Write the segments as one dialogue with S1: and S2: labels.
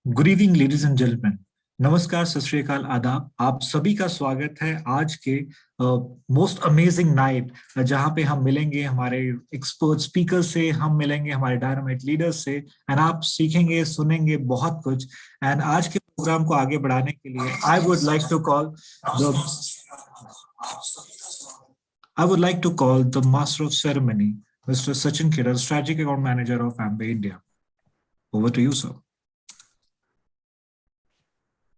S1: Good evening ladies and gentleman. नमस्कार, सत श्री अकाल, आदाब। आप सभी का स्वागत है आज के मोस्ट अमेजिंग नाइट, जहां पे हम मिलेंगे हमारे एक्सपर्ट स्पीकर से, हम मिलेंगे हमारे डायनामाइट लीडर से, एंड आप सीखेंगे सुनेंगे बहुत कुछ। एंड आज के प्रोग्राम को आगे बढ़ाने के लिए I would like to call the master of ceremony, mister Sachin Khera, strategic account manager of Amway India. Over to you sir.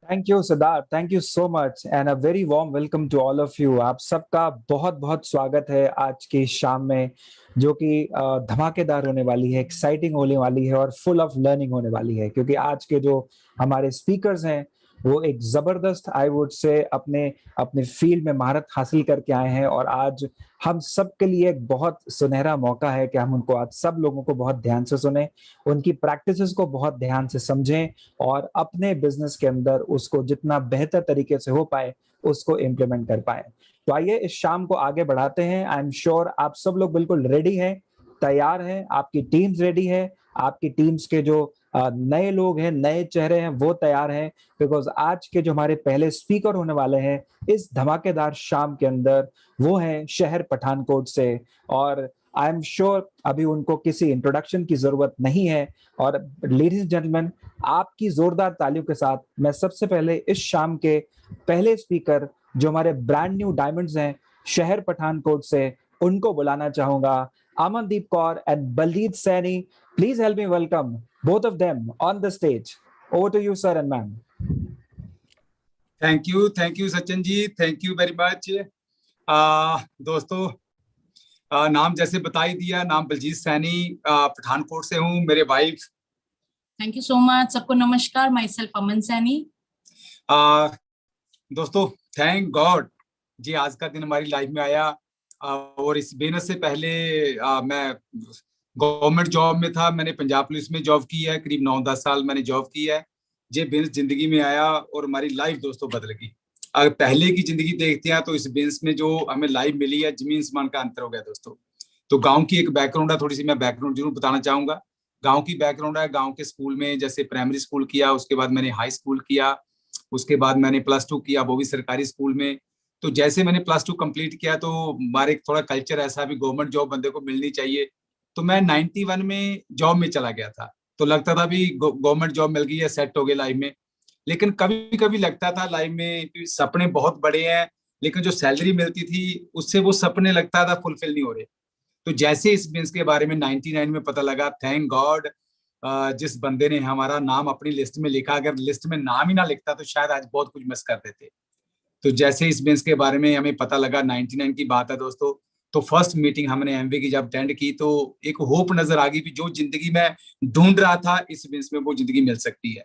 S2: Thank you Siddharth, thank you so much and a very warm welcome to all of you. आप सबका बहुत बहुत स्वागत है आज की शाम में, जो कि धमाकेदार होने वाली है, एक्साइटिंग होने वाली है और फुल ऑफ लर्निंग होने वाली है। क्योंकि आज के जो हमारे स्पीकर्स हैं वो एक जबरदस्त, आई वुड से, अपने अपने फील्ड में महारत हासिल करके आए हैं। और आज हम सब के लिए एक बहुत सुनहरा मौका है कि हम उनको, आज सब लोगों को बहुत ध्यान से सुने, उनकी प्रैक्टिसेस को बहुत ध्यान से समझें और अपने बिजनेस के अंदर उसको जितना बेहतर तरीके से हो पाए उसको इम्प्लीमेंट कर पाए। तो आइए इस शाम को आगे बढ़ाते हैं। आई एम श्योर आप सब लोग बिल्कुल रेडी हैं, तैयार हैं, आपकी टीम्स रेडी है, आपकी टीम्स के जो नए लोग हैं, नए चेहरे हैं, वो तैयार हैं। बिकॉज आज के जो हमारे पहले स्पीकर होने वाले हैं इस धमाकेदार शाम के अंदर, वो हैं शहर पठानकोट से। और आई एम श्योर अभी उनको किसी इंट्रोडक्शन की जरूरत नहीं है। और लेडीज एंड जेंटलमैन, आपकी जोरदार तालियों के साथ मैं सबसे पहले इस शाम के पहले स्पीकर, जो हमारे ब्रांड न्यू डायमंड्स हैं शहर पठानकोट से, उनको बुलाना चाहूंगा। Amandeep Kaur and Baljeet Saini, please help me welcome both of them on the stage. Over to you, sir and ma'am.
S3: Thank you Sachin ji, thank you very much. दोस्तों, नाम जैसे बता ही दिया, नाम बलजीत सैनी, पठानकोट से हूँ। मेरे wife.
S4: Thank you so much. सबको नमस्कार, माई सेल्फ अमन सैनी।
S3: दोस्तों, थैंक गॉड जी आज का दिन हमारी लाइफ में आया। और इस बिजनेस से पहले मैं गवर्नमेंट जॉब में था। मैंने पंजाब पुलिस में जॉब की है, करीब 9-10 साल मैंने जॉब की है। ये बिजनेस जिंदगी में आया और हमारी लाइफ दोस्तों बदल गई। अगर पहले की जिंदगी देखते हैं तो इस बिजनेस में जो हमें लाइफ मिली है, जमीन आसमान का अंतर हो गया दोस्तों। तो गांव की एक बैकग्राउंड है, थोड़ी सी मैं बैकग्राउंड जरूर बताना चाहूंगा। गाँव की बैकग्राउंड है, गाँव के स्कूल में जैसे प्राइमरी स्कूल किया, उसके बाद मैंने हाई स्कूल किया, उसके बाद मैंने +2 किया, वो भी सरकारी स्कूल में। तो जैसे मैंने +2 कंप्लीट किया तो हमारे थोड़ा कल्चर ऐसा भी गवर्नमेंट जॉब बंदे को मिलनी चाहिए। तो मैं 91 में जॉब में चला गया था। तो लगता था भी गवर्नमेंट जॉब मिल गई है, सेट हो गया लाइफ में। लेकिन कभी कभी लगता था लाइफ में सपने बहुत बड़े हैं, लेकिन जो सैलरी मिलती थी उससे वो सपने लगता था फुलफिल नहीं हो रहे। तो जैसे इस बिजनेस के बारे में 99 में पता लगा, थैंक गॉड जिस बंदे ने हमारा नाम अपनी लिस्ट में लिखा। अगर लिस्ट में नाम ही ना लिखता तो शायद आज बहुत कुछ मिस कर देते। तो जैसे इस बिजनेस के बारे में हमें पता लगा, 99 की बात है दोस्तों, तो फर्स्ट मीटिंग हमने एमवे की जब अटेंड की तो एक होप नजर आ गई कि जो जिंदगी में ढूंढ रहा था इस बिजनेस में वो जिंदगी मिल सकती है।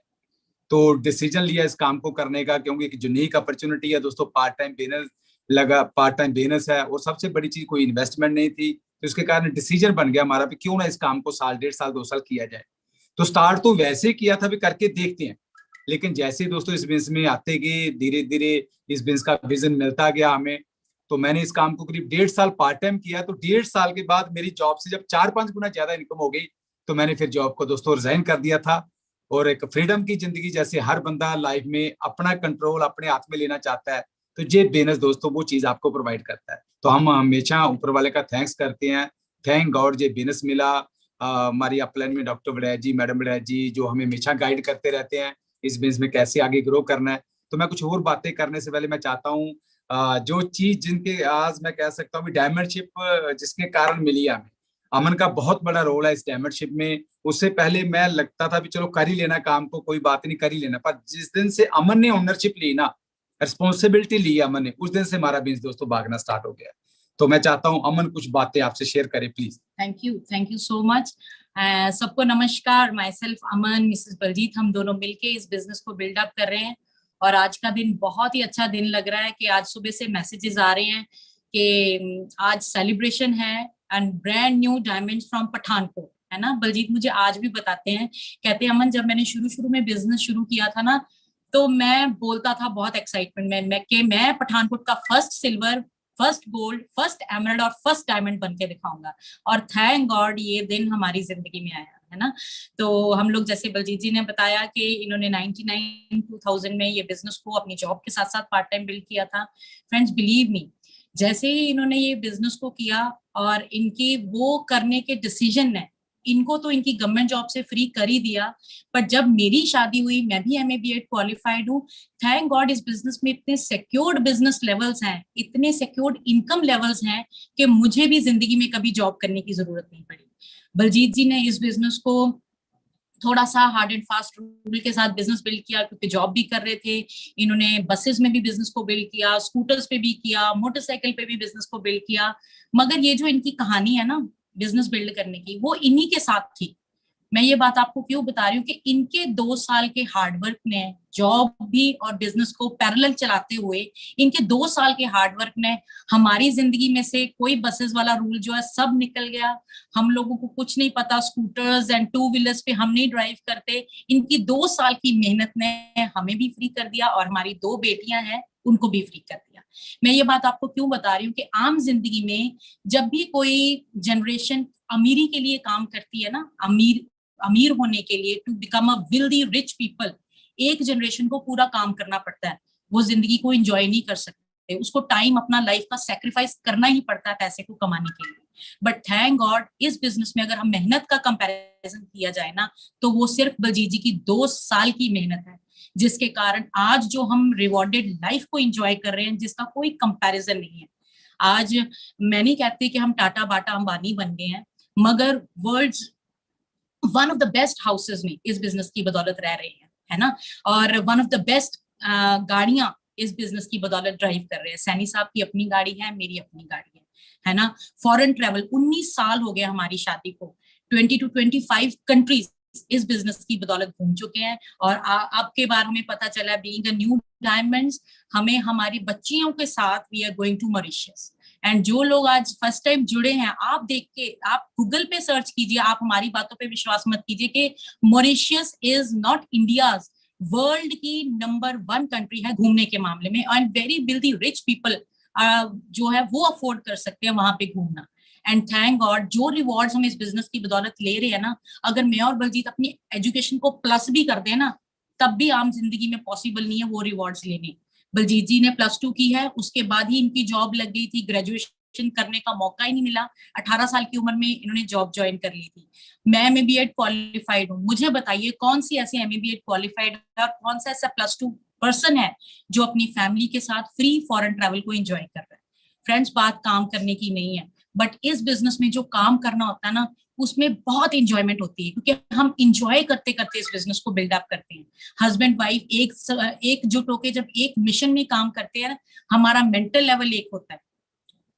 S3: तो डिसीजन लिया इस काम को करने का, क्योंकि एक यूनिक अपॉर्चुनिटी है दोस्तों। पार्ट टाइम बिजनेस लगा, पार्ट टाइम बिजनेस है, और सबसे बड़ी चीज कोई इन्वेस्टमेंट नहीं थी। तो इसके कारण डिसीजन बन गया हमारा भी क्यों ना इस काम को साल, 1.5 साल, 2 साल किया जाए। तो स्टार्ट तो वैसे किया था भी करके देखते हैं, लेकिन जैसे दोस्तों इस बिजनेस में आते गए, धीरे धीरे इस बिजनेस का विजन मिलता गया हमें। तो मैंने इस काम को करीब 1.5 साल पार्ट टाइम किया। तो 1.5 साल के बाद मेरी जॉब से जब 4-5 गुना ज्यादा इनकम हो गई, तो मैंने फिर जॉब को दोस्तों रिजाइन कर दिया था। और एक फ्रीडम की जिंदगी, जैसे हर बंदा लाइफ में अपना कंट्रोल अपने हाथ में लेना चाहता है, तो ये बिजनेस दोस्तों वो चीज आपको प्रोवाइड करता है। तो हम हमेशा ऊपर वाले का थैंक्स करते हैं। थैंक गॉड ये बिजनेस मिला। हमारी अपलाइन में डॉक्टर बड़ैत जी, मैडम बड़ैत जी, जो हमें हमेशा गाइड करते रहते हैं इस बिजनेस में कैसे आगे ग्रो करना है। तो मैं कुछ और बातें करने से पहले मैं चाहता हूँ जो चीज जिनके आज मैं कह सकता हूँ डायमंडशिप जिसके कारण मिली है हमें, अमन का बहुत बड़ा रोल है इस डायमंडशिप में। उससे पहले मैं लगता था भी चलो कर ही लेना काम को, कोई बात नहीं, कर ही लेना। पर जिस दिन से अमन ने ओनरशिप ली ना, रिस्पॉन्सिबिलिटी ली अमन ने, उस दिन से हमारा बिजनेस दोस्तों भागना स्टार्ट हो गया। तो मैं चाहता हूँ अमन कुछ बातें आपसे शेयर करे please.
S4: Thank you so much. सबको नमस्कार। Myself Aman, Mrs Baljeet, हम दोनों मिलके इस बिजनेस को बिल्डअप कर रहे हैं। और आज का दिन बहुत ही अच्छा दिन लग रहा है कि आज सुबह से मैसेजेस आ रहे हैं कि आज सेलिब्रेशन है and brand new diamonds from Pathankot, है ना। बलजीत मुझे आज भी बताते हैं, कहते हैं अमन जब मैंने शुरू में बिजनेस शुरू किया था ना, तो मैं बोलता था बहुत एक्साइटमेंट में कि मैं पठानकोट का first silver, first gold, first emerald और फर्स्ट डायमंड बन के दिखाऊंगा। और थैंक गॉड ये दिन हमारी जिंदगी में आया। है ना। तो हम लोग जैसे बलजीत जी ने बताया कि इन्होंने 99 2000 में ये बिजनेस को अपनी जॉब के साथ साथ पार्ट टाइम बिल्ड किया था। फ्रेंड्स बिलीव मी, जैसे ही इन्होंने ये बिजनेस को किया और इनके वो करने के डिसीजन ने इनको तो इनकी गवर्नमेंट जॉब से फ्री कर ही दिया। पर जब मेरी शादी हुई, मैं भी MA B.Ed क्वालिफाइड हूँ, थैंक गॉड इस बिजनेस में इतने सिक्योर्ड बिजनेस लेवल्स हैं, इतने सिक्योर्ड इनकम लेवल्स हैं कि मुझे भी जिंदगी में कभी जॉब करने की जरूरत नहीं पड़ी। बलजीत जी ने इस बिजनेस को थोड़ा सा हार्ड एंड फास्ट रूल के साथ बिजनेस बिल्ड किया, क्योंकि जॉब भी कर रहे थे। इन्होंने बसेस में भी बिजनेस को बिल्ड किया, स्कूटर्स पे भी किया, मोटरसाइकिल पे भी बिजनेस को बिल्ड किया। मगर ये जो इनकी कहानी है ना बिजनेस बिल्ड करने की, वो इन्हीं के साथ थी। मैं ये बात आपको क्यों बता रही हूँ कि इनके 2 साल के हार्डवर्क ने जॉब भी और बिजनेस को पैरेलल चलाते हुए, इनके 2 साल के हार्डवर्क ने हमारी जिंदगी में से कोई बसेस वाला रूल जो है सब निकल गया। हम लोगों को कुछ नहीं पता, स्कूटर्स एंड 2 व्हीलर्स पे हम नहीं ड्राइव करते। इनकी 2 साल की मेहनत ने हमें भी फ्री कर दिया और हमारी 2 बेटियां हैं उनको भी फ्री कर दिया। मैं ये बात आपको क्यों बता रही हूँ कि आम जिंदगी में जब भी कोई जनरेशन अमीरी के लिए काम करती है ना, अमीर होने के लिए, to become a wealthy rich people, एक जनरेशन को पूरा काम करना पड़ता है। वो जिंदगी को एंजॉय नहीं कर सकते, उसको टाइम अपना लाइफ का सेक्रीफाइस करना ही पड़ता है पैसे को कमाने के लिए। बट थैंक गॉड इस बिजनेस में अगर हम मेहनत का कंपैरिजन किया जाए ना, तो वो सिर्फ बलजीत जी की 2 साल की मेहनत है, जिसके कारण आज जो हम रिवॉर्डेड लाइफ को एंजॉय कर रहे हैं, जिसका कोई कंपैरिजन नहीं है। आज मैं नहीं कहती कि हम टाटा बाटा अंबानी बन गए हैं, मगर world's one of the best houses में इस बिजनेस की बदौलत रह रहे हैं, है ना। और वन ऑफ द बेस्ट गाड़ियां इस बिजनेस की बदौलत ड्राइव कर रहे हैं। सैनी साहब की अपनी गाड़ी है, मेरी अपनी गाड़ी है ना। फॉरेन ट्रेवल 19 साल हो गए हमारी शादी को, 20 to 25 कंट्रीज इस बिजनेस की बदौलत घूम चुके हैं। और आपके बार हमें पता चला बीइंग अ न्यू डायमंड्स, हमें हमारी बच्चियों के साथ we are going to Mauritius. And जो लोग आज फर्स्ट टाइम जुड़े हैं, आप देख के, आप गूगल पे सर्च कीजिए, आप हमारी बातों पे विश्वास मत कीजिए कि Mauritius is not India's, world की नंबर 1 कंट्री है घूमने के मामले में। And very wealthy rich people जो है वो अफोर्ड कर सकते हैं वहां पे घूमना। एंड थैंक गॉड जो रिवॉर्ड्स हम इस बिजनेस की बदौलत ले रहे हैं ना, अगर मैं और बलजीत अपनी एजुकेशन को प्लस भी कर दें ना, तब भी आम जिंदगी में पॉसिबल नहीं है वो रिवॉर्ड्स लेने। बलजीत जी ने +2 की है, उसके बाद ही इनकी जॉब लग गई थी, ग्रेजुएशन करने का मौका ही नहीं मिला। 18 साल की उम्र में इन्होंने जॉब ज्वाइन कर ली थी। मैं MA B.Ed क्वालिफाइड हूँ। मुझे बताइए कौन सी ऐसी MA B.Ed क्वालिफाइड है और कौन सा ऐसा +2 पर्सन है जो अपनी फैमिली के साथ फ्री फॉरेन ट्रैवल को एंजॉय कर रहा है। फ्रेंड्स, बात काम करने की नहीं है, बट इस बिजनेस में जो काम करना होता है ना, उसमें बहुत इंजॉयमेंट होती है, क्योंकि हम इंजॉय करते करते इस बिजनेस को बिल्डअप करते हैं। हस्बैंड वाइफ एकजुट होकर जब एक मिशन में काम करते हैं, हमारा मेंटल लेवल एक होता है।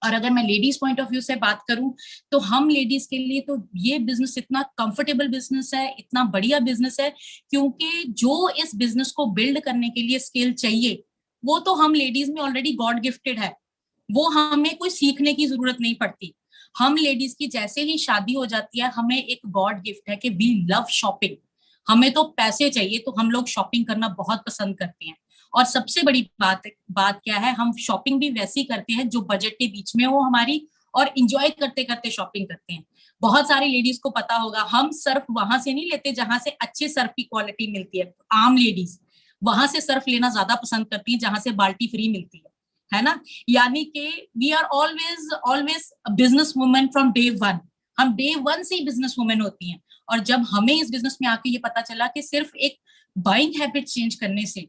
S4: और अगर मैं लेडीज पॉइंट ऑफ व्यू से बात करूं, तो हम लेडीज के लिए तो ये बिजनेस इतना कंफर्टेबल बिजनेस है, इतना बढ़िया बिजनेस है, क्योंकि जो इस बिजनेस को बिल्ड करने के लिए स्किल चाहिए, वो तो हम लेडीज में ऑलरेडी गॉड गिफ्टेड है। वो हमें कोई सीखने की जरूरत नहीं पड़ती। हम लेडीज की जैसे ही शादी हो जाती है, हमें एक गॉड गिफ्ट है कि वी लव शॉपिंग। हमें तो पैसे चाहिए, तो हम लोग शॉपिंग करना बहुत पसंद करते हैं। और सबसे बड़ी बात क्या है, हम शॉपिंग भी वैसी करते हैं जो बजट के बीच में हो हमारी, और इंजॉय करते करते शॉपिंग करते हैं। बहुत सारी लेडीज को पता होगा, हम सर्फ वहां से नहीं लेते जहां से अच्छे सर्फ की क्वालिटी मिलती है। आम लेडीज वहां से सर्फ लेना ज्यादा पसंद करती है जहां से बाल्टी फ्री मिलती है ना। यानी कि we are always business women from day 1। हम डे 1 से ही बिजनेस वुमेन होती हैं। और जब हमें इस बिजनेस में आके ये पता चला कि सिर्फ एक बाइंग हैबिट चेंज करने से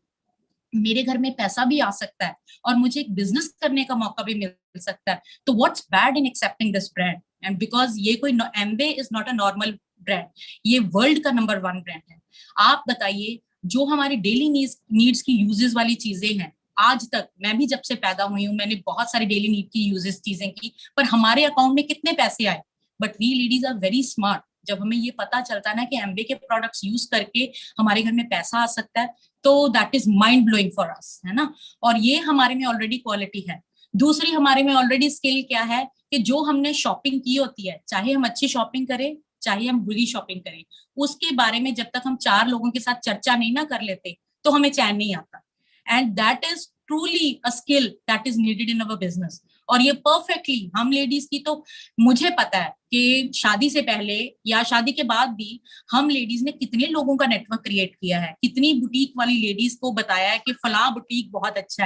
S4: मेरे घर में पैसा भी आ सकता है और मुझे एक बिजनेस करने का मौका भी मिल सकता है, तो what's bad in accepting this brand? And because ये कोई Amway is not a normal brand, ये वर्ल्ड का नंबर 1 ब्रांड है। आप बताइए, जो हमारी डेली नीड्स की यूजेस वाली चीजें हैं, आज तक मैं भी जब से पैदा हुई हूँ, मैंने बहुत सारी डेली नीड की यूजेस चीजें की, पर हमारे अकाउंट में कितने पैसे आए? But we ladies are very smart. जब हमें ये पता चलता है ना कि एमवे के प्रोडक्ट्स यूज करके हमारे घर में पैसा आ सकता है, तो that is mind blowing for us, है ना। और ये हमारे में ऑलरेडी क्वालिटी है। दूसरी हमारे में ऑलरेडी स्किल क्या है कि जो हमने शॉपिंग की होती है, चाहे हम अच्छी शॉपिंग करें चाहे हम बुरी शॉपिंग करें, उसके बारे में जब तक हम 4 लोगों के साथ चर्चा नहीं ना कर लेते, तो हमें चैन नहीं आता। And that is truly a skill that is needed in our business. और ये परफेक्टली हम लेडीज की तो मुझे पता है कि शादी से पहले या शादी के बाद भी हम लेडीज ने कितने लोगों का नेटवर्क क्रिएट किया है, कितनी बुटीक वाली लेडीज को बताया है कि फलां बुटीक बहुत अच्छा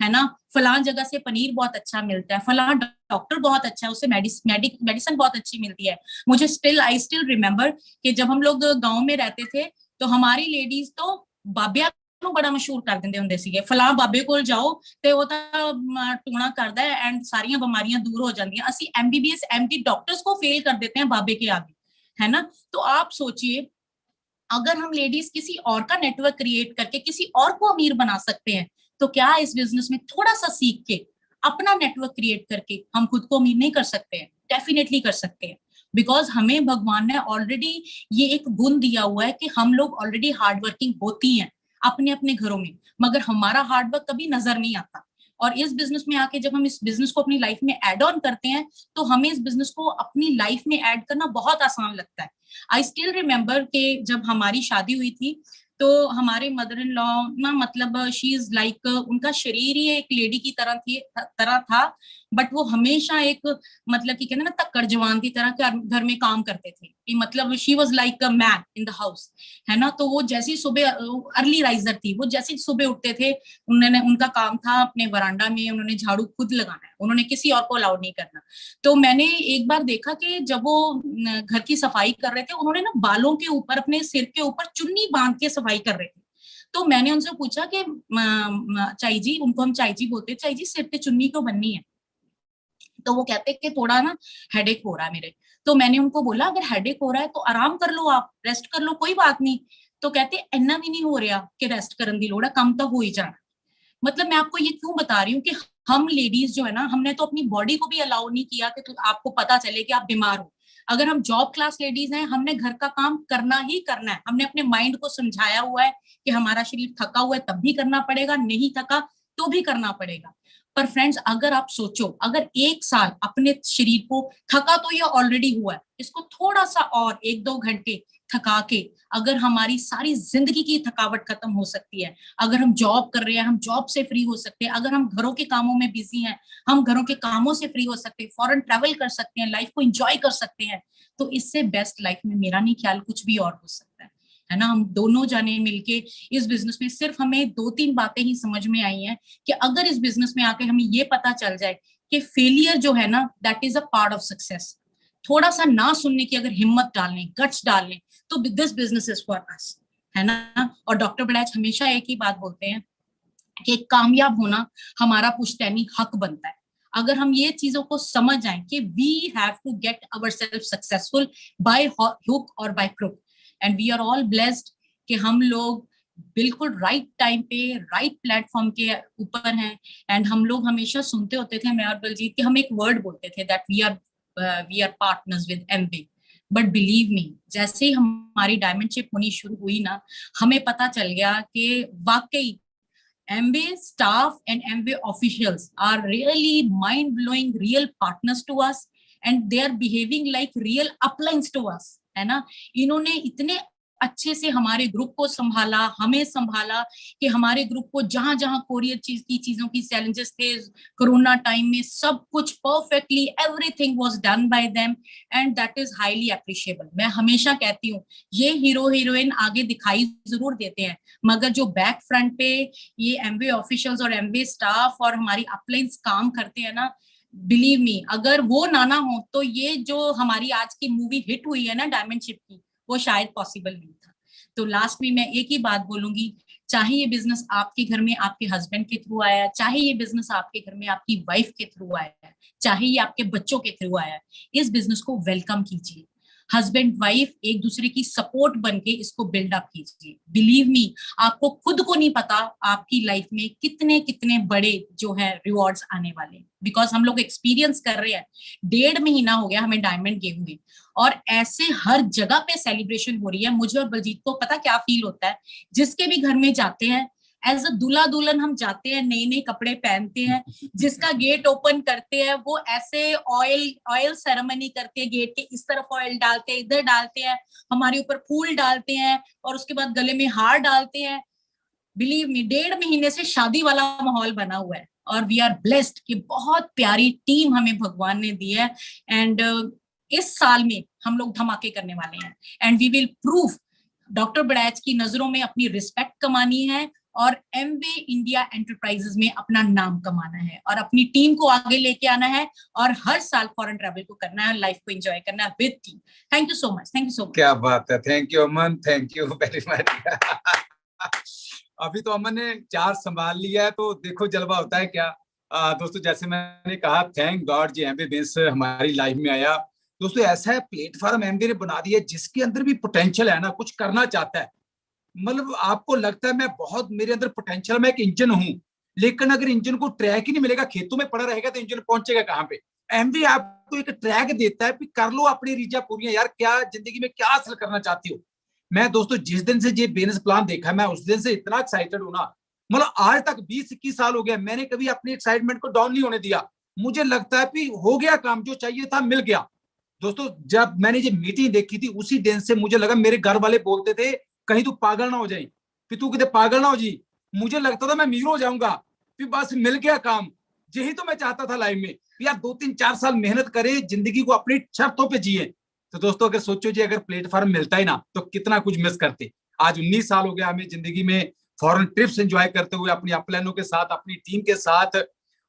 S4: है ना, फलां जगह से पनीर बहुत अच्छा मिलता है, फलां डॉक्टर बहुत अच्छा है, उससे मेडिसिन बहुत अच्छी मिलती है। मुझे आई स्टिल रिमेम्बर कि जब हम लोग गाँव में रहते थे तो हमारी लेडीज तो बाबिया बड़ा मशहूर कर देंगे होंगे सीगे, फलां बाबे कोल जाओ ते वो टूणा करदा है एंड सारियां बीमारियां दूर हो जांदियां। ਅਸੀਂ MBBS MD डॉक्टर्स को फेल कर देते हैं बाबे के आगे, है ना। तो आप सोचिए अगर हम लेडीज किसी और का नेटवर्क क्रिएट करके किसी और को अमीर बना सकते हैं, तो क्या इस बिजनेस में थोड़ा सा सीख के अपना नेटवर्क क्रिएट करके हम खुद को अमीर नहीं कर सकते हैं? डेफिनेटली कर सकते हैं, बिकॉज हमें भगवान ने ऑलरेडी ये एक गुण दिया हुआ है कि हम लोग ऑलरेडी हार्ड वर्किंग होती हैं अपने अपने घरों में, मगर हमारा हार्डवर्क कभी नजर नहीं आता। और इस बिजनेस में आके जब हम इस बिजनेस को अपनी लाइफ में ऐड ऑन करते हैं तो हमें इस बिजनेस को अपनी लाइफ में ऐड करना बहुत आसान लगता है। आई स्टिल रिमेम्बर कि जब हमारी शादी हुई थी तो हमारे मदर इन लॉ ना, मतलब शी इज लाइक, उनका शरीर ही एक लेडी की तरह था, बट वो हमेशा एक, मतलब कि कहते ना, तक्कड़ जवान की तरह घर में काम करते थे। मतलब she was like a man in the house, है ना। तो वो जैसी सुबह अर्ली राइजर थी, वो जैसी सुबह उठते थे, उनका काम था अपने वरांडा में उन्होंने झाड़ू खुद लगाना है, उन्होंने किसी और को अलाउड नहीं करना। तो मैंने एक बार देखा कि जब वो घर की सफाई कर रहे थे, उन्होंने ना बालों के ऊपर, अपने सिर के ऊपर चुन्नी बांध के सफाई कर रहे थे। तो मैंने उनसे पूछा कि चाई जी, उनको हम चाई जी बोलते, चाई जी सिर पे चुन्नी क्यों बननी है? तो वो कहते कि थोड़ा ना हेडेक हो रहा है मेरे। तो मैंने उनको बोला अगर हेडेक हो रहा है तो आराम कर लो, आप रेस्ट कर लो, कोई बात नहीं। तो कहते इन्ना भी नहीं हो रहा कि रेस्ट करने की लोड़ है, कम तो हो ही जाना। मतलब मैं आपको ये क्यों बता रही हूँ कि हम लेडीज जो है ना, हमने तो अपनी बॉडी को भी अलाउ नहीं किया कि आपको पता चले कि आप बीमार हो। अगर हम जॉब क्लास लेडीज हैं, हमने घर का काम करना ही करना है। हमने अपने माइंड को समझाया हुआ है कि हमारा शरीर थका हुआ है तब भी करना पड़ेगा, नहीं थका तो भी करना पड़ेगा। पर फ्रेंड्स, अगर आप सोचो, अगर एक साल अपने शरीर को, थका तो ये ऑलरेडी हुआ है, इसको थोड़ा सा और 1-2 घंटे थका के अगर हमारी सारी जिंदगी की थकावट खत्म हो सकती है, अगर हम जॉब कर रहे हैं हम जॉब से फ्री हो सकते हैं, अगर हम घरों के कामों में बिजी हैं हम घरों के कामों से फ्री हो सकते हैं, फॉरेन ट्रैवल कर सकते हैं, लाइफ को एंजॉय कर सकते हैं, तो इससे बेस्ट लाइफ में मेरा नहीं ख्याल कुछ भी और हो सकता है ना। हम दोनों जाने मिलके इस बिजनेस में, सिर्फ हमें 2-3 बातें ही समझ में आई हैं कि अगर इस बिजनेस में आके हमें ये पता चल जाए कि फेलियर जो है ना, that is a part of success. थोड़ा सा ना सुनने की अगर हिम्मत डालें, गट्स डालें, तो this business is for us, है ना। और डॉक्टर बड़ैच हमेशा एक ही बात बोलते हैं कि कामयाब होना हमारा पुश्तैनी हक बनता है। अगर हम ये चीजों को समझ जाएं कि we have to get ourselves successful by hook और by crook, and we are all blessed कि हम लोग बिल्कुल राइट टाइम पे राइट प्लेटफॉर्म के ऊपर हैं। एंड हम लोग हमेशा सुनते होते थे, मैं और बलजीत, कि हम एक वर्ड बोलते थे that we are partners with Amway. But believe me, जैसे ही हमारी डायमंडशिप होनी शुरू हुई ना, हमें पता चल गया कि वाकई MBA staff and MBA officials are really mind-blowing real partners to us, and they are behaving like real uplines to us, है ना। इन्होंने इतने अच्छे से हमारे ग्रुप को संभाला, हमें संभाला कि हमारे ग्रुप को जहां जहां कोरियर चीजों की चैलेंजेस थे कोरोना टाइम में, सब कुछ perfectly everything was done by them, and that is highly appreciable. मैं हमेशा कहती हूँ ये हीरो हीरोइन आगे दिखाई जरूर देते हैं, मगर जो बैक फ्रंट पे ये MBA ऑफिशियल्स और MBA स्टाफ और हमारी अपलाइंस काम करते हैं ना, बिलीव मी, अगर वो ना हो तो ये जो हमारी आज की मूवी हिट हुई है ना डायमंडशिप की, वो शायद पॉसिबल नहीं था। तो लास्ट में मैं एक ही बात बोलूंगी, चाहे ये बिजनेस आपके घर में आपके हस्बैंड के थ्रू आया है, चाहे ये बिजनेस आपके घर में आपकी वाइफ के थ्रू आया है, चाहे ये आपके बच्चों के थ्रू आया है, इस बिजनेस को वेलकम कीजिए। हस्बैंड वाइफ एक दूसरे की सपोर्ट बनके इसको बिल्डअप कीजिए। बिलीव मी, आपको खुद को नहीं पता आपकी लाइफ में कितने कितने बड़े जो है रिवॉर्ड्स आने वाले, बिकॉज हम लोग एक्सपीरियंस कर रहे हैं। 1.5 महीना हो गया हमें डायमंड गेम में, और ऐसे हर जगह पे सेलिब्रेशन हो रही है। मुझे और बलजीत को पता क्या फील होता है, जिसके भी घर में जाते हैं एज अ दूल्हा दुल्हन हम जाते हैं, नए नए कपड़े पहनते हैं, जिसका गेट ओपन करते हैं वो ऐसे ऑयल सेरेमनी करते हैं, गेट के इस तरफ ऑयल डालते हैं, इधर डालते हैं, हमारे ऊपर फूल डालते हैं, और उसके बाद गले में हार डालते हैं। बिलीव मी 1.5 महीने से शादी वाला माहौल बना हुआ है और वी आर ब्लेस्ड कि बहुत प्यारी टीम हमें भगवान ने दी है। एंड इस साल में हम लोग धमाके करने वाले हैं and we will prove doctor Badaich की नजरों में अपनी रिस्पेक्ट कमानी है और एमवे इंडिया एंटरप्राइजेस में अपना नाम कमाना है और अपनी टीम को आगे लेके आना है और हर साल फॉरेन ट्रैवल को करना है, लाइफ को एंजॉय करना है with team. Thank you so much, thank you so much.
S3: क्या बात है, thank you Aman, thank you very much. अभी तो अमन ने 4 संभाल लिया है तो देखो जलवा होता है क्या। दोस्तों जैसे मैंने कहा, थैंक गॉड जी एमवे बिजनेस हमारी लाइफ में आया। दोस्तों ऐसा है प्लेटफॉर्म एमवे ने बना दिया जिसके अंदर भी पोटेंशियल है ना, कुछ करना चाहता है, मतलब आपको लगता है मैं बहुत, मेरे अंदर पोटेंशियल, मैं एक इंजन हूं, लेकिन अगर इंजन को ट्रैक ही नहीं मिलेगा, खेतों में पड़ा रहेगा तो इंजन पहुंचेगा कहां पे। एमवी आपको एक ट्रैक देता है कि कर लो अपनी रीचा पूरी यार, क्या जिंदगी में क्या हासिल करना चाहती हो। मैं दोस्तों जिस दिन से ये बिजनेस प्लान देखा, मैं उस दिन से इतना एक्साइटेड हूं ना, मतलब आज तक 20-21 साल हो गया, मैंने कभी अपनी एक्साइटमेंट को डाउन नहीं होने दिया। मुझे लगता है कि हो गया काम, जो चाहिए था मिल गया। दोस्तों जब मैंने ये मीटिंग देखी थी उसी दिन से मुझे लगा, मेरे घर वाले बोलते थे कहीं तू पागल ना हो जाए, फिर तू कितने पागल ना हो जी, मुझे लगता था मैं मीर हो जाऊंगा, फिर बस मिल गया काम। यही तो मैं चाहता था लाइफ में यार, 2-3-4 साल मेहनत करे, जिंदगी को अपनी शर्तों पे जिए। तो दोस्तों अगर सोचो जी, अगर प्लेटफॉर्म मिलता ही ना तो कितना कुछ मिस करते। आज 19 साल हो गया हमें जिंदगी में फॉरेन ट्रिप्स एंजॉय करते हुए अपनी अपलाइनों के साथ, अपनी टीम के साथ,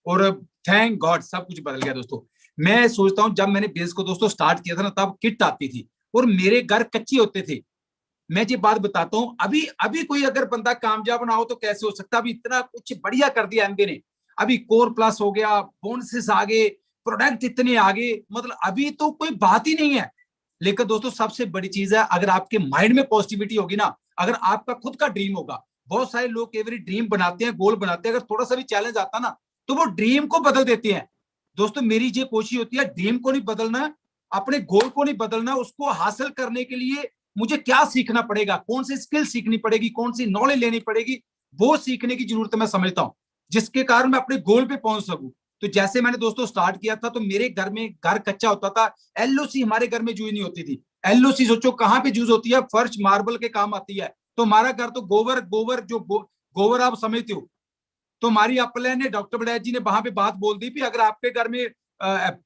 S3: और थैंक गॉड सब कुछ बदल गया। दोस्तों मैं सोचता हूँ जब मैंने बिजनेस को दोस्तों स्टार्ट किया था ना, तब किट आती थी और मेरे घर कच्चे होते थे। मैं ये बात बताता हूँ, अभी अभी कोई अगर बंदा कामयाब ना हो तो कैसे हो सकता, अभी इतना कुछ बढ़िया कर दिया एमबी ने। अभी कोर प्लस हो गया, बोनसेस आगे, प्रोडक्ट इतने आगे, मतलब अभी तो कोई बात ही नहीं है। लेकिन दोस्तों सबसे बड़ी चीज है, अगर आपके माइंड में पॉजिटिविटी होगी ना, अगर आपका खुद का ड्रीम होगा, बहुत सारे लोग एवरी ड्रीम बनाते हैं, गोल बनाते हैं, अगर थोड़ा सा भी चैलेंज आता ना तो वो ड्रीम को बदल देते हैं। दोस्तों मेरी ये कोशिश होती है, ड्रीम को नहीं बदलना, अपने गोल को नहीं बदलना, उसको हासिल करने के लिए मुझे क्या सीखना पड़ेगा, कौन सी स्किल सीखनी पड़ेगी, कौन सी नॉलेज लेनी पड़ेगी, वो सीखने की जरूरत मैं समझता हूं, जिसके कारण मैं अपने गोल पे पहुंच सकूं। तो जैसे मैंने दोस्तों स्टार्ट किया था तो मेरे घर में घर कच्चा होता था, एलओसी हमारे घर में यूज नहीं होती थी। एलओसी सोचो कहां पे यूज होती है, फर्श मार्बल के काम आती है। तो हमारा घर तो गोबर गोबर जो गोबर आप समझते हो। तो हमारी अपलाइन ने, डॉक्टर बड़ैच जी ने वहां पे बात बोल दी, अगर आपके घर में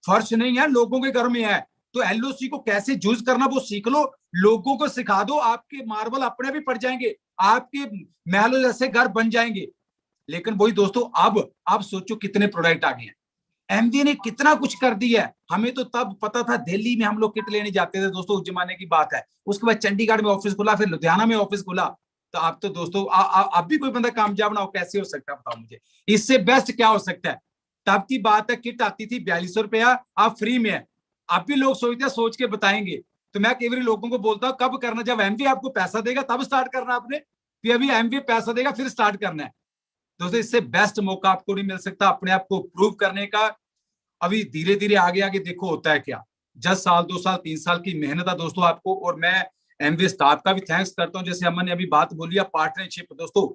S3: फर्श नहीं है, लोगों के घर में है, तो एलओसी को कैसे यूज करना वो सीख लो, लोगों को सिखा दो, आपके मार्बल अपने भी पड़ जाएंगे, आपके महलों जैसे घर बन जाएंगे। लेकिन वही दोस्तों, अब आप सोचो कितने प्रोडक्ट आ गए हैं, एमवी ने कितना कुछ कर दिया है। हमें तो तब पता था, दिल्ली में हम लोग किट लेने जाते थे दोस्तों, उस जमाने की बात है। उसके बाद चंडीगढ़ में ऑफिस खुला, फिर लुधियाना में ऑफिस खुला। तो आप तो दोस्तों अब भी कोई बंदा कामयाब ना हो, कैसे हो सकता है बताओ मुझे, इससे बेस्ट क्या हो सकता है। तब की बात है, किट आती थी 4200 रुपया, आप फ्री में है। अब भी लोग सोचते हैं, सोच के बताएंगे। तो मैं कई बार लोगों को बोलता हूँ, कब करना, जब एमवी आपको पैसा देगा तब स्टार्ट करना आपने, फिर अभी एमवी पैसा देगा फिर स्टार्ट करना है। दोस्तों इससे बेस्ट मौका आपको नहीं मिल सकता अपने आप को प्रूव करने का। अभी धीरे धीरे आगे आगे देखो होता है क्या, 10 साल 2 साल 3 साल की मेहनत है दोस्तों आपको। और मैं एमवी स्टाफ का भी थैंक्स करता हूँ, जैसे अमन ने अभी बात बोली है पार्टनरशिप। दोस्तों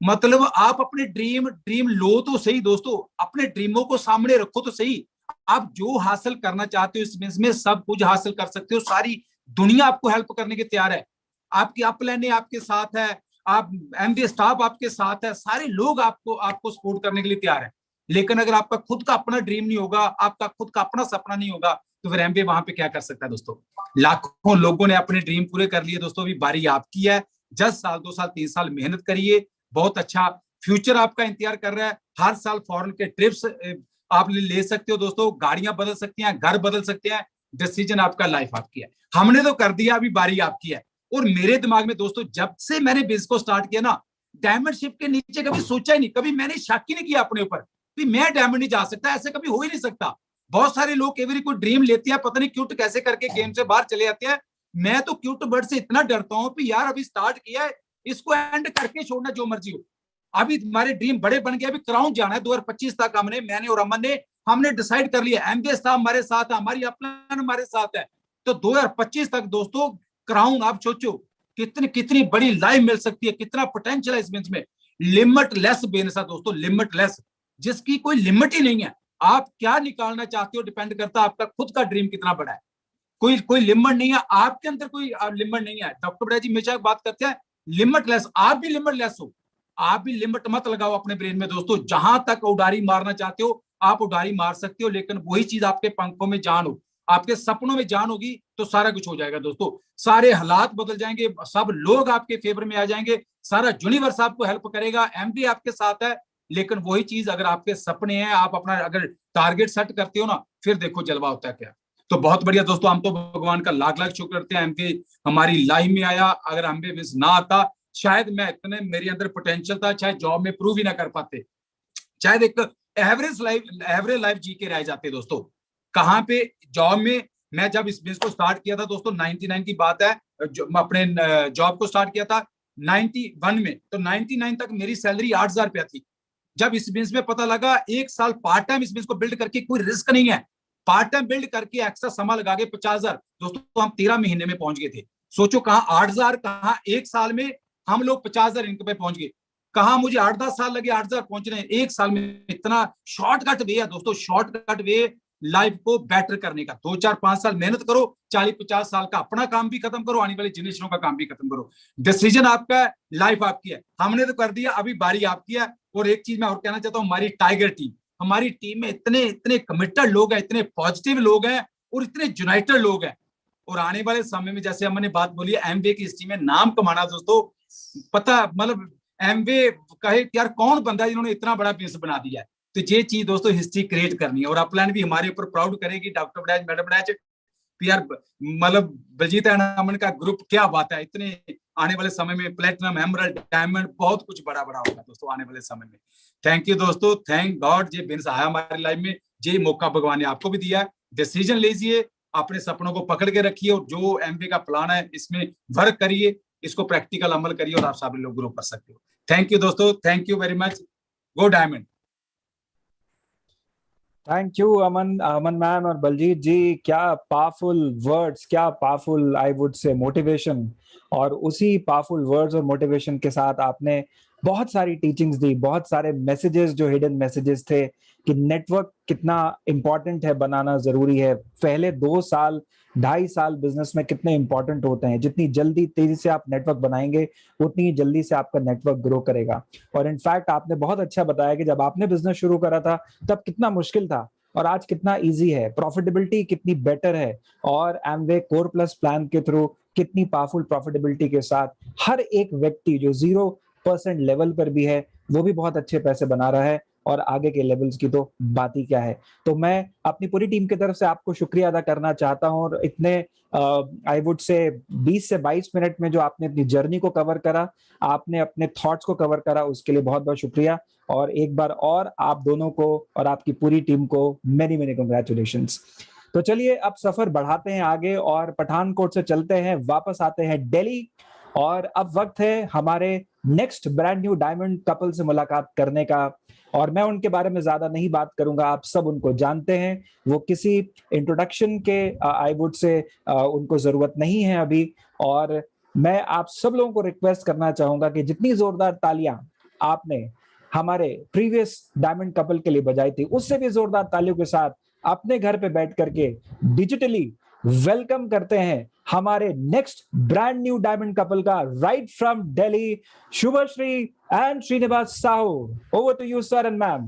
S3: मतलब आप अपने ड्रीम लो तो सही दोस्तों, अपने ड्रीमों को सामने रखो तो सही। आप जो हासिल करना चाहते हो इसमें सब कुछ हासिल कर सकते हो, सारी दुनिया आपको हेल्प करने के तैयार है। आपकी अपलाइन आपके साथ है, आप एमवी स्टाफ आपके साथ है, सारे लोग आपको सपोर्ट करने के लिए तैयार है। लेकिन अगर आपका खुद का अपना ड्रीम नहीं होगा, आपका खुद का अपना सपना नहीं होगा, तो फिर एमबीए वहां पे क्या कर सकता है दोस्तों। लाखों लोगों ने अपने ड्रीम पूरे कर लिए दोस्तों, अभी बारी आपकी है। 10 साल 2 साल 3 साल मेहनत करिए, बहुत अच्छा फ्यूचर आपका इंतजार कर रहा है। हर साल फॉरेन के ट्रिप्स आप ले सकते हो दोस्तों, गाड़ियां बदल सकती हैं, घर बदल सकते हैं, डिसीजन आपका, लाइफ आपकी है। हमने तो कर दिया, अभी बारी आपकी है। और मेरे दिमाग में दोस्तों जब से मैंने बिजनेस को स्टार्ट किया ना, डायमंड शिप के नीचे कभी सोचा ही नहीं, कभी मैंने शक ही नहीं किया अपने ऊपर कि मैं डायमंड नहीं जा सकता, ऐसे कभी हो ही नहीं सकता। बहुत सारे लोग कई बार कोई ड्रीम लेते हैं, पता नहीं क्यूट कैसे करके गेम से बाहर चले जाते हैं। मैं तो क्यूट बर्ड से इतना डरता हूं कि यार अभी स्टार्ट किया है, इसको एंड करके छोड़ना जो मर्जी हो। अभी हमारे ड्रीम बड़े बन गए, अभी क्राउन जाना है 2025 तक। मैंने और अमन ने हमने डिसाइड कर लिया, एमबीए स्टाफ हमारे साथ है, हमारी अपलाइन हमारे साथ है। तो 2025 तक दोस्तों क्राउन, आप सोचो कितनी बड़ी लाइफ मिल सकती है, कितना पोटेंशियल है इस बिजनेस में। लिमिटलेस बिजनेस है दोस्तों, लिमिटलेस, जिसकी कोई लिमिट ही नहीं है। आप क्या निकालना चाहते हो डिपेंड करता है आपका खुद का ड्रीम कितना बड़ा है। कोई लिमिट नहीं है आपके अंदर, कोई लिमिट नहीं है। डॉक्टर बड़ैच जी हमेशा बात करते हैं लिमिटलेस, आप भी लिमिटलेस हो। आप भी लिमिट मत लगाओ अपने ब्रेन में दोस्तों, जहां तक उडारी मारना चाहते हो आप उडारी मार सकते हो, लेकिन वही चीज आपके पंखों में जान हो, आपके सपनों में जान होगी तो सारा कुछ हो जाएगा दोस्तों। सारे हालात बदल जाएंगे, सब लोग आपके फेवर में आ जाएंगे, सारा यूनिवर्स आपको हेल्प करेगा, एमडी आपके साथ है। लेकिन वही चीज अगर आपके सपने हैं, आप अपना अगर टारगेट सेट करते हो ना, फिर देखो जलवा होता है क्या। तो बहुत बढ़िया दोस्तों, हम तो भगवान का लाख लाख शुक्र करते हैं एमके हमारी लाइफ में आया। अगर एमबी मिस ना आता, शायद मैं इतने मेरे अंदर पोटेंशियल था, शायद जॉब में प्रूव ही ना कर पाते, शायद एक एवरेज लाइफ जी के रह जाते दोस्तों। कहाँ पे जॉब में, मैं जब इस बिजनेस को स्टार्ट किया था दोस्तों 99 की बात है, अपने जॉब को स्टार्ट किया था 91 में, तो 99 तक मेरी सैलरी 8,000 रुपया थी। जब इस बिजनेस में पता लगा एक साल पार्ट टाइम इस बिजनेस को बिल्ड करके कोई रिस्क नहीं है, पार्ट टाइम बिल्ड करके एक्स्ट्रा समय लगा के 50,000 दोस्तों, तो हम 13 महीने में पहुंच गए थे। सोचो कहाँ 8,000, कहाँ एक साल में हम लोग 50,000 इनकम पे पहुंच गए। कहा मुझे 8-10 साल लगे 8,000 पहुंचने, एक साल में इतना शॉर्टकट वे है दोस्तों, शॉर्टकट वे लाइफ को बेटर करने का। 2-4-5 साल मेहनत करो, 40-50 साल का अपना काम भी खत्म करो, आने वाली जनरेशनों का काम भी खत्म करो। डिसीजन आपका है, लाइफ आपकी है, हमने तो कर दिया, अभी बारी आपकी है। और एक चीज मैं और कहना चाहता हूँ, हमारी टाइगर टीम, हमारी टीम में इतने कमिटेड लोग हैं, इतने पॉजिटिव लोग हैं और इतने यूनाइटेड लोग हैं। और आने वाले समय में, जैसे हमने बात बोली है, एमवे की हिस्ट्री में नाम कमाना दोस्तों, पता मतलब एमवे कहे यार कौन बंदा है जिन्होंने इतना बड़ा बिजनेस बना दिया है। तो ये चीज दोस्तों हिस्ट्री क्रिएट करनी है, और अपलाइन भी हमारे ऊपर प्राउड करेगी। डॉक्टर बड़ैच, मैडम बड़ैच, यार मतलब बलजीत एंड अमन का ग्रुप क्या बात है, इतने आने वाले समय में प्लेटिनम, एमरल्ड, डायमंड, बहुत कुछ बड़ा बड़ा होगा दोस्तों आने वाले समय में। थैंक यू दोस्तों, थैंक गॉड ये बिजनेस आया हमारी लाइफ में, ये मौका भगवान ने आपको भी दिया है। डिसीजन लीजिए, अपने सपनों को पकड़ के रखिए, और जो एमबी का प्लान है इसमें वर्क करिए, इसको प्रैक्टिकल अमल करिए, और आप सभी लोग ग्रो कर सकते हो। थैंक यू दोस्तों, thank you very much, go diamond.
S2: Thank you Aman ma'am और बलजीत जी, क्या पावरफुल वर्ड्स, क्या powerful I would say motivation. और उसी पावरफुल वर्ड्स और मोटिवेशन के साथ आपने बहुत सारी टीचिंग्स दी, बहुत सारे मैसेजेस जो हिडन मैसेजेस थे कि नेटवर्क कितना इंपॉर्टेंट है, बनाना जरूरी है। पहले 2 साल 2.5 साल बिजनेस में कितने इंपॉर्टेंट होते हैं, जितनी जल्दी तेजी से आप नेटवर्क बनाएंगे उतनी ही जल्दी से आपका नेटवर्क ग्रो करेगा। और इनफैक्ट आपने बहुत अच्छा बताया कि जब आपने बिजनेस शुरू करा था तब कितना मुश्किल था और आज कितना इजी है, प्रॉफिटेबिलिटी कितनी बेटर है, और एमवे कोर प्लस प्लान के थ्रू कितनी पावरफुल प्रॉफिटेबिलिटी के साथ हर एक व्यक्ति जो 0% लेवल पर भी है वो भी बहुत अच्छे पैसे बना रहा है, और आगे के लेवल्स की तो बात ही क्या है। तो मैं अपनी पूरी टीम की तरफ से आपको शुक्रिया अदा करना चाहता हूं, और इतने आई वुड से 20 से 22 मिनट में जो आपने अपनी जर्नी को कवर करा, आपने अपने थॉट्स को कवर करा, उसके लिए बहुत बहुत शुक्रिया। और एक बार और आप दोनों को और आपकी पूरी टीम को मेनी मेनी कांग्रेचुलेशंस। तो चलिए अब सफर बढ़ाते हैं आगे और पठानकोट से चलते हैं, वापस आते हैं दिल्ली, और अब वक्त है हमारे next brand new diamond couple से मुलाकात करने का। और मैं उनके बारे में ज्यादा नहीं बात करूंगा, आप सब उनको जानते हैं, वो किसी इंट्रोडक्शन के आई वुड से उनको जरूरत नहीं है अभी। और मैं आप सब लोगों को रिक्वेस्ट करना चाहूंगा कि जितनी जोरदार तालियां आपने हमारे प्रीवियस डायमंड कपल के लिए बजाई थी, उससे भी जोरदार तालियों के साथ अपने घर पे बैठ करके डिजिटली वेलकम करते हैं हमारे next brand new diamond couple का, right from Delhi, Shubhashree and Srinivas Sahu. Over to you sir and ma'am.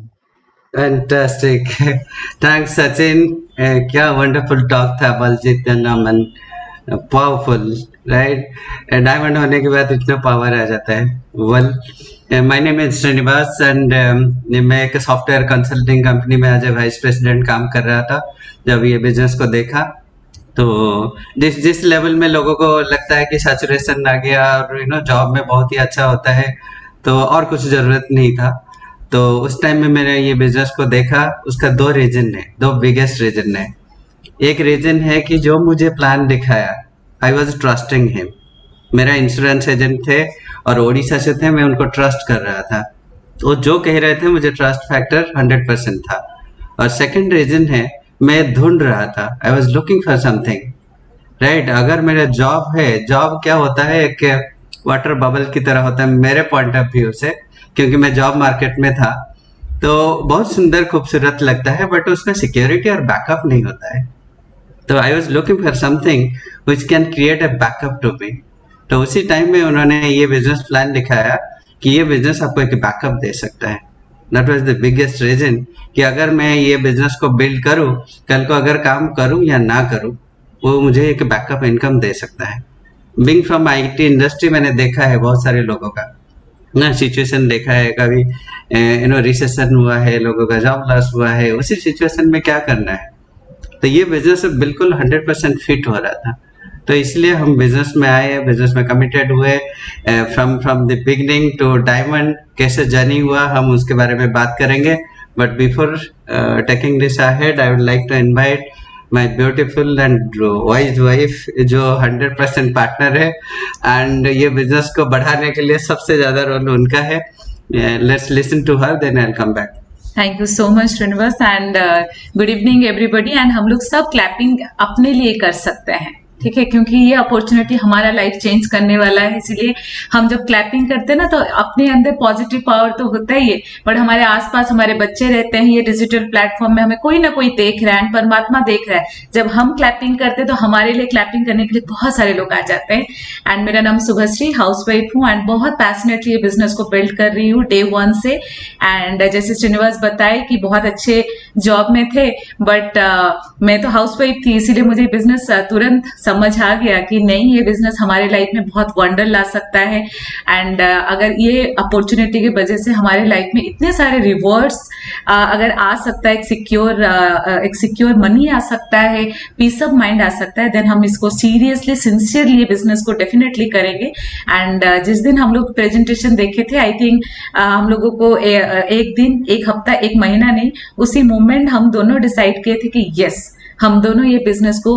S5: Fantastic, thanks Sachin, क्या वंडरफुल टॉक था Baljeet and Aman, powerful right. Diamond होने के बाद इतना पावर आ जाता है। Well, my name is Srinivas and मैं एक सॉफ्टवेयर कंसल्टिंग कंपनी में एज ए वाइस प्रेसिडेंट काम कर रहा था। जब ये बिजनेस को देखा तो जिस लेवल में लोगों को लगता है कि सैचुरेशन आ गया और जॉब में बहुत ही अच्छा होता है, तो और कुछ ज़रूरत नहीं था। तो उस टाइम में मैंने ये बिजनेस को देखा, उसका 2 रीजन है, 2 बिगेस्ट रीजन है। एक रीजन है कि जो मुझे प्लान दिखाया, आई वॉज ट्रस्टिंग हिम। मेरा इंश्योरेंस एजेंट थे और ओडिशा से थे, मैं उनको ट्रस्ट कर रहा था, तो जो कह रहे थे मुझे ट्रस्ट फैक्टर 100% था। और सेकंड रीजन है, मैं ढूंढ रहा था, आई was looking for something right. अगर मेरा जॉब है, जॉब क्या होता है, एक वाटर बबल की तरह होता है मेरे पॉइंट ऑफ व्यू से, क्योंकि मैं जॉब मार्केट में था, तो बहुत सुंदर खूबसूरत लगता है, बट उसमें सिक्योरिटी और बैकअप नहीं होता है। तो I was looking for something which can create a backup to me. तो उसी टाइम में उन्होंने ये बिजनेस प्लान दिखाया कि ये बिजनेस आपको एक बैकअप दे सकता है। That was the biggest reason कि अगर मैं ये बिजनेस को बिल्ड करूं, कल को अगर काम करूं या ना करूं, वो मुझे एक बैकअप इनकम दे सकता है। बीइंग फ्रॉम आईटी इंडस्ट्री मैंने देखा है बहुत सारे लोगों का ना सिचुएशन देखा है, कभी रिसेशन हुआ है, लोगों का जॉब लॉस हुआ है, उसी सिचुएशन में क्या करना है। तो ये बिजनेस बिल्कुल 100% फिट हो रहा था, तो इसलिए हम बिजनेस में आए, बिजनेस में कमिटेड हुए। From the beginning to diamond कैसे जर्नी हुआ हम उसके बारे में बात करेंगे, but before taking this ahead I would like to invite my beautiful and wise wife जो 100% पार्टनर है, एंड ये बिजनेस को बढ़ाने के लिए सबसे ज्यादा रोल उनका है। Let's listen to her, then I will come back.
S6: Thank you so much Srinivas and good evening everybody. And हम लोग सब क्लैपिंग अपने लिए कर सकते हैं, ठीक है, क्योंकि ये अपॉर्चुनिटी हमारा लाइफ चेंज करने वाला है। इसीलिए हम जब क्लैपिंग करते हैं ना, तो अपने अंदर पॉजिटिव पावर तो होता ही है, बट हमारे आसपास हमारे बच्चे रहते हैं, ये डिजिटल प्लेटफॉर्म में हमें कोई ना कोई देख रहा है, परमात्मा देख रहा है। जब हम क्लैपिंग करते हैं तो हमारे लिए क्लैपिंग करने के लिए बहुत सारे लोग आ जाते हैं। एंड मेरा नाम शुभश्री, हाउसवाइफ हूँ एंड बहुत पैशनेटली ये बिजनेस को बिल्ड कर रही हूँ डे 1 से। एंड जैसे श्रीनिवास बताए कि बहुत अच्छे जॉब में थे, बट मैं तो हाउसवाइफ थी, इसीलिए मुझे बिजनेस तुरंत समझ आ गया कि नहीं, ये बिजनेस हमारे लाइफ में बहुत वंडर ला सकता है। एंड अगर ये अपॉर्चुनिटी की वजह से हमारे लाइफ में इतने सारे रिवॉर्ड्स अगर आ सकता है, एक सिक्योर मनी आ सकता है, पीस ऑफ माइंड आ सकता है, देन हम इसको सीरियसली सिंसियरली ये बिजनेस को डेफिनेटली करेंगे। एंड जिस दिन हम लोग प्रेजेंटेशन देखे थे, आई थिंक हम लोगों को एक दिन, एक हफ्ता, एक महीना नहीं, उसी मोमेंट हम दोनों डिसाइड किए थे कि यस, हम दोनों ये बिजनेस को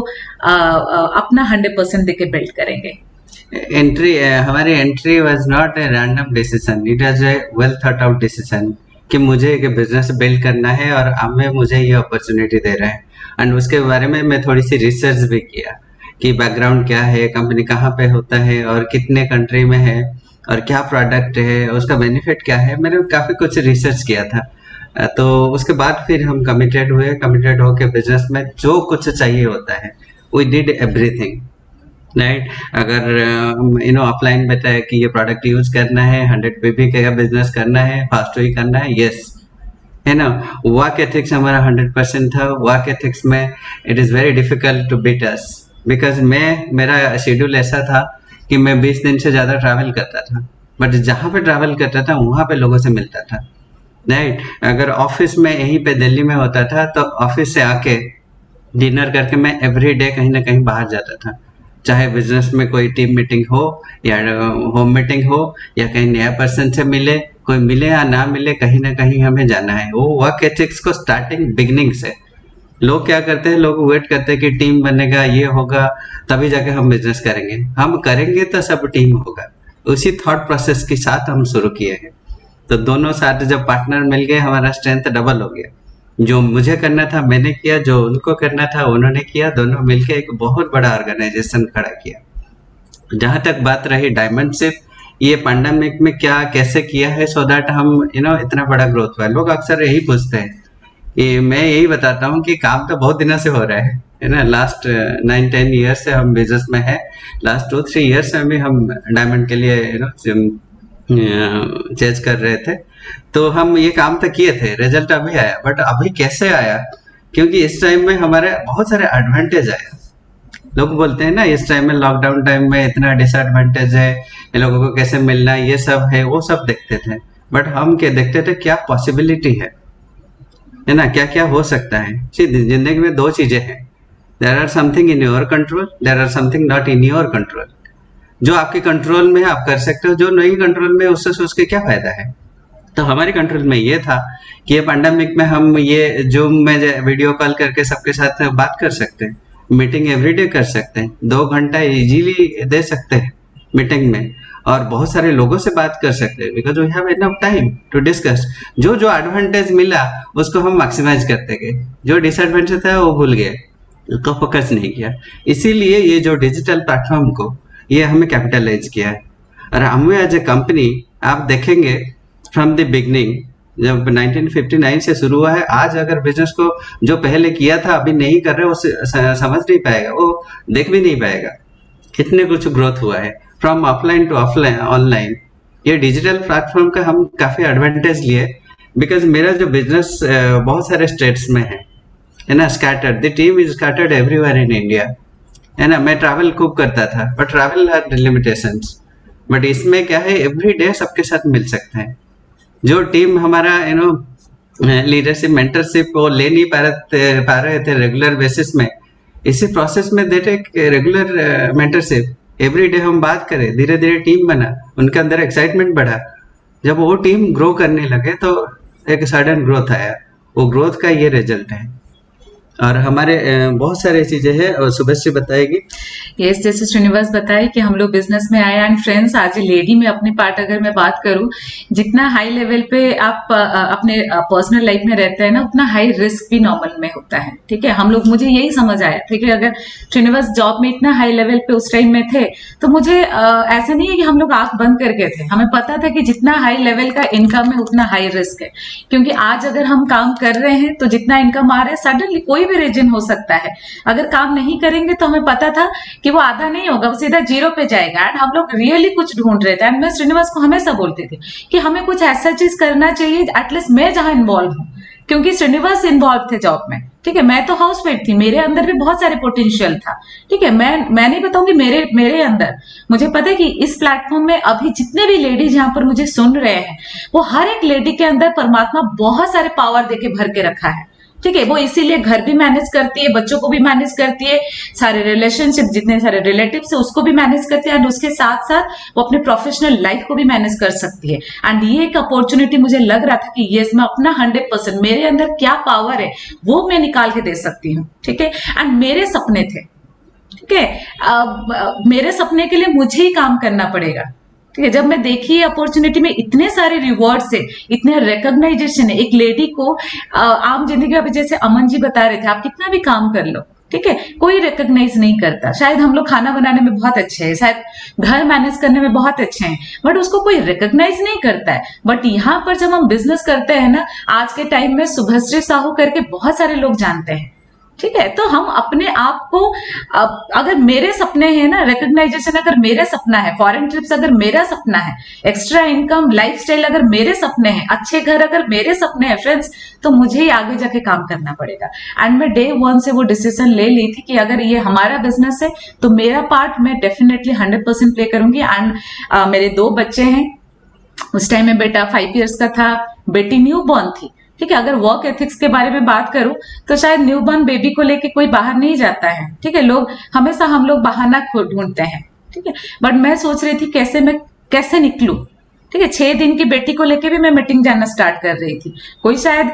S6: अपना 100% देके बिल्ड करेंगे।
S5: हमारी entry was not a random decision, it was a well thought out decision कि मुझे एक बिजनेस बिल्ड करना है और हमें मुझे ये अपॉर्चुनिटी दे रहा है। एंड उसके बारे में मैं थोड़ी सी रिसर्च भी किया कि बैकग्राउंड क्या है, कंपनी कहाँ पे होता है और कितने कंट्री में है और क्या प्रोडक्ट है, उसका बेनिफिट क्या है। मैंने काफ़ी कुछ रिसर्च किया था, तो उसके बाद फिर हम कमिटेड कमिटेड होके बिजनेस में जो कुछ चाहिए होता है वी डिड एवरीथिंग, राइट। अगर ऑफलाइन बताया कि ये प्रोडक्ट यूज करना है, 100 पीपी का बिजनेस करना है, फास्ट ही करना है, यस, है ना। वर्क एथिक्स हमारा 100% था। वर्क एथिक्स में it is very difficult to beat us, because मेरा शेड्यूल ऐसा था कि मैं 20 दिन से ज़्यादा ट्रैवल करता था, बट जहाँ पे ट्रैवल करता था वहाँ पे लोगों से मिलता था, राइट। अगर ऑफिस में यहीं पे दिल्ली में होता था तो ऑफिस से आके डिनर करके मैं एवरी डे कहीं ना कहीं बाहर जाता था, चाहे बिजनेस में कोई टीम मीटिंग हो या होम मीटिंग हो या कहीं नया पर्सन से मिले, कोई मिले या ना मिले, कहीं ना कहीं हमें जाना है। वो वर्क एथिक्स को स्टार्टिंग बिगनिंग से लोग क्या करते हैं, लोग वेट करते हैं कि टीम बनेगा, ये होगा, तभी जाके हम बिजनेस करेंगे। हम करेंगे तो सब टीम होगा, उसी थॉट प्रोसेस के साथ हम शुरू किए हैं। तो दोनों साथ जब पार्टनर मिल गए, हमारा स्ट्रेंथ डबल हो गया। जो मुझे करना था मैंने किया, जो उनको करना था उन्होंने किया, दोनों मिलके एक बहुत बड़ा ऑर्गेनाइजेशन खड़ा किया। जहाँ तक बात रही डायमंड शिप, ये पैंडेमिक में क्या कैसे किया है सो दैट हम इतना बड़ा ग्रोथ हुआ। लोग अक्सर यही पूछते हैं, मैं यही बताता हूँ कि काम तो बहुत दिनों से हो रहा है ना। लास्ट 9-10 ईयर्स से हम बिजनेस में है। लास्ट 2-3 ईयर्स में भी हम डायमंड के लिए चेज कर रहे थे, तो हम ये काम तो किए थे, रिजल्ट अभी आया। बट अभी कैसे आया, क्योंकि इस टाइम में हमारे बहुत सारे एडवांटेज आया। लोग बोलते हैं ना इस टाइम में, लॉकडाउन टाइम में इतना डिसएडवांटेज है, इन लोगों को कैसे मिलना, ये सब है, वो सब देखते थे। बट हम क्या देखते थे, क्या पॉसिबिलिटी है ना, क्या क्या हो सकता है। जिंदगी में 2 चीजें हैं, there are something in your control, there are something not in your control. जो आपके कंट्रोल में है आप कर सकते हो, जो नहीं कंट्रोल में उससे सोच के क्या फायदा है। तो हमारे कंट्रोल में ये था कि ये पैंडेमिक में हम ये जूम में वीडियो कॉल करके सबके साथ बात कर सकते हैं, मीटिंग एवरीडे कर सकते हैं, 2 घंटा इजीली दे सकते हैं मीटिंग में, और बहुत सारे लोगों से बात कर सकते हैं, because we have enough time to discuss. जो जो एडवांटेज मिला उसको हम मैक्सिमाइज करते गए, जो डिसएडवांटेज था वो भूल गए, उसको फोकस नहीं किया। इसीलिए ये जो डिजिटल प्लेटफॉर्म को ये हमें कैपिटलाइज किया है। और हमें एज ए कंपनी आप देखेंगे फ्रॉम द बिगनिंग, जब 1959 से शुरू हुआ है, आज अगर बिजनेस को जो पहले किया था अभी नहीं कर रहे, वो समझ नहीं पाएगा, वो देख भी नहीं पाएगा। कितने कुछ ग्रोथ हुआ है फ्रॉम ऑफलाइन टू ऑनलाइन, ये डिजिटल प्लेटफॉर्म का हम काफ़ी एडवांटेज लिए, बिकॉज मेरा जो बिजनेस बहुत सारे स्टेट्स में है ना, scattered, the team is scattered everywhere in India, है ना। मैं ट्रैवल खूब करता था, but travel had limitations, but इसमें क्या है, एवरी डे सबके साथ मिल सकते हैं। जो टीम हमारा लीडरशिप मेंटरशिप वो ले नहीं पा रहे थे रेगुलर बेसिस में, इसी प्रोसेस में they take regular mentorship, every day हम बात करें, धीरे धीरे टीम बना, उनके अंदर एक्साइटमेंट बढ़ा। जब वो टीम ग्रो करने लगे तो एक सडन ग्रोथ आया, वो ग्रोथ का ये रिजल्ट है। और हमारे बहुत सारी चीजें हैं, और शुभश्री बताएगी।
S6: यस, जैसे श्रीनिवास बताए कि हम लोग बिजनेस में आए, एंड फ्रेंड्स आज लेडी में अपनी पार्ट अगर मैं बात करूं, जितना हाई लेवल पे आप अपने पर्सनल लाइफ में रहते हैं ना, उतना हाई रिस्क भी नॉर्मल में होता है। ठीक है, हम लोग, मुझे यही समझ आया। ठीक है, अगर श्रीनिवास जॉब में इतना हाई लेवल पे उस टाइम में थे, तो मुझे ऐसा नहीं है कि हम लोग आंख बंद करके थे, हमें पता था कि जितना हाई लेवल का इनकम है उतना हाई रिस्क है। क्योंकि आज अगर हम काम कर रहे हैं तो जितना इनकम आ रहा है, सडनली कोई भी रीजन हो सकता है, अगर काम नहीं करेंगे तो हमें पता था कि वो आधा नहीं होगा, वो सीधा जीरो पे जाएगा। एंड हम लोग रियली कुछ ढूंढ रहे थे, एंड मैं श्रीनिवास को हमेशा बोलती थी कि हमें कुछ ऐसा चीज करना चाहिए, एटलीस्ट मैं जहां इन्वॉल्व हूं, क्योंकि श्रीनिवास इन्वॉल्व थे जॉब में। ठीक है, मैं तो हाउसवाइफ थी, मेरे अंदर भी बहुत सारे पोटेंशियल था। ठीक है, मैं नहीं बताऊंगी मेरे अंदर, मुझे पता है कि इस प्लेटफॉर्म में अभी जितने भी लेडीज यहाँ पर मुझे सुन रहे हैं, वो हर एक लेडी के अंदर परमात्मा बहुत सारे पावर देके भर के रखा है। ठीक है, वो इसीलिए घर भी मैनेज करती है, बच्चों को भी मैनेज करती है, सारे रिलेशनशिप, जितने सारे रिलेटिव्स है उसको भी मैनेज करती है, एंड उसके साथ साथ वो अपने प्रोफेशनल लाइफ को भी मैनेज कर सकती है। एंड ये एक अपॉर्चुनिटी मुझे लग रहा था कि यस, मैं अपना 100%, मेरे अंदर क्या पावर है वो मैं निकाल के दे सकती हूँ। ठीक है, एंड मेरे सपने थे। ठीक है, मेरे सपने के लिए मुझे ही काम करना पड़ेगा। ठीक है, जब मैं देखी अपॉर्चुनिटी में इतने सारे रिवॉर्ड्स है, इतने रिकॉग्नाइजेशन है, एक लेडी को आम जिंदगी, अभी जैसे अमन जी बता रहे थे, आप कितना भी काम कर लो, ठीक है, कोई रिकॉग्नाइज नहीं करता। शायद हम लोग खाना बनाने में बहुत अच्छे हैं, शायद घर मैनेज करने में बहुत अच्छे हैं, बट उसको कोई रिकॉग्नाइज नहीं करता है। बट यहाँ पर जब हम बिजनेस करते हैं ना, आज के टाइम में शुभश्री साहू करके बहुत सारे लोग जानते हैं। ठीक है, तो हम अपने आप को, अगर मेरे सपने हैं ना, रिकॉग्नाइजेशन अगर मेरा सपना है, फॉरेन ट्रिप्स अगर मेरा सपना है, एक्स्ट्रा इनकम, लाइफस्टाइल अगर मेरे सपने हैं, अच्छे घर अगर मेरे सपने हैं फ्रेंड्स, तो मुझे ही आगे जाके काम करना पड़ेगा। एंड मैं डे 1 से वो डिसीजन ले ली थी कि अगर ये हमारा बिजनेस है तो मेरा पार्ट मैं डेफिनेटली 100% प्ले करूंगी। एंड मेरे 2 बच्चे हैं, उस टाइम में बेटा 5 इयर्स का था, बेटी न्यू बॉर्न थी। ठीक है, अगर वर्क एथिक्स के बारे में बात करूं तो शायद न्यूबॉर्न बेबी को लेके कोई बाहर नहीं जाता है। ठीक है, लोग हमेशा, हम लोग बहाना ढूंढते हैं। ठीक है, बट मैं सोच रही थी कैसे निकलूं। ठीक है, 6 दिन की बेटी को लेके भी मैं मीटिंग जाना स्टार्ट कर रही थी। कोई शायद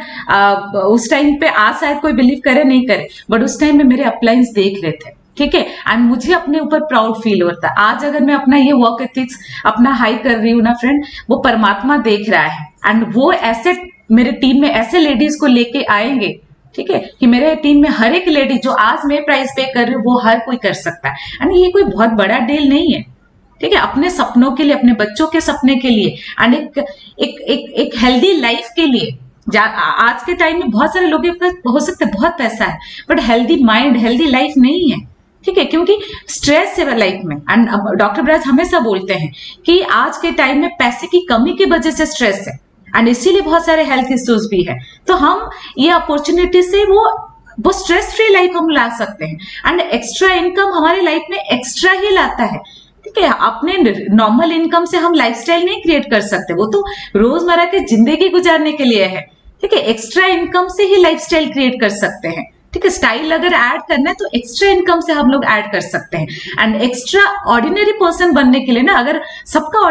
S6: उस टाइम पे, आज शायद कोई बिलीव करे नहीं करे, बट उस टाइम में मेरे अपलाइंस देख रहे थे। ठीक है, एंड मुझे अपने ऊपर प्राउड फील होता है। आज अगर मैं अपना ये वर्क एथिक्स अपना हाई कर रही हूँ ना फ्रेंड, वो परमात्मा देख रहा है, एंड वो ऐसे मेरे टीम में ऐसे लेडीज को लेके आएंगे। ठीक है, कि मेरे टीम में हर एक लेडी जो आज मैं प्राइस पे कर रही हूँ, वो हर कोई कर सकता है। एंड ये कोई बहुत बड़ा डील नहीं है। ठीक है, अपने सपनों के लिए, अपने बच्चों के सपने के लिए, एंड एक हेल्दी लाइफ के लिए। आज के टाइम में बहुत सारे लोगों के पास हो सकता है बहुत पैसा है, but healthy mind, healthy life नहीं है। ठीक है, क्योंकि स्ट्रेस है लाइफ में, एंड डॉक्टर ब्राज हमेशा बोलते हैं कि आज के टाइम में पैसे की कमी की वजह से स्ट्रेस है, एंड इसीलिए बहुत सारे हेल्थ इश्यूज भी है। तो हम ये अपॉर्चुनिटी से वो स्ट्रेस फ्री लाइफ हम ला सकते हैं, एंड एक्स्ट्रा इनकम हमारी लाइफ में एक्स्ट्रा ही लाता है। ठीक है, अपने नॉर्मल इनकम से हम लाइफस्टाइल नहीं क्रिएट कर सकते, वो तो रोजमर्रा की जिंदगी गुजारने के लिए है। ठीक है, एक्स्ट्रा इनकम से ही लाइफस्टाइल क्रिएट कर सकते हैं। ठीक है, स्टाइल अगर ऐड करना है तो एक्स्ट्रा इनकम से हम लोग ऐड कर सकते हैं। एंड एक्स्ट्रा ऑर्डिनरी पर्सन बनने के लिए ना, अगर सबका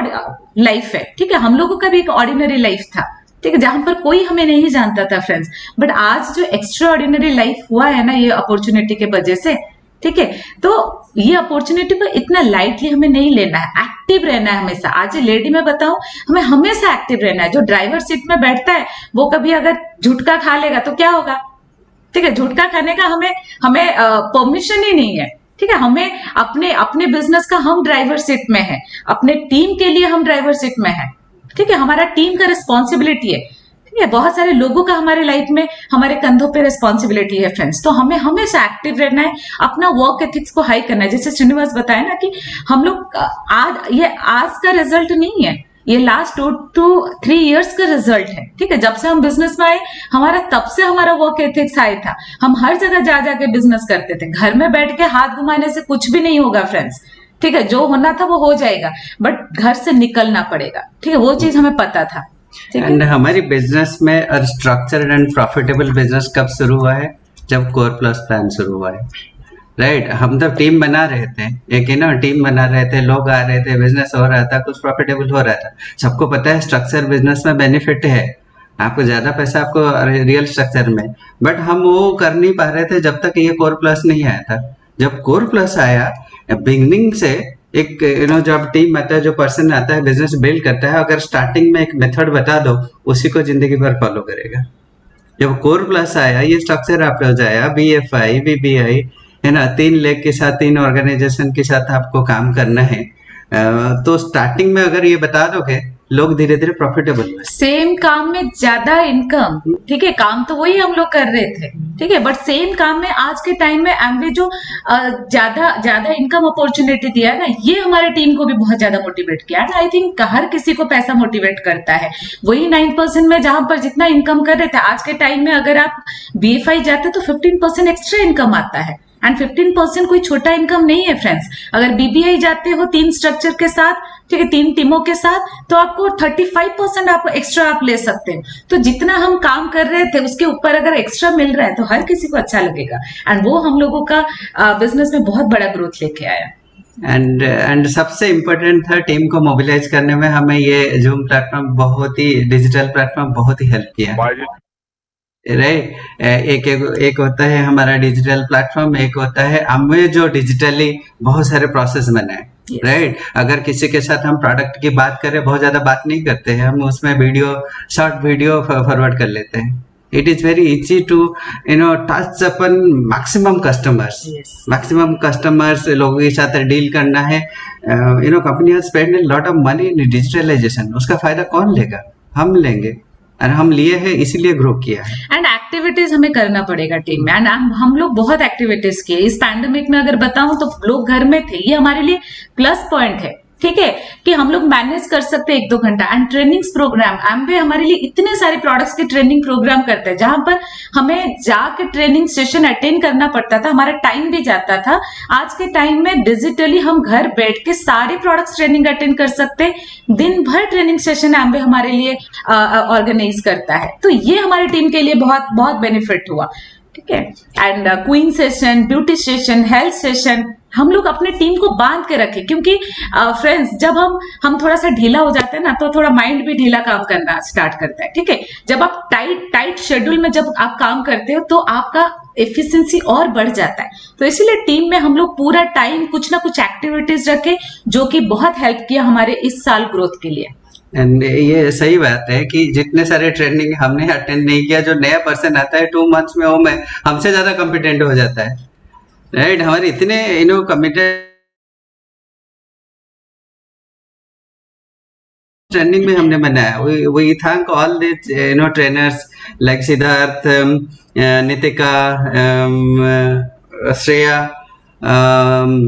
S6: लाइफ है, ठीक है, हम लोगों का भी एक ऑर्डिनरी लाइफ था। ठीक है, जहां पर कोई हमें नहीं जानता था फ्रेंड्स, बट आज जो एक्स्ट्रा ऑर्डिनरी लाइफ हुआ है ना, ये अपॉर्चुनिटी के वजह से। ठीक है, तो ये अपॉर्चुनिटी को इतना लाइटली हमें नहीं लेना है, एक्टिव रहना है हमेशा। आज लेडी में बताऊं, हमें हमेशा एक्टिव रहना है। जो ड्राइवर सीट में बैठता है वो कभी अगर झुटका खा लेगा तो क्या होगा? ठीक है, झुटका खाने का हमें परमिशन ही नहीं है। ठीक है, हमें अपने बिजनेस का हम ड्राइवर सीट में है, अपने टीम के लिए हम ड्राइवर सीट में है। ठीक है, हमारा टीम का रिस्पॉन्सिबिलिटी है। ठीक है, बहुत सारे लोगों का हमारे लाइफ में, हमारे कंधों पे रिस्पॉन्सिबिलिटी है फ्रेंड्स। तो हमें हमेशा एक्टिव रहना है, अपना वर्क एथिक्स को हाई करना है। जैसे श्रीनिवास बताया ना कि हम लोग आज का रिजल्ट नहीं है, ये लास्ट 2 to 3 years का रिजल्ट है। ठीक है, जब से हम बिजनेस में आए हमारा तब से हमारा वर्क एथिक्स हाई था। हम हर जगह जा जाके बिजनेस करते थे। घर में बैठ के हाथ घुमाने से कुछ भी नहीं होगा फ्रेंड्स। ठीक है, जो होना था वो हो जाएगा, बट घर से निकलना पड़ेगा। ठीक है, वो चीज हमें पता था।
S5: एंड हमारी बिजनेस में और स्ट्रक्चर्ड एंड प्रॉफिटेबल बिजनेस कब शुरू हुआ है? जब कोर प्लस प्लान शुरू हुआ है, राइट। हम तो टीम बना रहे थे, एक ना टीम बना रहे थे, लोग आ रहे थे, बिजनेस हो रहा था, कुछ प्रॉफिटेबल हो रहा था। सबको पता है स्ट्रक्चर बिजनेस में बेनिफिट है, आपको ज्यादा पैसा आपको रियल स्ट्रक्चर में, बट हम वो कर नहीं पा रहे थे जब तक ये कोर प्लस नहीं आया था। जब कोर प्लस आया, बिगनिंग से एक जब टीम आता है, जो पर्सन आता है बिजनेस बिल्ड करता है, अगर स्टार्टिंग में एक मेथड बता दो उसी को जिंदगी भर फॉलो करेगा। जब कोर प्लस आया, ये स्ट्रक्चर अप्रोच आया, BFI BBI है ना, 3 लेग के साथ 3 ऑर्गेनाइजेशन के साथ आपको काम करना है, तो स्टार्टिंग में अगर ये बता दोगे लोग धीरे धीरे प्रॉफिटेबल हुए।
S6: सेम काम में ज्यादा इनकम, ठीक है, काम तो वही हम लोग कर रहे थे, ठीक है, बट सेम काम में आज के टाइम में एमवे जो ज्यादा इनकम अपॉर्चुनिटी दिया है ना, ये हमारे टीम को भी बहुत ज्यादा मोटिवेट किया। एंड आई थिंक हर किसी को पैसा मोटिवेट करता है। वही 9% में जहां पर जितना इनकम कर रहे थे, आज के टाइम में अगर आप BFI जाते तो 15% एक्स्ट्रा इनकम आता है। एंड 15% कोई छोटा इनकम नहीं है फ्रेंड्स। अगर BBI जाते हो 3 स्ट्रक्चर के साथ, ठीक है, 3 टीमों के साथ, तो आपको 35% आप एक्स्ट्रा आप ले सकते हो। तो जितना हम काम कर रहे थे उसके ऊपर अगर एक्स्ट्रा मिल रहा है तो हर किसी को अच्छा लगेगा। एंड वो हम लोगों का बिजनेस में बहुत बड़ा ग्रोथ लेके आया।
S5: एंड सबसे इम्पोर्टेंट था टीम को मोबिलाइज करने में, हमें ये जूम प्लेटफॉर्म बहुत ही, डिजिटल प्लेटफॉर्म बहुत ही हेल्प किया, राइट। एक होता है हमारा डिजिटल प्लेटफॉर्म, एक होता है हमें जो डिजिटली बहुत सारे प्रोसेस बनाए, राइट। अगर किसी के साथ हम प्रोडक्ट की बात करें, बहुत ज्यादा बात नहीं करते हैं, हम उसमें शॉर्ट वीडियो फॉरवर्ड कर लेते हैं। It is very easy to touch अपन मैक्सिमम कस्टमर्स लोगों के साथ डील करना है। Company has spend a lot of money in digitalisation, उसका फायदा कौन लेगा? हम लेंगे, और हम लिए हैं इसीलिए ग्रो किया है।
S6: एंड एक्टिविटीज हमें करना पड़ेगा टीम में। एंड हम लोग बहुत एक्टिविटीज किए इस पैंडेमिक में। अगर बताऊं तो लोग घर में थे, ये हमारे लिए प्लस पॉइंट है, ठीक है, कि हम लोग मैनेज कर सकते हैं 1-2 घंटा। एंड ट्रेनिंग्स प्रोग्राम, एमवे हमारे लिए इतने सारे प्रोडक्ट्स के ट्रेनिंग प्रोग्राम करते हैं जहां पर हमें जाके ट्रेनिंग सेशन अटेंड करना पड़ता था, हमारा टाइम भी जाता था। आज के टाइम में डिजिटली हम घर बैठ के सारे प्रोडक्ट्स ट्रेनिंग अटेंड कर सकते हैं। दिन भर ट्रेनिंग सेशन एमवे हमारे लिए ऑर्गेनाइज करता है। तो ये हमारी टीम के लिए बहुत बहुत बेनिफिट हुआ, ठीक है। And queen session, beauty session, health session, हम लोग अपने टीम को बांध के रखें, क्योंकि फ्रेंड्स जब हम थोड़ा सा ढीला हो जाते हैं ना, तो थोड़ा माइंड भी ढीला काम करना स्टार्ट करता है, ठीक है। जब आप टाइट शेड्यूल में जब आप काम करते हो तो आपका एफिशिएंसी और बढ़ जाता है। तो इसीलिए टीम में हम लोग पूरा टाइम कुछ ना कुछ एक्टिविटीज रखें, जो कि बहुत हेल्प किया हमारे इस साल ग्रोथ के लिए।
S5: एंड ये सही बात है कि जितने सारे ट्रेनिंग हमने अटेंड नहीं किया, जो नया पर्सन आता है 2 months में वो में हमसे ज्यादा कॉम्पिटेंट हो जाता है, राइट। हमारे इतने कमिटेड ट्रेनिंग में हमने बनाया। We thank all this trainers like Siddharth, Nitika, Shreya,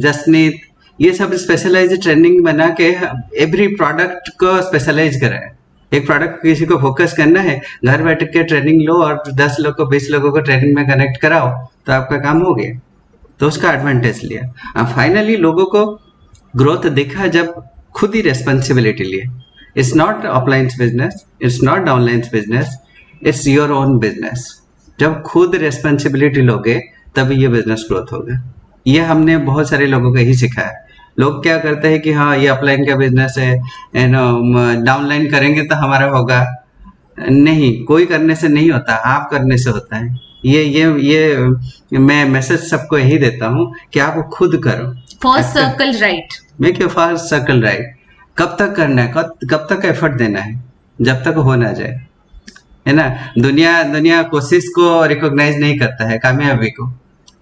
S5: Jasneet, ये सब स्पेशलाइज ट्रेनिंग बना के एवरी प्रोडक्ट को स्पेशलाइज करा है। एक प्रोडक्ट किसी को फोकस करना है, घर बैठ के ट्रेनिंग लो और 10 लोग को 20 लोगों को ट्रेनिंग में कनेक्ट कराओ, तो आपका काम हो गया। तो उसका एडवांटेज लिया। अब फाइनली लोगों को ग्रोथ दिखा जब खुद ही रेस्पॉन्सिबिलिटी लिए। It's not offline business, it's not online business, it's your own business. जब खुद रेस्पॉन्सिबिलिटी लोगे तभी ये बिजनेस ग्रोथ होगा। ये हमने बहुत सारे लोगों को ही सिखाया। लोग क्या करते हैं कि हाँ ये अपलाइन का बिजनेस है, डाउनलाइन करेंगे तो हमारा होगा। नहीं, कोई करने से नहीं होता, आप करने से होता है। ये मैं मैसेज सबको यही देता हूँ कि आप खुद करो।
S6: First circle right,
S5: make your first circle right. कब तक करना है, कब तक एफर्ट देना है? जब तक हो ना जाए, है ना। दुनिया कोशिश को रिकॉग्नाइज नहीं करता है, कामयाबी को,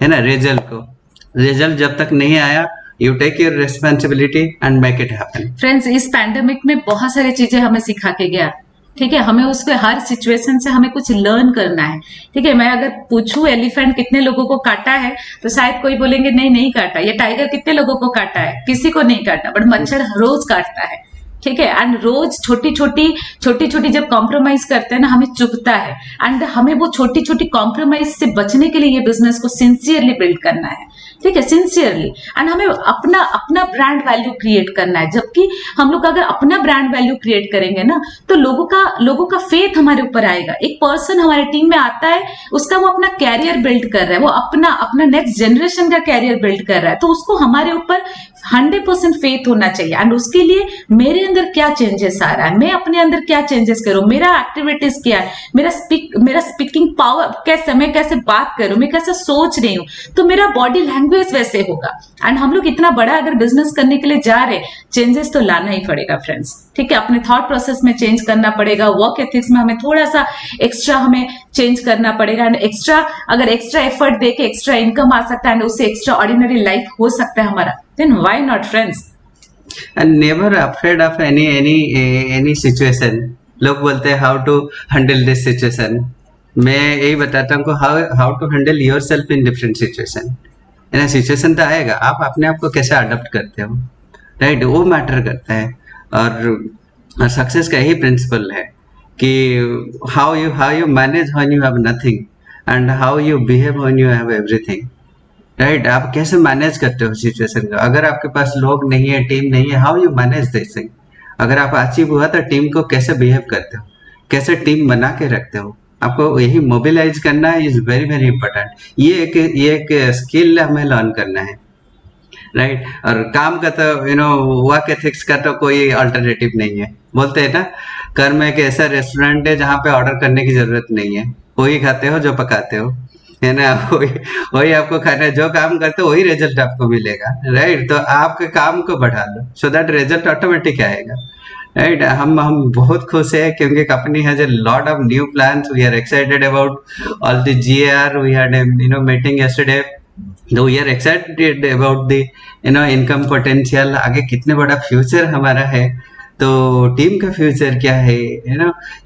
S5: है ना, रिजल्ट जब तक नहीं आया, you take your responsibility and make it happen.
S6: Friends इस पैंडेमिक में बहुत सारी चीजें हमें सिखा के गया, ठीक है। हमें उसके हर सिचुएशन से हमें कुछ लर्न करना है, ठीक है। मैं अगर पूछूं एलिफेंट कितने लोगों को काटा है, तो शायद कोई बोलेंगे नहीं काटा। ये टाइगर कितने लोगों को काटा है? किसी को नहीं काटा, बट मच्छर रोज काटता है, ठीक है। एंड रोज छोटी छोटी जब कॉम्प्रोमाइज करते हैं ना, हमें चुभता है। एंड हमें वो छोटी छोटी कॉम्प्रोमाइज से बचने के लिए ये बिजनेस को सिंसियरली बिल्ड करना है, ठीक है, सिंसियरली। एंड हमें अपना ब्रांड वैल्यू क्रिएट करना है। जबकि हम लोग अगर अपना ब्रांड वैल्यू क्रिएट करेंगे ना, तो लोगों का फेथ हमारे ऊपर आएगा। एक पर्सन हमारे टीम में आता है, उसका वो अपना कैरियर बिल्ड कर रहा है, वो अपना नेक्स्ट जनरेशन का कैरियर बिल्ड कर रहा है, तो उसको हमारे ऊपर 100% फेथ होना चाहिए। एंड उसके लिए मेरे अंदर क्या चेंजेस आ रहा है, मैं अपने अंदर क्या चेंजेस करूं, मेरा एक्टिविटीज क्या है, मेरा स्पीकिंग पावर कैसे, मैं कैसे बात करूं, मैं कैसे सोच रही हूं, तो मेरा बॉडी लैंग्वेज वैसे होगा। एंड हम लोग इतना बड़ा अगर बिजनेस करने के लिए जा रहे, चेंजेस तो लाना ही पड़ेगा फ्रेंड्स, ठीक है। अपने थॉट प्रोसेस में चेंज करना पड़ेगा, वर्क एथिक्स में हमें थोड़ा सा एक्स्ट्रा हमें चेंज करना पड़ेगा। एंड अगर एक्स्ट्रा एफर्ट देके एक्स्ट्रा इनकम आ सकता है एंड उससे एक्स्ट्रा ऑर्डिनरी लाइफ हो सकता है हमारा, then why not friends?
S5: And never afraid of any situation. लोग बोलते हैं how to handle this situation. मैं यही बताता हूँ how to handle yourself in different situation. है ना, सिचुएशन तो आएगा, आप अपने आप को कैसे अडॉप्ट करते हो, राइट, वो मैटर करता है। और सक्सेस का यही प्रिंसिपल है कि how you manage when you have nothing and how you behave when you have everything. Right, आप कैसे मैनेज करते हो सिचुएशन को। अगर आपके पास लोग नहीं है, टीम नहीं है, how you manage this thing. अगर आप अचीव हुआ तो टीम को कैसे बिहेव करते हो, कैसे टीम बना के रखते हो, आपको यही मोबिलाइज करना इज वेरी वेरी इंपॉर्टेंट। ये एक स्किल हमें लर्न करना है, राइट। और काम का तो वर्क एथिक्स का तो कोई अल्टरनेटिव नहीं है। बोलते हैं ना, कर्म एक ऐसा रेस्टोरेंट है जहाँ पे ऑर्डर करने की जरूरत नहीं है, वही खाते हो जो पकाते हो, है ना, वही आपको खाना है, जो काम करते हो वही रिजल्ट आपको मिलेगा, राइट। तो आपके काम को बढ़ा लो सो दैट रिजल्ट ऑटोमेटिक आएगा, राइट। हम बहुत खुश है क्योंकि company has a lot of new plans. We are excited about all the GR, we had meeting yesterday, तो we are excited about the income potential. आगे कितने बड़ा फ्यूचर हमारा है, तो टीम का फ्यूचर क्या है,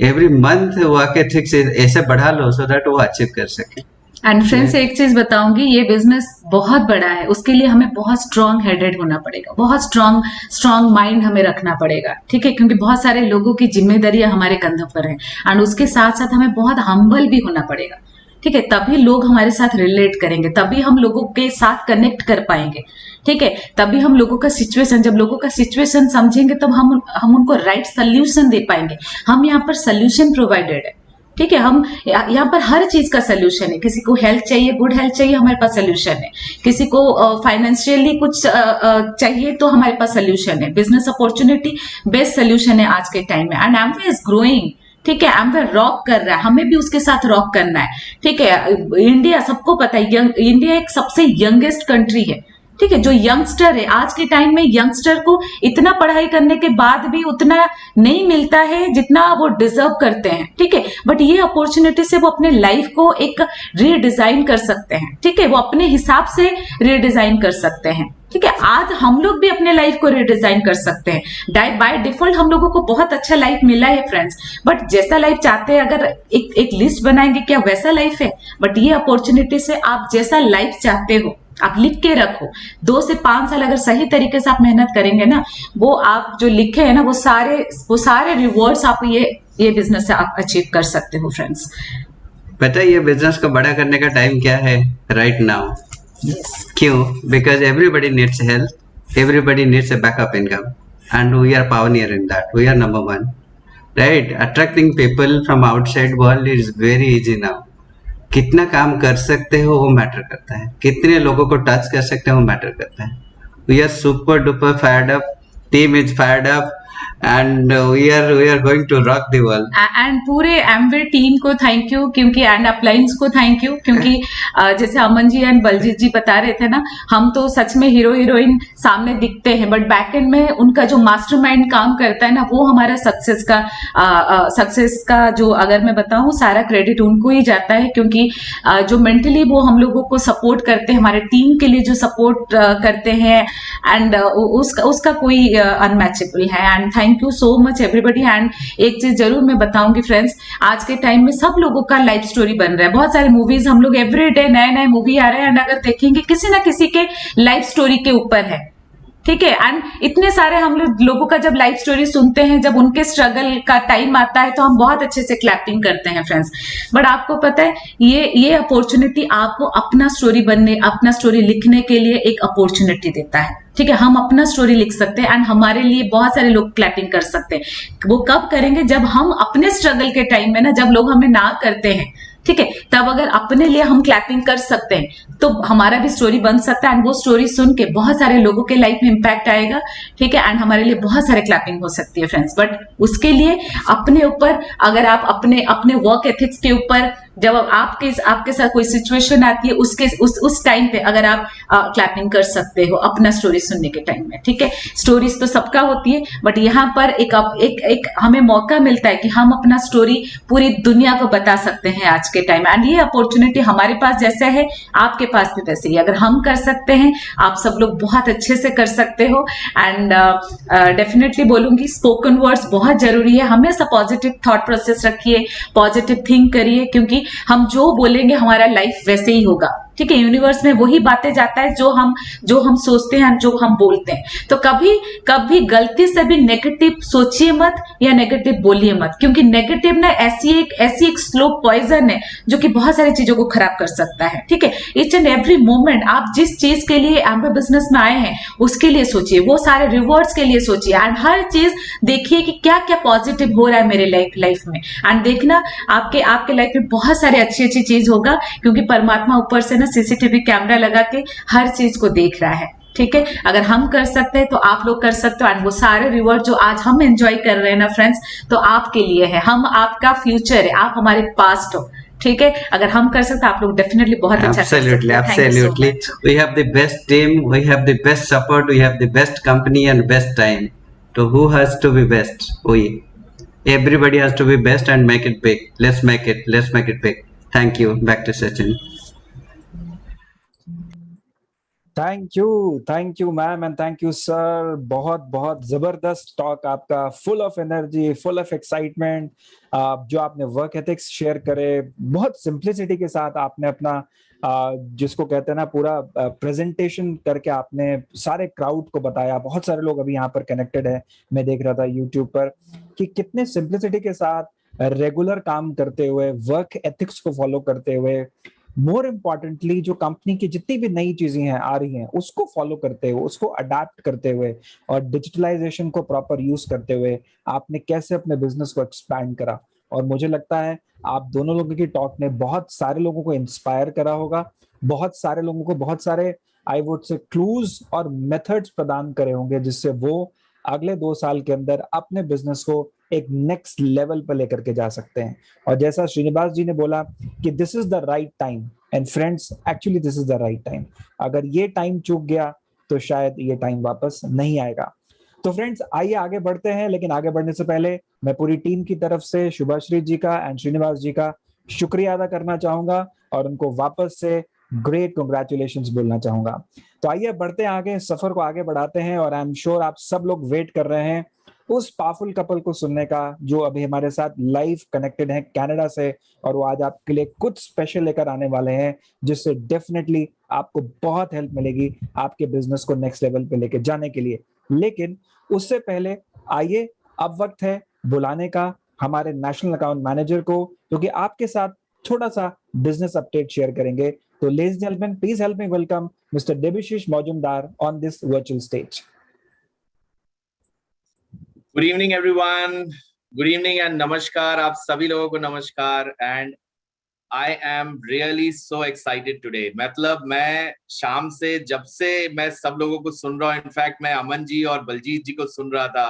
S5: एवरी मंथ वर्क एथिक्स ऐसे बढ़ा लो सो दैट वो अचीव कर सके।
S6: एंड फ्रेंड्स, एक चीज बताऊंगी, ये बिजनेस बहुत बड़ा है, उसके लिए हमें बहुत स्ट्रांग हेडेड होना पड़ेगा, बहुत स्ट्रांग माइंड हमें रखना पड़ेगा, ठीक है, क्योंकि बहुत सारे लोगों की जिम्मेदारियां हमारे कंधों पर है। एंड उसके साथ साथ हमें बहुत हम्बल भी होना पड़ेगा, ठीक है, तभी लोग हमारे साथ रिलेट करेंगे, तभी हम लोगों के साथ कनेक्ट कर पाएंगे, ठीक है, तभी हम लोगों का सिचुएशन, जब लोगों का सिचुएशन समझेंगे तब हम उनको राइट सोल्यूशन दे पाएंगे। हम यहाँ पर सोल्यूशन प्रोवाइडेड है, ठीक है, हम यहाँ पर हर चीज का सोल्यूशन है। किसी को हेल्थ चाहिए, गुड हेल्थ चाहिए, हमारे पास सोल्यूशन है। किसी को फाइनेंशियली कुछ चाहिए तो हमारे पास सोल्यूशन है। बिजनेस अपॉर्चुनिटी बेस्ट सोल्यूशन है आज के टाइम में। एंड एमवे इज ग्रोइंग, ठीक है, एमवे रॉक कर रहा है, हमें भी उसके साथ रॉक करना है, ठीक है। इंडिया, सबको पता है, इंडिया एक सबसे यंगेस्ट कंट्री है, ठीक है। जो यंगस्टर है आज के टाइम में, यंगस्टर को इतना पढ़ाई करने के बाद भी उतना नहीं मिलता है जितना वो डिजर्व करते हैं, ठीक है। बट ये अपॉर्चुनिटी से वो अपने लाइफ को एक रीडिजाइन कर सकते हैं, ठीक है, वो अपने हिसाब से रीडिजाइन कर सकते हैं, ठीक है। आज हम लोग भी अपने लाइफ को रीडिजाइन कर सकते हैं। बाय डिफॉल्ट हम लोगों को बहुत अच्छा लाइफ मिला है फ्रेंड्स, बट जैसा लाइफ चाहते हैं, अगर एक लिस्ट बनाएंगे क्या वैसा लाइफ है। बट ये अपॉर्चुनिटी से आप जैसा लाइफ चाहते हो आप लिख के रखो। 2 से 5 साल अगर सही तरीके से आप मेहनत करेंगे ना, वो आप जो लिखे हैं ना, वो सारे रिवॉर्ड्स आप ये बिजनेस से आप अचीव कर सकते हो फ्रेंड्स।
S5: पता है ये बिजनेस को बड़ा करने का टाइम क्या है राइट नाउ? क्यों? Because everybody needs health, everybody needs a backup income and we are pioneer in that, we are number 1, right. Attracting people from outside world is very easy now. कितना काम कर सकते हो वो matter करता है, कितने लोगों को टच कर सकते हो वो मैटर करता है। We are super duper fired up, team is fired up and we are going to rock the world.
S6: And पूरे एमवे टीम को थैंक यू, क्योंकि एंड अपलाइंस को थैंक यू, क्योंकि जैसे अमन जी एंड बलजीत जी बता रहे थे ना, हम तो सच में हीरो हीरोइन सामने दिखते हैं, बट बैक एंड में उनका जो मास्टरमाइंड काम करता है ना, वो हमारा सक्सेस का जो अगर मैं बताऊं सारा क्रेडिट उनको ही जाता है, क्योंकि जो मेंटली वो हम लोगों को सपोर्ट करते हैं, हमारे टीम के लिए जो सपोर्ट करते हैं, एंड उसका कोई अनमैचेबल है। And thank you so much everybody. And एक चीज जरूर मैं बताऊंगी फ्रेंड्स, आज के टाइम में सब लोगों का लाइफ स्टोरी बन रहा है, बहुत सारे मूवीज हम लोग एवरी डे नए मूवी आ रहे हैं, एंड अगर देखेंगे किसी ना किसी के लाइफ स्टोरी के ऊपर है, ठीक है। एंड इतने सारे हम लोगों का जब लाइफ स्टोरी सुनते हैं, जब उनके स्ट्रगल का टाइम आता है तो हम बहुत अच्छे से क्लैपिंग करते हैं फ्रेंड्स। बट आपको पता है ये अपॉर्चुनिटी आपको अपना स्टोरी बनने, अपना स्टोरी लिखने के लिए एक अपॉर्चुनिटी देता है, ठीक है। हम अपना स्टोरी लिख सकते हैं एंड हमारे लिए बहुत सारे लोग क्लैपिंग कर सकते हैं। वो कब करेंगे? जब हम अपने स्ट्रगल के टाइम में ना, जब लोग हमें ना करते हैं, ठीक है, तब अगर अपने लिए हम क्लैपिंग कर सकते हैं तो हमारा भी स्टोरी बन सकता है एंड वो स्टोरी सुन के बहुत सारे लोगों के लाइफ में इंपैक्ट आएगा, ठीक है, एंड हमारे लिए बहुत सारे क्लैपिंग हो सकती है फ्रेंड्स। बट उसके लिए अपने ऊपर, अगर आप अपने वर्क एथिक्स के ऊपर, जब आपके साथ कोई सिचुएशन आती है उस टाइम पे अगर आप क्लैपिंग कर सकते हो अपना स्टोरी सुनने के टाइम में, ठीक है। स्टोरीज तो सबका होती है, बट यहाँ पर एक हमें मौका मिलता है कि हम अपना स्टोरी पूरी दुनिया को बता सकते हैं आज के टाइम। एंड ये अपॉर्चुनिटी हमारे पास जैसे है, आपके पास भी वैसे ही। अगर हम कर सकते हैं, आप सब लोग बहुत अच्छे से कर सकते हो। एंड डेफिनेटली बोलूंगी, स्पोकन वर्ड्स बहुत जरूरी है। हमेशा पॉजिटिव थॉट प्रोसेस रखिए, पॉजिटिव थिंक करिए, क्योंकि हम जो बोलेंगे हमारा लाइफ वैसे ही होगा, ठीक है। यूनिवर्स में वही बातें जाता है जो हम सोचते हैं, जो हम बोलते हैं। तो कभी गलती से भी नेगेटिव सोचिए मत या नेगेटिव बोलिए मत, क्योंकि नेगेटिव ना ऐसी एक स्लो पॉइजन है जो कि बहुत सारी चीजों को खराब कर सकता है, ठीक है। ईच एंड एवरी मोमेंट आप जिस चीज के लिए एम्बे बिजनेस में आए हैं उसके लिए सोचिए, वो सारे रिवॉर्ड्स के लिए सोचिए एंड हर चीज देखिए कि क्या क्या पॉजिटिव हो रहा है मेरे लाइफ में। एंड देखना आपके लाइफ में बहुत सारे अच्छी चीज होगा, क्योंकि परमात्मा ऊपर से सीसीटीवी कैमरा लगा के हर चीज को देख रहा है, ठीक है। अगर हम कर सकते हैं तो आप लोग कर सकते हो। एंड वो सारे रिवॉर्ड जो आज हम एंजॉय कर रहे हैं ना फ्रेंड्स, तो आपके लिए है। हम आपका फ्यूचर है, आप हमारे पास्ट हो, ठीक है। अगर हम कर सकते हैं, आप लोग डेफिनेटली बहुत अच्छा कर सकते हैं।
S5: Absolutely. We have the best team, we have the best support, we have the best company and best time. So who has to be best? We. Everybody has to be best and make it big. Let's make it big. Thank you. Back to Sachin.
S2: Thank you ma'am and thank you sir. बहुत जबरदस्त talk आपका, full of energy, full of excitement. जो आपने work ethics share करे, बहुत simplicity के साथ आपने अपना जिसको कहते हैं ना पूरा प्रेजेंटेशन करके आपने सारे क्राउड को बताया। बहुत सारे लोग अभी यहाँ पर कनेक्टेड है, मैं देख रहा था यूट्यूब पर, कि कितने सिंप्लिसिटी के साथ रेगुलर काम करते हुए, वर्क एथिक्स को फॉलो करते हुए, मोर इम्पॉर्टेंटली जो कंपनी की जितनी भी नई चीजें हैं आ रही हैं उसको फॉलो करते हुए, उसको अडेप्ट करते हुए और डिजिटलाइजेशन को प्रॉपर यूज करते हुए आपने कैसे अपने बिजनेस को एक्सपैंड करा। और मुझे लगता है आप दोनों लोगों की टॉक ने बहुत सारे लोगों को इंस्पायर करा होगा, बहुत सारे लोगों को बहुत सारे आई वुड से क्लूज और मेथड्स प्रदान करे होंगे, जिससे वो अगले 2 साल के अंदर अपने बिजनेस को एक नेक्स्ट लेवल पर लेकर के जा सकते हैं। और जैसा श्रीनिवास जी ने बोला कि this is the right time, and friends actually this is the right time. अगर ये टाइम चूक गया तो शायद ये टाइम वापस नहीं आएगा। तो फ्रेंड्स आइए आगे बढ़ते हैं, लेकिन आगे बढ़ने से पहले मैं पूरी टीम की तरफ से शुभाश्री जी का एंड श्रीनिवास जी का शुक्रिया अदा करना चाहूंगा और उनको वापस से ग्रेट कांग्रेचुलेशंस बोलना चाहूंगा। तो आइए बढ़ते हैं आगे, सफर को आगे बढ़ाते हैं। और आई एम श्योर आप सब लोग वेट कर रहे हैं उस पावरफुल कपल को सुनने का जो अभी हमारे साथ लाइव कनेक्टेड है कनाडा से, और वो आज आपके लिए कुछ स्पेशल लेकर आने वाले हैं, जिससे डेफिनेटली आपको बहुत हेल्प मिलेगी आपके बिजनेस को नेक्स्ट लेवल पे लेके जाने के लिए। लेकिन उससे पहले आइए, अब वक्त है बुलाने का हमारे नेशनल अकाउंट मैनेजर को, जो कि आपके साथ थोड़ा सा बिजनेस अपडेट शेयर करेंगे। तो ladies and gentlemen, please help me welcome Mr. Debashish Majumdar on this virtual stage.
S7: Good evening everyone. Good evening and namaskar. आप सभी लोगों को नमस्कार. And I am really so excited today. मतलब मैं शाम से जब से मैं सब लोगों को सुन रहा हूँ, इनफैक्ट मैं अमन जी और बलजीत जी को सुन रहा था,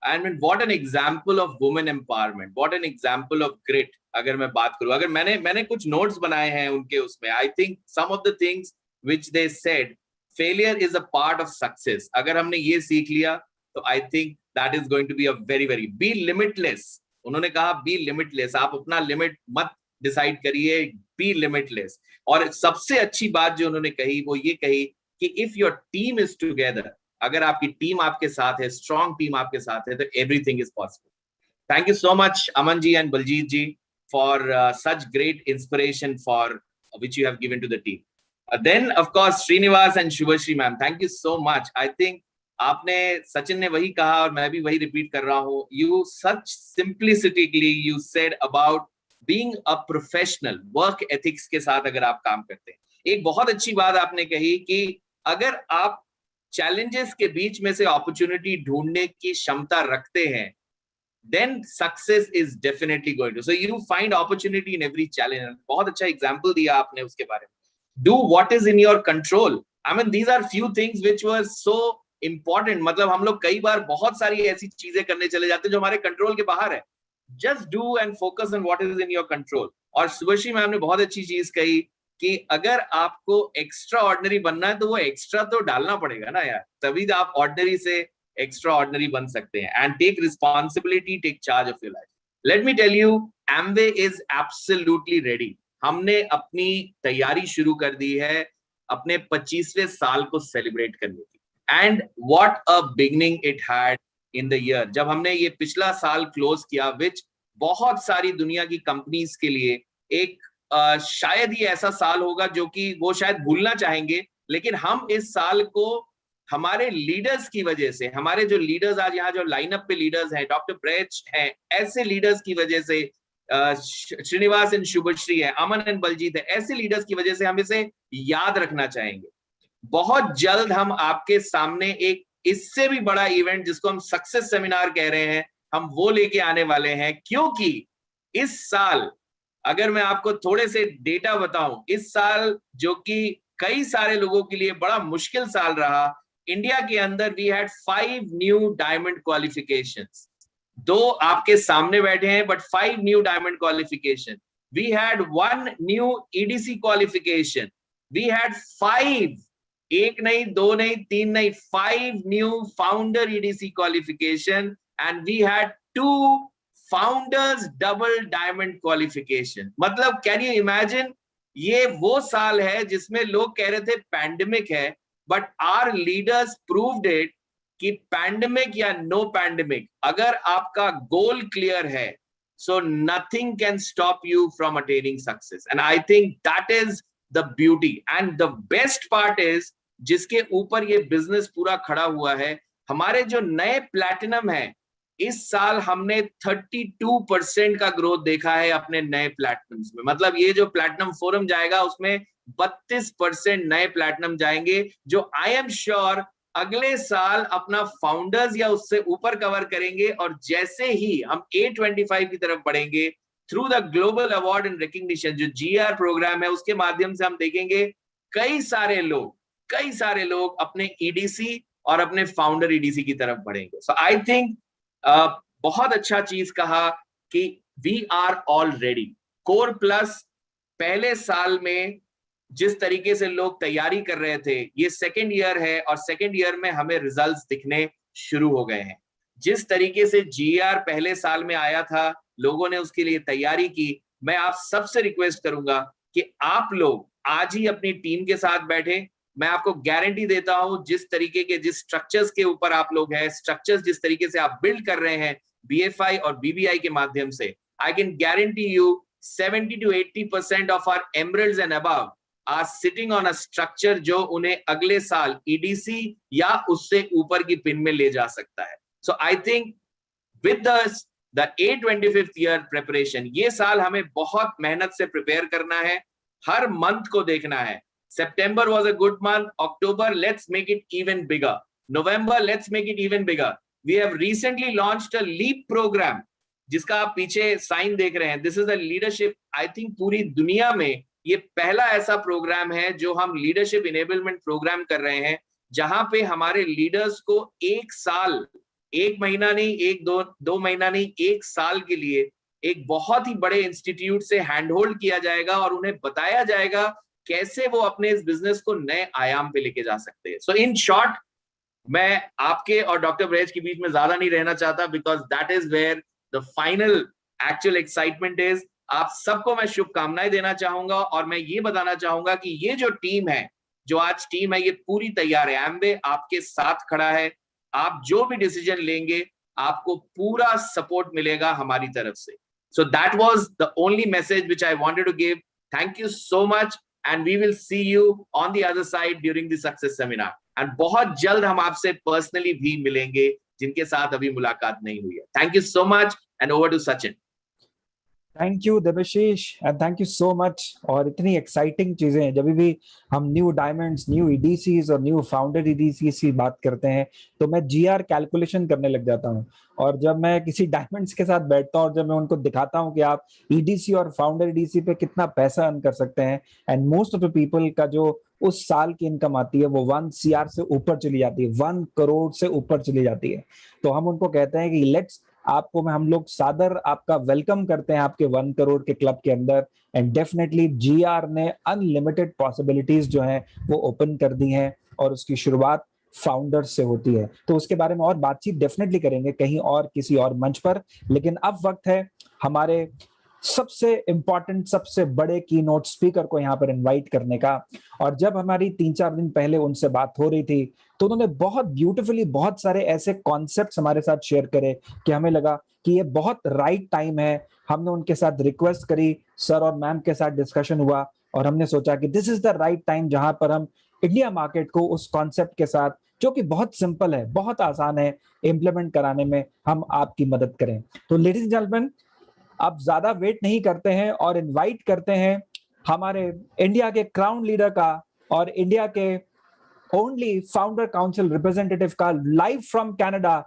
S7: and what an example of women empowerment, what an example of grit. अगर मैं बात करूं, अगर मैंने कुछ नोट्स बनाए हैं उनके उसमें, I think some of the things which they said, failure is a part of success. अगर हमने ये सीख लिया तो I think that is going to be a very very be limitless. उन्होंने कहा बी लिमिटलेस, आप अपना लिमिट मत डिसाइड करिए, बी लिमिटलेस। और सबसे अच्छी बात जो उन्होंने कही वो ये कही कि if your team is together, अगर आपकी टीम आपके साथ है, स्ट्रॉन्ग टीम आपके साथ है, तो everything is possible. Thank you so much Aman ji and Baljeet ji for such great inspiration for which you have given to the team. Then of course Srinivas and Shubhashri ma'am, thank you so much. I think आपने, सचिन ने वही कहा और मैं भी वही repeat कर रहा हूं, you such simplistically you said about being a professional, work ethics के साथ अगर आप काम करते हैं। एक बहुत अच्छी बात आपने कही कि अगर आप चैलेंजेस के बीच में से अपॉर्चुनिटी ढूंढने की क्षमता रखते हैं, then success is definitely going to, so you find opportunity in every challenge. बहुत अच्छा एग्जांपल दिया आपने उसके बारे में। Do what is in your control. I mean, these are few things which were so important. मतलब हम लोग कई बार बहुत सारी ऐसी चीजें करने चले जाते हैं जो हमारे कंट्रोल के बाहर है। Just do and focus on what is in your control. और शुभश्री मैम ने बहुत अच्छी चीज कही कि अगर आपको एक्स्ट्रा ऑर्डिनरी बनना है तो वो एक्स्ट्रा तो डालना पड़ेगा ना यार, तभी आप ऑर्डिनरी से एक्स्ट्रा ऑर्डिनरी बन सकते हैं। And take responsibility, take charge of your life. Let me tell you, Amway is absolutely ready. हमने अपनी तैयारी शुरू कर दी है अपने 25वें साल को सेलिब्रेट करने की। And what a beginning it had in the year. जब हमने ये पिछला साल क्लोज किया, विच बहुत सारी दुनिया की कंपनीज के लिए एक शायद ये ऐसा साल होगा जो कि वो शायद भूलना चाहेंगे, लेकिन हम इस साल को हमारे लीडर्स की वजह से, हमारे जो लीडर्स आज यहाँ जो लाइनअप पे लीडर्स हैं, डॉक्टर ब्रेच हैं, ऐसे लीडर्स की वजह से, श्रीनिवास एंड शुभश्री है, अमन एंड बलजीत है, ऐसे लीडर्स की वजह से हम इसे याद रखना चाहेंगे। बहुत जल्द हम आपके सामने एक इससे भी बड़ा इवेंट, जिसको हम सक्सेस सेमिनार कह रहे हैं, हम वो लेके आने वाले हैं। क्योंकि इस साल, अगर मैं आपको थोड़े से डेटा बताऊं, इस साल जो कि कई सारे लोगों के लिए बड़ा मुश्किल साल रहा, इंडिया के अंदर we had 5 new diamond qualifications. 2 आपके सामने बैठे हैं, but 5 new diamond qualification. We had 1 new EDC qualification. We had 5, 1 नहीं, 2 नहीं, 3 नहीं, 5 new founder EDC qualification. And we had 2 founders double diamond qualification. मतलब कैन यू इमेजिन, ये वो साल है जिसमें लोग कह रहे थे पैंडेमिक है, but our leaders proved it कि पैंडेमिक या नो पैंडेमिक, अगर आपका गोल क्लियर है, so nothing can stop you from attaining success. And I think that is the beauty and the best part is, जिसके ऊपर ये business पूरा खड़ा हुआ है, हमारे जो नए प्लैटिनम है, इस साल हमने 32% का ग्रोथ देखा है अपने नए प्लैटिनम्स में। मतलब ये जो प्लैटिनम फोरम जाएगा उसमें 32% नए प्लैटिनम जाएंगे, जो आई एम श्योर अगले साल अपना फाउंडर्स या उससे ऊपर कवर करेंगे। और जैसे ही हम A25 की तरफ बढ़ेंगे, through the global award and recognition, जो GR प्रोग्राम है, उसके माध्यम से हम देखेंगे कई सारे लोग अपने EDC और अपने फाउंडर EDC की तरफ बढ़ेंगे। सो आई थिंक बहुत अच्छा चीज कहा कि we are all ready. Core plus पहले साल में जिस तरीके से लोग तैयारी कर रहे थे, ये सेकेंड ईयर है और सेकेंड ईयर में हमें रिजल्ट्स दिखने शुरू हो गए हैं। जिस तरीके से GR पहले साल में आया था, लोगों ने उसके लिए तैयारी की। मैं आप सबसे रिक्वेस्ट करूंगा कि आप लोग आज ही अपनी टीम के साथ बैठे। मैं आपको गारंटी देता हूं, जिस तरीके के, जिस स्ट्रक्चर्स के ऊपर आप लोग हैं, स्ट्रक्चर्स जिस तरीके से आप बिल्ड कर रहे हैं BFI और BBI के माध्यम से, I can guarantee you 70 to 80% of our emeralds and above are sitting on a structure जो उन्हें अगले साल EDC या उससे ऊपर की पिन में ले जा सकता है। So I think with the A25th year preparation, ये साल हमें बहुत मेहनत से प्रिपेयर करना है, हर मंथ को देखना है। September was a good month. October, let's make it even bigger. November, let's make it even bigger. We have recently launched a LEAP program, जिसका आप पीछे साइन देख रहे हैं। This is a leadership, I think पूरी दुनिया में ये पहला ऐसा प्रोग्राम है जो हम लीडरशिप इनेबलमेंट प्रोग्राम कर रहे हैं, जहां पे हमारे लीडर्स को 1 साल, 1 महीना नहीं, 1-2 महीना नहीं, 1 साल के लिए एक बहुत ही बड़े इंस्टीट्यूट से हैंडहोल्ड किया जाएगा और उन्हें बताया जाएगा कैसे वो अपने इस बिजनेस को नए आयाम पे लेके जा सकते हैं। सो इन शॉर्ट, मैं आपके और डॉक्टर ब्रेच के बीच में ज्यादा नहीं रहना चाहता, because that is where the final actual excitement is. आप सबको मैं शुभकामनाएं देना चाहूंगा और मैं ये बताना चाहूंगा कि ये जो टीम है, जो आज टीम है, ये पूरी तैयार है। एमवे आपके साथ खड़ा है। आप जो भी डिसीजन लेंगे, आपको पूरा सपोर्ट मिलेगा हमारी तरफ से। So that was the only message which I wanted to give. Thank you so much, and we will see you on the other side during the success seminar. And बहुत जल्द हम आपसे पर्सनली भी मिलेंगे जिनके साथ अभी मुलाकात नहीं हुई है। Thank you so much and over to Sachin.
S2: Thank you Devashish and thank you so much. और इतनी एक्साइटिंग चीजें, जब भी हम न्यू डायमंड्स, न्यू ईडीसीज और न्यू फाउंडर ईडीसीज की बात करते हैं तो मैं जीआर कैलकुलेशन करने लग जाता हूं। और जब मैं किसी डायमंड्स के साथ बैठता हूं और जब मैं उनको दिखाता हूं कि आप ईडीसी और फाउंडर ईडीसी पे कितना पैसा अर्न कर सकते हैं, and most of the people का जो उस साल की इनकम आती है वो 1 CR से ऊपर चली जाती है, 1 करोड़ से ऊपर चली जाती है। तो हम उनको कहते हैं कि लेट्स, आपको में हम लोग सादर आपका वेलकम करते हैं आपके 1 करोड़ के क्लब के अंदर। एंड डेफिनेटली जीआर ने अनलिमिटेड पॉसिबिलिटीज जो हैं वो ओपन कर दी हैं और उसकी शुरुआत फाउंडर्स से होती है। तो उसके बारे में और बातचीत डेफिनेटली करेंगे कहीं और किसी और मंच पर, लेकिन अब वक्त है हमारे सबसे इंपॉर्टेंट, सबसे बड़े की नोट स्पीकर को यहाँ पर इनवाइट करने का। और जब हमारी 3-4 दिन पहले उनसे बात हो रही थी तो उन्होंने बहुत ब्यूटीफुली बहुत सारे ऐसे कॉन्सेप्ट्स हमारे साथ शेयर करे कि हमें लगा कि ये बहुत राइट टाइम है। हमने उनके साथ रिक्वेस्ट करी, सर और मैम के साथ डिस्कशन हुआ और हमने सोचा कि this is the right time जहां पर हम इंडिया मार्केट को उस कॉन्सेप्ट के साथ, जो कि बहुत सिंपल है, बहुत आसान है, इम्प्लीमेंट कराने में हम आपकी मदद करें। तो लेडीज एंड जेंटलमैन, अब ज्यादा वेट नहीं करते हैं और इनवाइट करते हैं हमारे इंडिया के क्राउन लीडर का और इंडिया के ओनली फाउंडर काउंसिल रिप्रेजेंटेटिव का, live from Canada.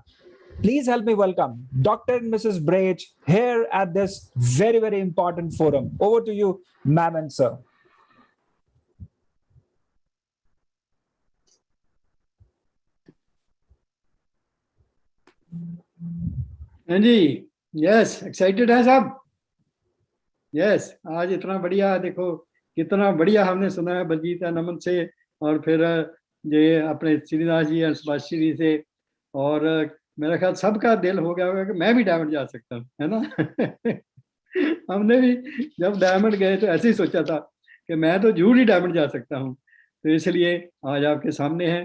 S2: Please help me welcome Dr. and Mrs. Brage here at this very, very important forum. Over to you, ma'am and sir.
S8: हाँ जी, yes, excited है सब। Yes, आज इतना बढ़िया, देखो कितना बढ़िया हमने सुना है बलजीत नमन से, और फिर ये अपने श्रीनिवास जी और सुभाष जी से, और मेरा ख्याल सबका दिल हो गया होगा कि मैं भी डायमंड जा सकता हूँ, है ना। हमने भी जब डायमंड गए तो ऐसे ही सोचा था कि मैं तो जरूर ही डायमंड जा सकता हूँ, तो इसलिए आज आपके सामने है,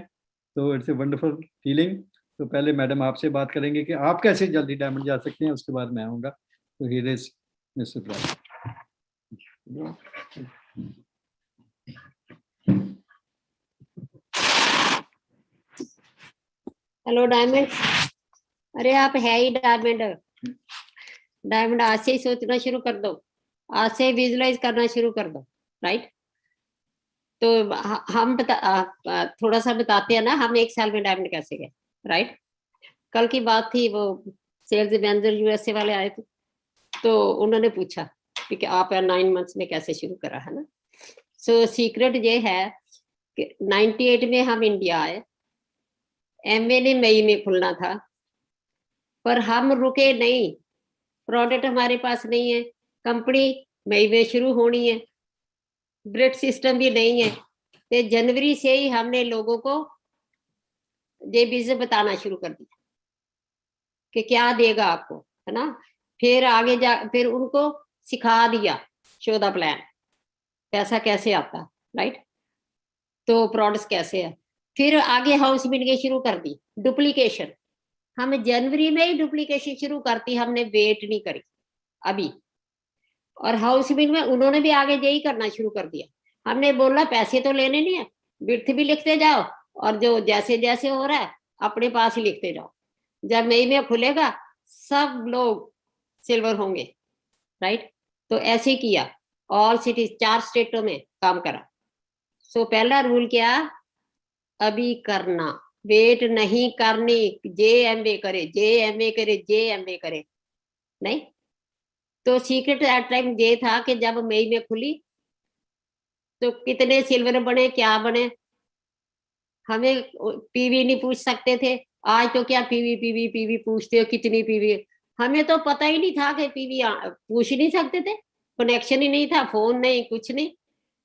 S8: तो इट्स ए वंडरफुल फीलिंग। तो पहले मैडम आपसे बात करेंगे कि आप कैसे जल्दी डायमंड जा सकते हैं, उसके बाद मैं आऊँगा। तो here is mister brown.
S9: Hello diamond, अरे आप है ही डायमंड। डायमंड आज से ही सोचना शुरू कर दो, आज से विजुलाइज करना शुरू कर दो, राइट। तो हम थोड़ा सा बताते हैं ना, हम 1 साल में डायमंड कैसे गए, राइट। कल की बात थी, वो सेल्स मैनेजर यूएसए वाले आए थे, तो उन्होंने पूछा कि आप 9 मंथ्स में कैसे शुरू करा, है ना। सो सीक्रेट ये है कि 98 में हम इंडिया आए, एमवे ने मई में खुलना था, पर हम रुके नहीं, प्रोडक्ट हमारे पास नहीं है, कंपनी मई में शुरू होनी है, ब्रेड सिस्टम भी नहीं है, तो जनवरी से ही हमने लोगों को ये बिजनेस बताना शुरू कर दिया कि क्या देगा आपको, है ना। फिर आगे फिर उनको सिखा दिया, शो द प्लान, पैसा कैसे आता, राइट, तो प्रोडक्ट्स कैसे है। फिर आगे हाउस बिल्डिंग शुरू कर दी, डुप्लीकेशन, हम जनवरी में ही डुप्लीकेशन शुरू करती, हमने वेट नहीं करी अभी। और हाउस बिल्डिंग में उन्होंने भी आगे यही करना शुरू कर दिया, हमने बोला पैसे तो लेने नहीं है, बिर्थ भी लिखते जाओ और जो जैसे जैसे हो रहा है अपने पास ही लिखते जाओ। जब मई में खुलेगा सब लोग सिल्वर होंगे, राइट। तो ऐसे किया, ऑल सिटीज 4 स्टेटों में काम करा। सो पहला रूल क्या, अभी करना, वेट नहीं करनी, JMA करे, JMA करे, JMA करे, नहीं। तो सीक्रेट एट टाइम ये था कि जब मई में खुली तो कितने सिल्वर बने, क्या बने, हमें पीवी नहीं पूछ सकते थे। आज तो क्या पीवी पीवी पीवी पूछते हो, कितनी पीवी, हमें तो पता ही नहीं था कि पीवी पूछ ही नहीं सकते थे, कनेक्शन ही नहीं था, फोन नहीं, कुछ नहीं,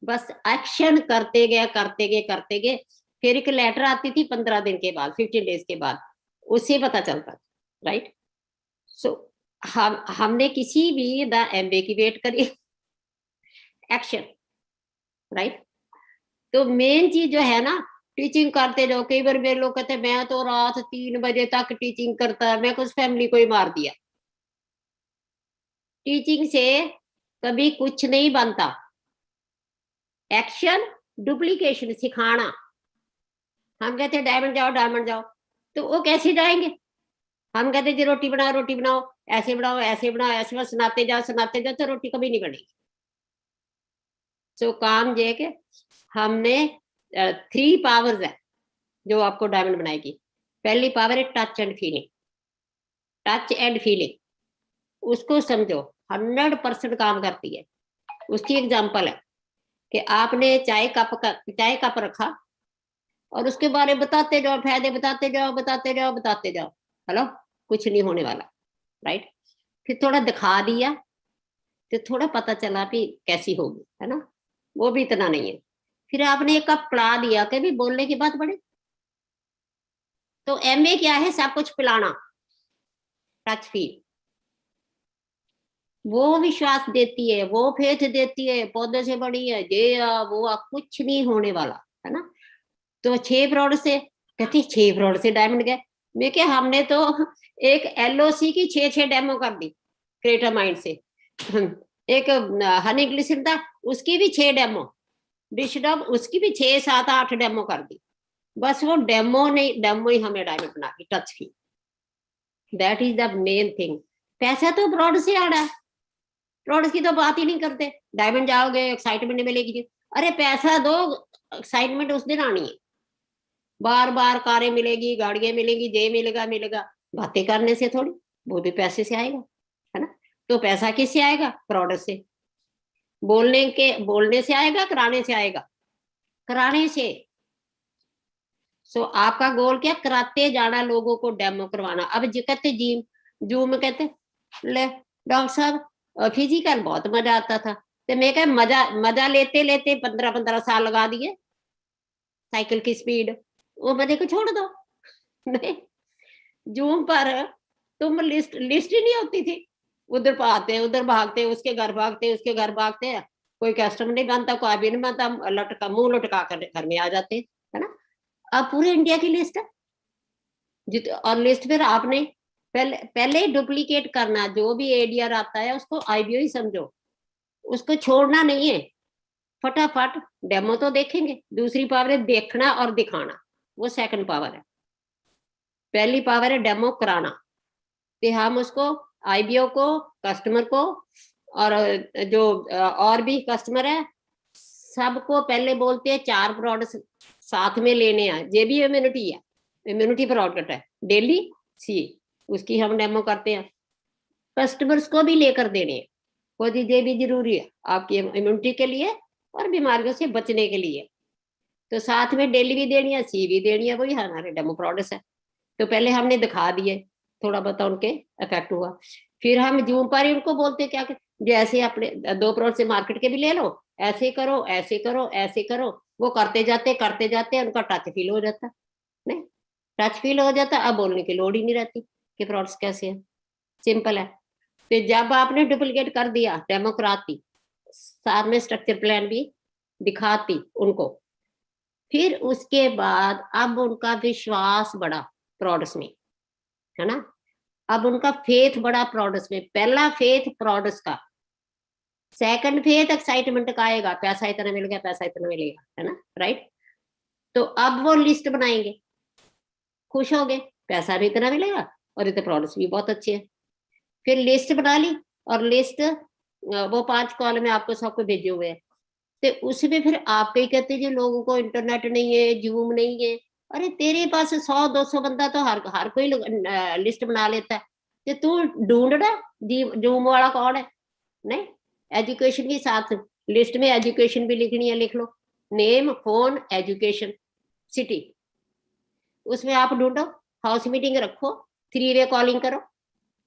S9: बस एक्शन करते गए करते गए करते गए। फिर एक लेटर आती थी 15 दिन के बाद, 15 डेज के बाद, उससे पता चलता, राइट। सो हमने किसी भी द MBA की वेट करी, एक्शन, राइट। तो मेन चीज जो है ना, टीचिंग करते जाओ। कई बार मेरे लोग कहते हैं मैं तो रात 3 बजे तक टीचिंग करता है, मैं कुछ फैमिली को ही मार दिया। टीचिंग से कभी कुछ नहीं बनता, एक्शन, डुप्लीकेशन, सिखाना, हम कहते हैं डायमंड जाओ डायमंड जाओ, तो वो कैसे जाएंगे? हम कहते जी रोटी बनाओ, ऐसे बनाओ ऐसे बनाओ ऐसे बनाओ, सुनाते जाओ तो रोटी कभी नहीं बनेगी। सो काम ये कि हमने 3 पावर्स है जो आपको डायमंड बनाएगी। पहली पावर है touch and feeling. Touch and feeling उसको समझो, 100% काम करती है। उसकी एग्जांपल है कि आपने चाय कप रखा और उसके बारे में बताते जाओ, फायदे बताते जाओ, हेलो, कुछ नहीं होने वाला, राइट। फिर थोड़ा दिखा दिया तो थोड़ा पता चला भी कैसी होगी, है ना, वो भी इतना नहीं है। फिर आपने एक कप पिला दिया, कभी बोलने की बात बढ़े। तो एमए क्या है? सब कुछ पिलाना। टच फील वो विश्वास देती है, वो फेथ देती है, पौधे से बड़ी है, ये वो कुछ नहीं होने वाला, है ना। तो 6 प्रोडक्ट से कहती 6 प्रोडक्ट से डायमंड गए। मैं क्या, हमने तो एक एलओसी की 6 डेमो कर दी क्रिएटर माइंड से। एक हनी ग्लिसरीन था, उसकी भी 6 डेमो, डिशडब उसकी भी 6, 7, 8 डेमो कर दी। बस वो डेमो ही हमें डायमंड बना दी, टच की। That is the main thing. पैसा तो प्रोडक्ट से आ रहा है, प्रोडक्ट की तो बात ही नहीं करते। डायमंड जाओगे एक्साइटमेंट मिलेगी, अरे पैसा दो, एक्साइटमेंट उस दिन आनी है। बार बार कारें मिलेगी, गाड़ियां मिलेगी, ये मिलेगा, बातें करने से थोड़ी, वो भी पैसे से आएगा, है ना। तो पैसा किससे आएगा? प्रोडक्ट से। बोलने से आएगा, कराने से आएगा? कराने से। सो आपका गोल क्या? कराते जाना, लोगों को डेमो करवाना। अब जो कहते जूम में कहते ले डॉक्टर साहब फिजिकल बहुत मजा आता था, तो मैं क्या, मजा लेते लेते 15 साल लगा दिए। साइकिल की स्पीड, वो मजे को छोड़ दो। नहीं, जूम पर तुम लिस्ट ही नहीं होती थी। उधर भागते, उधर भागते, उसके घर भागते, कोई कस्टमर नहीं बनता, कोई भी नहीं बनता, मुंह लटका कर घर में आ जाते, है ना। अब पूरे इंडिया की लिस्ट है और लिस्ट फिर आपने पहले ही डुप्लीकेट करना। जो भी एडीआर आता है उसको आईबीओ ही समझो, उसको छोड़ना नहीं है। फटाफट डेमो तो देखेंगे। दूसरी पावर है देखना और दिखाना, वो सेकंड पावर है। पहली पावर है डेमो कराना, कि हम उसको आईबीओ को, कस्टमर को, और जो और भी कस्टमर है सबको पहले बोलते हैं 4 प्रोडक्ट साथ में लेने हैं। ये भी इम्यूनिटी है, इम्यूनिटी प्रोडक्ट है, डेली सी, उसकी हम डेमो करते हैं। कस्टमर्स को भी लेकर देने हैं, वो ये भी जरूरी है आपकी इम्यूनिटी के लिए और बीमारियों से बचने के लिए। तो साथ में डेली भी देनी है, सी भी देनी है, वही हमारे डेमो प्रोडक्ट्स है। तो पहले हमने दिखा दिए, थोड़ा बहुत उनके इफेक्ट हुआ। फिर हम जूम पर ही उनको बोलते क्या कि जैसे अपने 2 प्रोडक्ट से मार्केट के भी ले लो, ऐसे करो ऐसे करो ऐसे करो। वो करते जाते उनका टच फील हो जाता, नहीं टच फील हो जाता, अब बोलने की लोड़ ही नहीं रहती कि प्रोडक्ट्स कैसे है। सिंपल है। तो जब आपने डुप्लीकेट कर दिया, डेमो कराती, साथ में स्ट्रक्चर प्लान भी दिखाती उनको, फिर उसके बाद अब उनका विश्वास बढ़ा प्रोडक्ट्स में, है ना। अब उनका फेथ बढ़ा प्रोडक्ट्स में। पहला फेथ प्रोडक्ट्स का, सेकंड फेथ एक्साइटमेंट का आएगा, पैसा इतना मिल गया, पैसा इतना मिलेगा, है ना, राइट। तो अब वो लिस्ट बनाएंगे, खुश हो गए, पैसा भी इतना मिलेगा और इतने प्रोडक्ट्स भी बहुत अच्छे हैं। फिर लिस्ट बना ली, और लिस्ट वो 5 कॉल में आपको सबको भेजे हुए हैं। तो उसमें फिर आप ही कहते हैं लोगों को इंटरनेट नहीं है, जूम नहीं है। अरे तेरे पास 100-200 बंदा तो हर कोई लिस्ट बना लेता है, तो तू ढूंढना जूम वाला कौन है। नहीं, एजुकेशन के साथ लिस्ट में एजुकेशन भी लिखनी है, लिख लो, नेम, फोन, एजुकेशन, सिटी। उसमें आप ढूंढो, हाउस मीटिंग रखो, 3 वे कॉलिंग करो,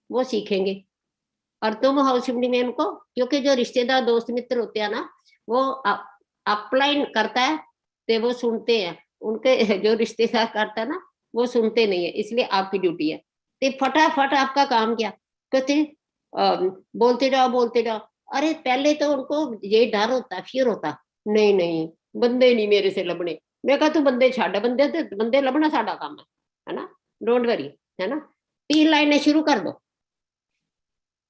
S9: वो सीखेंगे। और तुम हाउस मीटिंग में उनको, क्योंकि जो रिश्तेदार दोस्त मित्र होते हैं ना, वो अपलाइन करता है तो वो सुनते हैं, उनके जो रिश्तेदार करता है ना वो सुनते नहीं है, इसलिए आपकी ड्यूटी है। तो फटाफट आपका काम क्या, कहते बोलते जाओ। अरे पहले तो उनको ये डर होता, फियर होता, नहीं बंदे नहीं मेरे से लबने। मैं कहा तू बंदे छाड़, बंदे लबना साडा काम है ना, डोंट वरी, है ना। 3 लाइनें शुरू कर दो,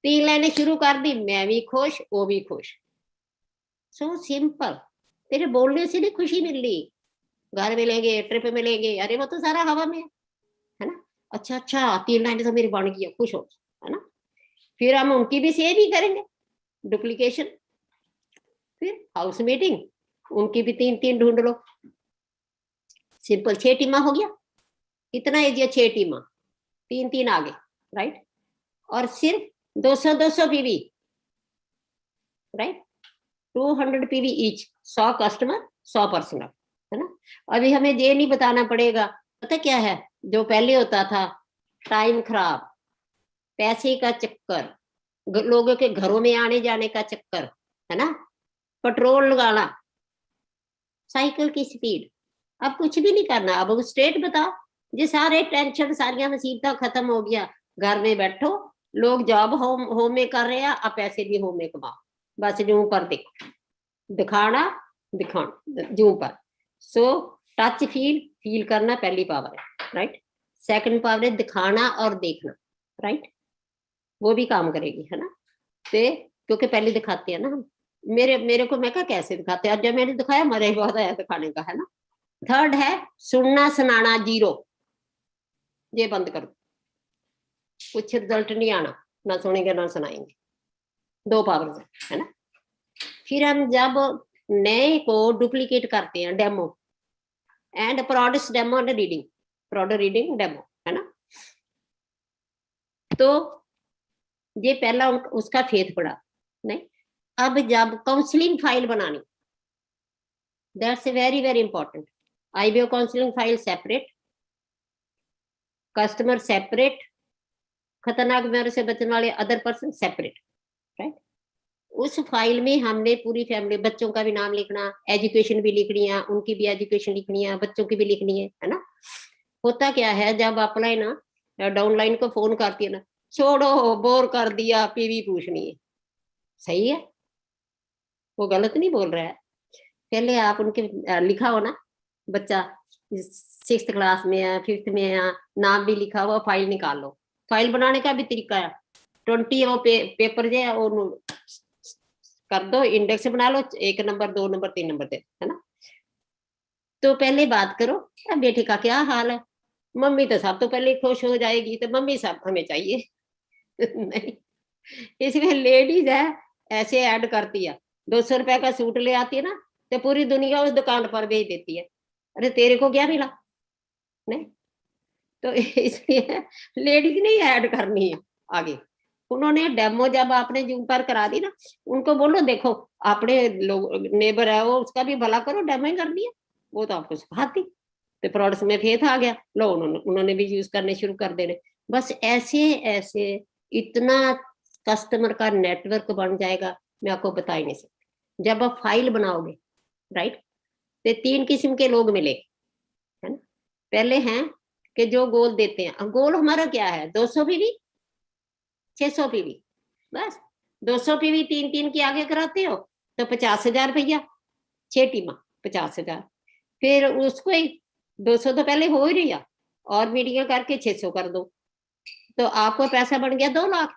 S9: 3 लाइनें शुरू कर दी, मैं भी खुश, वो भी खुश। So simple. तेरे बोलने से नहीं खुशी मिल रही, घर मिलेंगे, ट्रिप मिलेंगे, अरे वो तो सारा हवा में है ना। अच्छा 3 लाइनें तो मेरी बन गई, खुश हो, है ना। फिर हम उनकी भी सेव ही करेंगे, डुप्लीकेशन। फिर हाउस मीटिंग, उनकी भी 3-3 ढूंढ लो, सिंपल 6 टीमा हो गया। इतना एजिया 6 टीमा, 3-3 आगे, राइट। और सिर्फ 200 PV, right, 200 PV each, 100 customer 100 personal, है ना। अभी हमें ये नहीं बताना पड़ेगा, पता क्या है जो पहले होता था, टाइम खराब, पैसे का चक्कर, लोगों के घरों में आने जाने का चक्कर, है ना, पेट्रोल लगाना, साइकिल की स्पीड। अब कुछ भी नहीं करना, अब स्ट्रेट बताओ, ये सारे टेंशन, सारिया मुसीबत खत्म हो गया। घर में बैठो, लोग जॉब होम में कर रहे हैं, अब पैसे भी होम में कमाओ, बस जूं पर देखो, दिखाना जूं पर। सो टच फील करना पहली पावर है, राइट। सेकंड पावर है दिखाना और देखना, राइट, वो भी काम करेगी, है ना। क्योंकि पहले दिखाते हैं ना हम, मेरे को मैं क्या कैसे दिखाते हैं, जब मैंने दिखाया मजा ही बहुत आया दिखाने का, है ना। थर्ड है सुनना सुनाना 0, ये बंद करो, कुछ रिजल्ट नहीं आना, ना सुनेंगे ना सुनाएंगे, 2 पावर है ना। फिर हम जब नए को डुप्लीकेट करते हैं, demo and products demo and reading, product reading demo, है ना। तो ये पहला उसका फेथ पड़ा नहीं। अब जब काउंसलिंग फाइल बनानी, that's very important. IBO counselling file separate, customer separate, खतरनाक बीमारी से बचने वाले अदर पर्सन सेपरेट, राइट। उस फाइल में हमने पूरी फैमिली, बच्चों का भी नाम लिखना, एजुकेशन भी लिखनी है, उनकी भी एजुकेशन लिखनी है, बच्चों की भी लिखनी है ना। होता क्या है जब अपलाइन ना डाउनलाइन को फोन करती है ना, छोड़ो बोर कर दिया, पीवी पूछनी है, सही है, वो गलत नहीं बोल रहा है। पहले आप उनके लिखा हो ना, बच्चा 6th क्लास में है, 5th में है, नाम भी लिखा हुआ, फाइल निकाल लो। फाइल बनाने का भी तरीका है, 20 वो पेपर जो है वो कर दो, इंडेक्स बना लो, 1 नंबर 2 नंबर 3 नंबर दे, है ना। तो पहले बात करो बेटे का क्या हाल है, मम्मी तो सब तो पहले खुश हो जाएगी, तो मम्मी सब हमें चाहिए नहीं, इसमें लेडीज है ऐसे ऐड करती है, 200 रुपए का सूट ले आती है ना, तो पूरी दुनिया उस दुकान पर भेज देती है, अरे तेरे को क्या मिला, नहीं। तो इसलिए लेडीज नहीं ऐड करनी है आगे। उन्होंने डेमो जब आपने जूम पर करा दी ना, उनको बोलो देखो अपने लोग नेबर है वो, उसका भी भला करो, डेमो कर दिया, वो तो आपको सिखाती, तो प्रोडक्ट्स में फेथ आ गया, लो उन्होंने भी यूज करने शुरू कर देने। बस ऐसे ऐसे इतना कस्टमर का नेटवर्क बन जाएगा, मैं आपको बता ही नहीं सकती। जब आप फाइल बनाओगे, राइट, तो 3 किस्म के लोग मिले, है ना। पहले हैं कि जो गोल देते हैं, गोल हमारा क्या है, 200 पीवी 600 पीवी, बस 200 पीवी 3-3 की आगे कराते हो तो 50,000 रुपया, 6 टीमा 50,000। फिर उसको ही 200 तो पहले हो ही रही है, और मीटिंग करके 600 कर दो, तो आपको पैसा बन गया 2 लाख,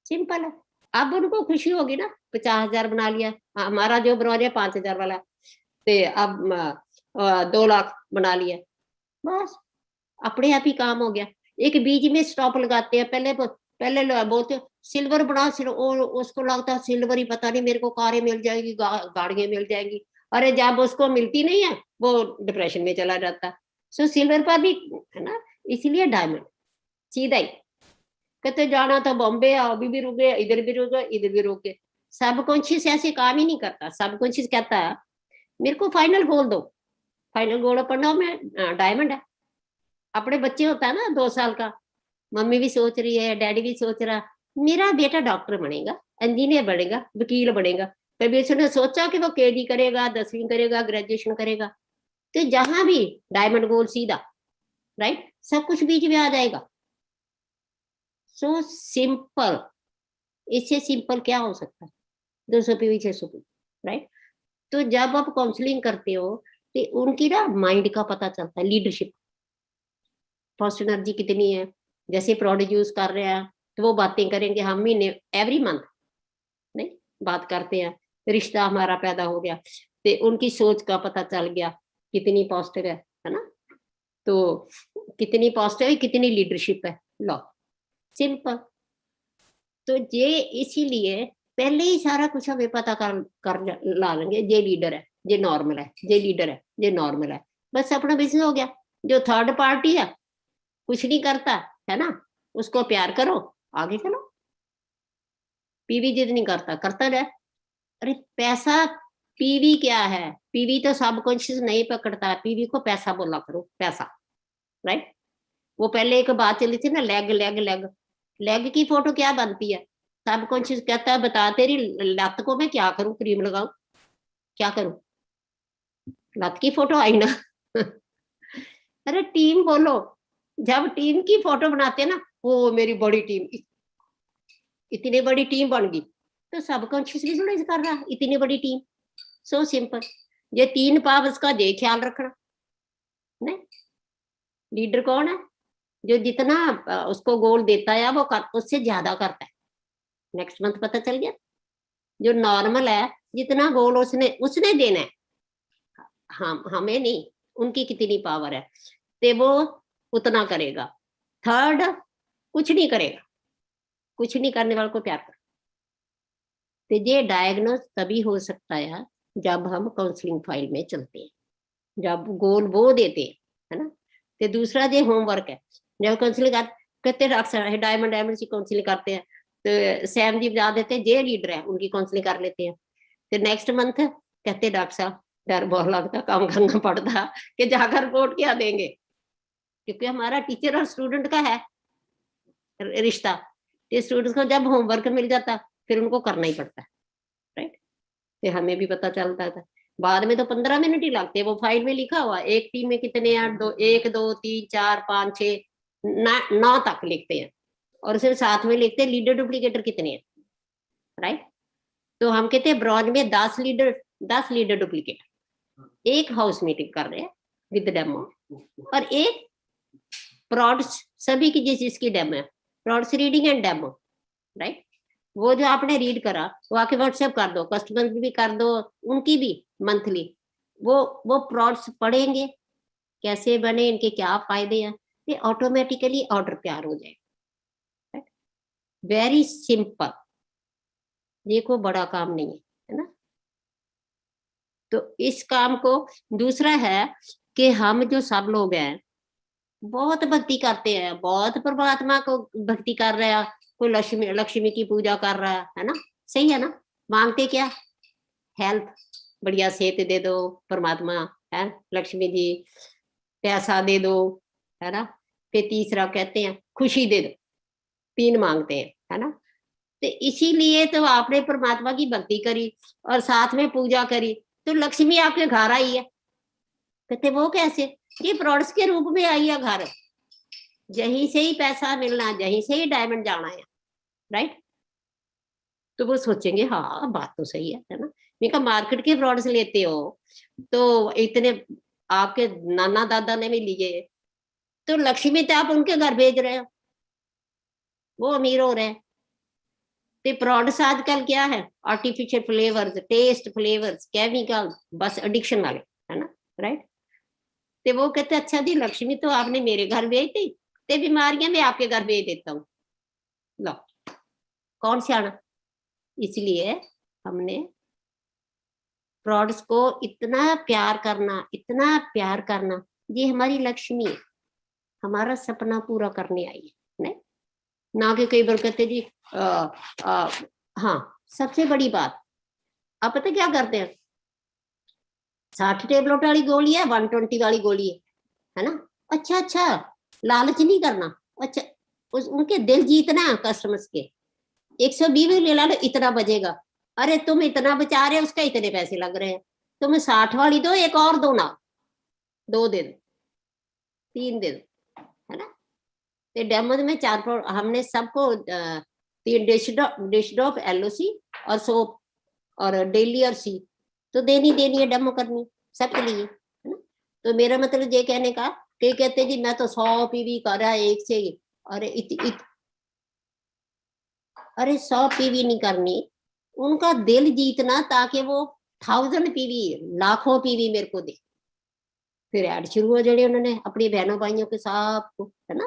S9: सिंपल है। अब उनको खुशी होगी ना, 50,000 बना लिया, हमारा जो ब्रोज है 5,000 वाला, तो अब 2 लाख बना लिया, बस अपने आप ही काम हो गया। एक बीच में स्टॉप लगाते हैं, पहले बोलते सिल्वर बना, उसको लगता है सिल्वर ही, पता नहीं मेरे को कारें मिल जाएगी, गाड़ियां मिल जाएंगी, अरे जब उसको मिलती नहीं है वो डिप्रेशन में चला जाता है। सो सिल्वर पर भी है ना, इसलिए डायमंड सीधा ही कहते जाना तो बॉम्बे, अभी भी रुक गए, इधर भी रुक गए, इधर भी रुक गए। सब कॉन्शियस ऐसे काम ही नहीं करता, सब कॉन्शियस कहता है मेरे को फाइनल गोल दो, फाइनल गोल पढ़ना में डायमंड है। अपने बच्चे होता है ना 2 साल का, मम्मी भी सोच रही है, डैडी भी सोच रहा, मेरा बेटा डॉक्टर बनेगा, इंजीनियर बनेगा, वकील बनेगा। कभी उसने सोचा कि वो केडी करेगा, 10वीं करेगा, ग्रेजुएशन करेगा, तो जहां भी डायमंड गोल सीधा, राइट, सब कुछ बीच में आ जाएगा। सो सिंपल, इससे सिंपल क्या हो सकता है, 200 पीवी 600 पीवी, राइट। तो जब आप काउंसलिंग करते हो तो उनकी ना माइंड का पता चलता है, लीडरशिप, फर्स्ट एनर्जी कितनी है। जैसे प्रोडक्ट यूज कर रहे हैं तो वो बातें करेंगे, हम महीने एवरी मंथ नहीं बात करते हैं, रिश्ता हमारा पैदा हो गया, तो उनकी सोच का पता चल गया, कितनी पॉजिटिव है ना? तो कितनी पॉजिटिव है, कितनी लीडरशिप है, लो सिंपल। तो ये इसीलिए पहले ही सारा कुछ हमें पता कर ला लेंगे, ये लीडर है, ये नॉर्मल है, ये लीडर है, ये नॉर्मल है, बस अपना बिजनेस हो गया। जो थर्ड पार्टी है, कुछ नहीं करता है ना, उसको प्यार करो, आगे चलो। पीवी जिद नहीं करता, करता रहे। अरे पैसा, पीवी क्या है? पीवी तो सबकॉन्शियस नहीं पकड़ता, पीवी को पैसा बोला करो, पैसा, राइट? वो पहले एक बात चली थी ना, लेग लेग लेग, लेग की फोटो क्या बनती है? सबकॉन्शियस कहता है बता तेरी लत को मैं क्या करूं, क्रीम लगाऊं, क्या करूं? लत की फोटो आई ना। अरे टीम बोलो, जब टीम की फोटो बनाते हैं ना, वो मेरी बड़ी टीम, इतनी बड़ी टीम बन गई, तो सबकॉन्शियस विजुअलाइज कर रहा है इतनी बड़ी टीम। So simple. ये 3 पावर्स का ये ख्याल रखना। नहीं, लीडर कौन है? जो जितना उसको गोल देता है वो उससे ज्यादा करता है। नेक्स्ट मंथ पता चल गया। जो नॉर्मल है, जितना गोल उसने देना है, हमें नहीं, उनकी कितनी पावर है, तो वो उतना करेगा। थर्ड, कुछ नहीं करेगा, कुछ नहीं करने वाले को प्यार कर। तो ये डायग्नोज तभी हो सकता है जब हम काउंसलिंग फाइल में चलते हैं, जब गोल वो देते हैं, है ना? तो दूसरा जो होमवर्क है, जब काउंसलिंग कहते हैं डायमंड की काउंसलिंग करते हैं, तो सैम जी बता देते हैं जे लीडर है उनकी काउंसलिंग कर लेते हैं। तो नेक्स्ट मंथ कहते डॉक्टर साहब डर बहुत लगता, काम करना पड़ता कि जाकर रिपोर्ट क्या देंगे, क्योंकि हमारा टीचर और स्टूडेंट का है रिश्ता। तो स्टूडेंट्स को जब होमवर्क मिल जाता फिर उनको करना ही पड़ता है, राइट? तो हमें भी पता चलता था। बाद में तो 15 मिनट ही लगते हैं, वो फाइल में लिखा हुआ एक टीम में कितने हैं, 1 2 3 4 5 6 9 तक लिखते हैं, और उसमें साथ में लिखते हैं लीडर डुप्लीकेटर कितने हैं, राइट? तो हम कहते हैं ब्रॉन्ज में 10 लीडर डुप्लीकेटर एक हाउस मीटिंग कर रहे हैं विद डेमो, और एक प्रोड्स सभी की जिसकी डेमो है, प्रोड्स रीडिंग एंड डेमो, राइट? वो जो आपने रीड करा वो आके व्हाट्सएप कर दो, कस्टमर भी कर दो, उनकी भी मंथली वो प्रोड्स पढ़ेंगे कैसे बने, इनके क्या फायदे हैं, ये ऑटोमेटिकली ऑर्डर तैयार हो जाएगा। वेरी सिंपल, ये कोई बड़ा काम नहीं है ना? तो इस काम को दूसरा है कि हम जो सब लोग हैं बहुत भक्ति करते हैं, बहुत परमात्मा को भक्ति कर रहे हैं, कोई लक्ष्मी की पूजा कर रहा है ना? सही है ना? मांगते क्या? हेल्थ, बढ़िया सेहत दे दो परमात्मा, है लक्ष्मी जी, पैसा दे दो, है ना? फिर तीसरा कहते हैं खुशी दे दो, 3 मांगते हैं, है ना? तो इसीलिए तो आपने परमात्मा की भक्ति करी और साथ में पूजा करी, तो लक्ष्मी आपके घर आई है। कहते वो कैसे? ये प्रोडक्ट्स के रूप में आई है घर, यहीं से ही पैसा मिलना, यहीं से ही डायमंड जाना है, राइट? तो वो सोचेंगे हाँ बात तो सही है ना? मैं मार्केट के प्रोडक्ट्स लेते हो तो इतने आपके नाना दादा ने भी लिए, तो लक्ष्मी तो आप उनके घर भेज रहे हो, वो अमीर हो रहे हैं। तो प्रोडक्ट्स आजकल क्या है? Artificial flavours, taste flavours, chemical, बस एडिक्शन वाले, है ना? राइट? तो वो कहते अच्छा जी लक्ष्मी तो आपने मेरे घर भेज दी, तो बीमारियां मैं आपके घर भेज देता हूँ, लो कौन से आना? इसलिए हमने प्रोडक्ट्स को इतना प्यार करना, इतना प्यार करना, ये हमारी लक्ष्मी है, हमारा सपना पूरा करने आई है, नहीं ना कि कई बार कहते जी हाँ सबसे बड़ी बात आप पता क्या करते हैं, 60 टेबलेट वाली गोली है, 120 वाली गोली है ना? अच्छा लालच नहीं करना, अच्छा उनके दिल जीतना है कस्टमर्स के। 120 में ले ला लो, इतना बजेगा, अरे तुम इतना बचा रहे हो, उसका इतने पैसे लग रहे हैं, तुम्हें 60 वाली दो, एक और दो ना, 2 दे दो, 3 दे दो, है ना? तो डेमो में 4 हमने सबको 3 डिशडॉप एलओसी और सोप और डेली और सी तो देनी है, डेमो करनी सबके लिए, है ना? तो मेरा मतलब ये कहने का कि कहते जी मैं तो 100 पीवी कर रहा है एक से ही, अरे अरे 100 पीवी नहीं करनी, उनका दिल जीतना ताकि वो 1000 पीवी, लाखों पीवी मेरे को दे, फिर ऐड शुरू हो जाने उन्होंने अपनी बहनों भाइयों के सबको, है ना,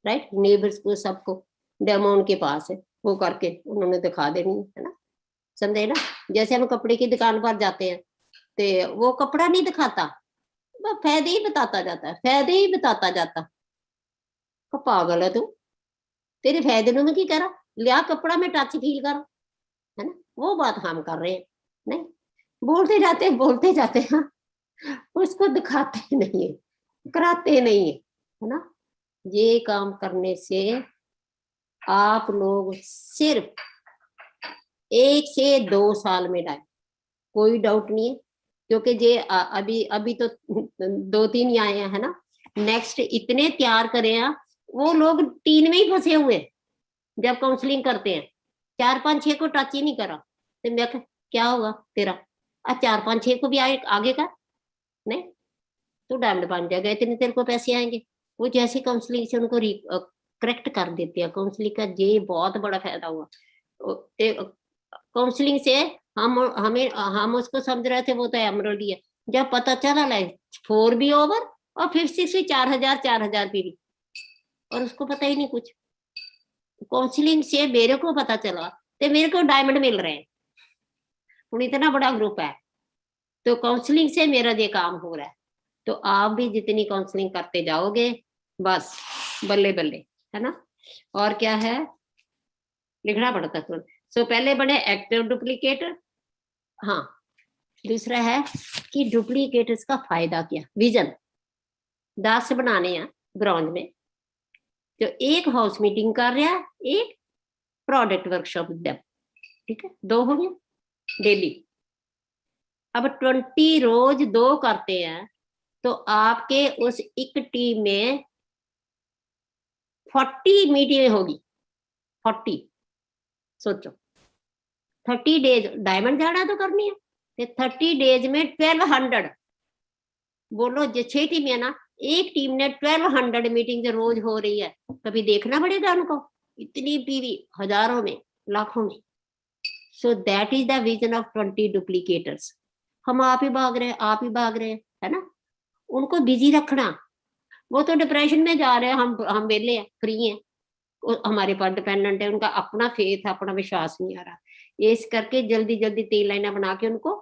S9: राइट, नेबर्स को, सबको डेमो उनके पास है, वो करके उन्होंने दिखा देनी, है ना, समझे ना। जैसे हम कपड़े की दुकान पर जाते हैं तो वो कपड़ा नहीं दिखाता, वो फायदे ही बताता जाता है, फायदे ही बताता जाता। तो पागल है तू, तेरे फायदे में की करा, लिया कपड़ा में टच फील कर, है ना, वो बात हम कर रहे हैं। नहीं, बोलते जाते हैं, उसको दिखाते नहीं है, कराते नहीं है ना। ये काम करने से आप लोग सिर्फ 1 से 2 साल में डाल, कोई डाउट नहीं है, क्योंकि ये अभी तो 2-3 ही आए हैं, है ना, नेक्स्ट इतने तैयार करे हैं, वो लोग 3 में ही फंसे हुए जब काउंसलिंग करते हैं, 4-5-6 को टच ही नहीं करा, तो मैं क्या होगा तेरा, 4-5-6 को भी आगे का नहीं, तो डायमंड बन जाएगा, इतने तेरे को पैसे आएंगे। वो जैसे काउंसलिंग से उनको करेक्ट कर देते हैं, काउंसलिंग का ये बहुत बड़ा फायदा हुआ। काउंसलिंग से हम उसको समझ रहे थे वो तो एमरल्ड ही है, जब पता चला लाइक 4 भी ओवर और फिर 6 4,000 भी, और उसको पता ही नहीं कुछ। काउंसलिंग से मेरे को पता चला तो मेरे को डायमंड मिल रहे हैं, इतना बड़ा ग्रुप है, तो काउंसलिंग से मेरा ये काम हो रहा है। तो आप भी जितनी काउंसलिंग करते जाओगे बस बल्ले बल्ले, है ना। और क्या है, लिखना पड़ता है। सो पहले बने एक्टिव डुप्लीकेटर, हाँ, दूसरा है कि डुप्लीकेटर्स का फायदा क्या, विजन 10 बनाने हैं ब्रॉन्ज में, जो एक हाउस मीटिंग कर रहा है, एक प्रोडक्ट वर्कशॉप, ठीक है, 2 हो गए डेली। अब 20 रोज 2 करते हैं तो आपके उस एक टीम में 40 मीटिंग होगी, 40, सोचो 30 डेज डायमंड जाना तो करनी है, 30 डेज में 1200, बोलो जो 6 टीम है ना, एक टीम ने 1200 मीटिंग रोज हो रही है, कभी देखना पड़ेगा उनको, इतनी पीवी हजारों में लाखों में। So that is the vision of 20 डुप्लीकेटर्स। हम आप ही भाग रहे हैं, है ना, उनको बिजी रखना। वो तो डिप्रेशन में जा रहे हैं, हम वेले हैं, फ्री हैं, हमारे पर डिपेंडेंट है, उनका अपना फेथ, अपना विश्वास नहीं आ रहा, इस करके जल्दी 3 लाइनें बना के उनको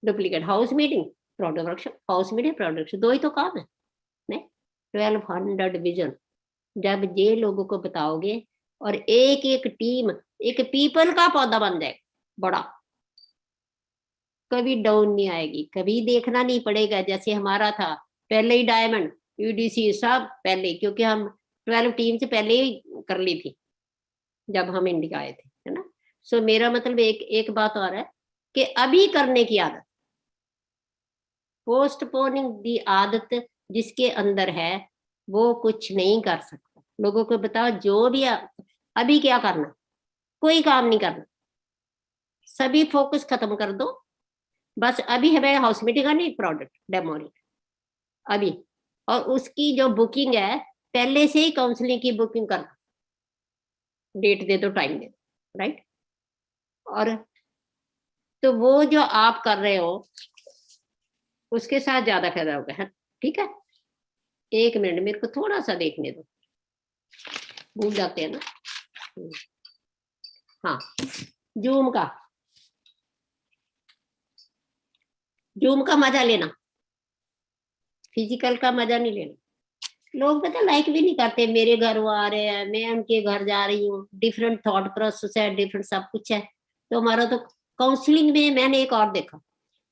S9: duplicate, house meeting product workshop, house meeting product, 2 ही तो काम है, नहीं 1200 विजन। जब ये लोगों को बताओगे और एक टीम एक पीपल का पौधा बन जाए बड़ा, कभी डाउन नहीं आएगी, कभी देखना नहीं पड़ेगा। जैसे हमारा था पहले ही डायमंड यूडीसी सब पहले, क्योंकि हम 12 टीम से पहले ही कर ली थी जब हम इंडिया आए थे, है ना। सो मेरा मतलब एक बात और है कि अभी करने की आदत, पोस्टपोनिंग दी आदत जिसके अंदर है वो कुछ नहीं कर सकता। लोगों को बताओ, जो भी अभी क्या करना, कोई काम नहीं करना, सभी फोकस खत्म कर दो, बस अभी हमें हाउस मीटिंग करनी, प्रोडक्ट डेमो अभी, और उसकी जो बुकिंग है पहले से ही काउंसलिंग की बुकिंग कर, डेट दे दो, टाइम दे दो, राइट। और तो वो जो आप कर रहे हो उसके साथ ज्यादा फायदा होगा, है, ठीक है। 1 मिनट मेरे को थोड़ा सा देखने दो, भूल जाते हैं ना। हाँ, जूम का मजा लेना, फिजिकल का मजा नहीं लेना। लोग पता लाइक भी नहीं करते, मेरे घर वो आ रहे हैं, मैं उनके घर जा रही हूँ, डिफरेंट थॉट प्रोसेस है, डिफरेंट सब कुछ है। तो हमारा तो काउंसलिंग में मैंने एक और देखा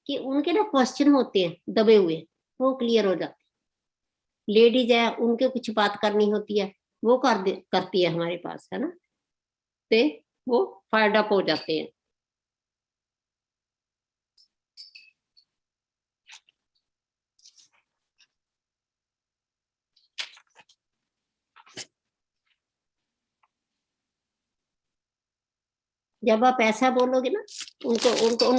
S9: कि उनके ना क्वेश्चन होते हैं दबे हुए, वो क्लियर हो जाते। लेडीज है, उनके कुछ बात करनी होती है, वो करती है हमारे पास, है ना, तो वो फायर्ड अप हो जाते हैं। जब आप ऐसा बोलोगे ना उनको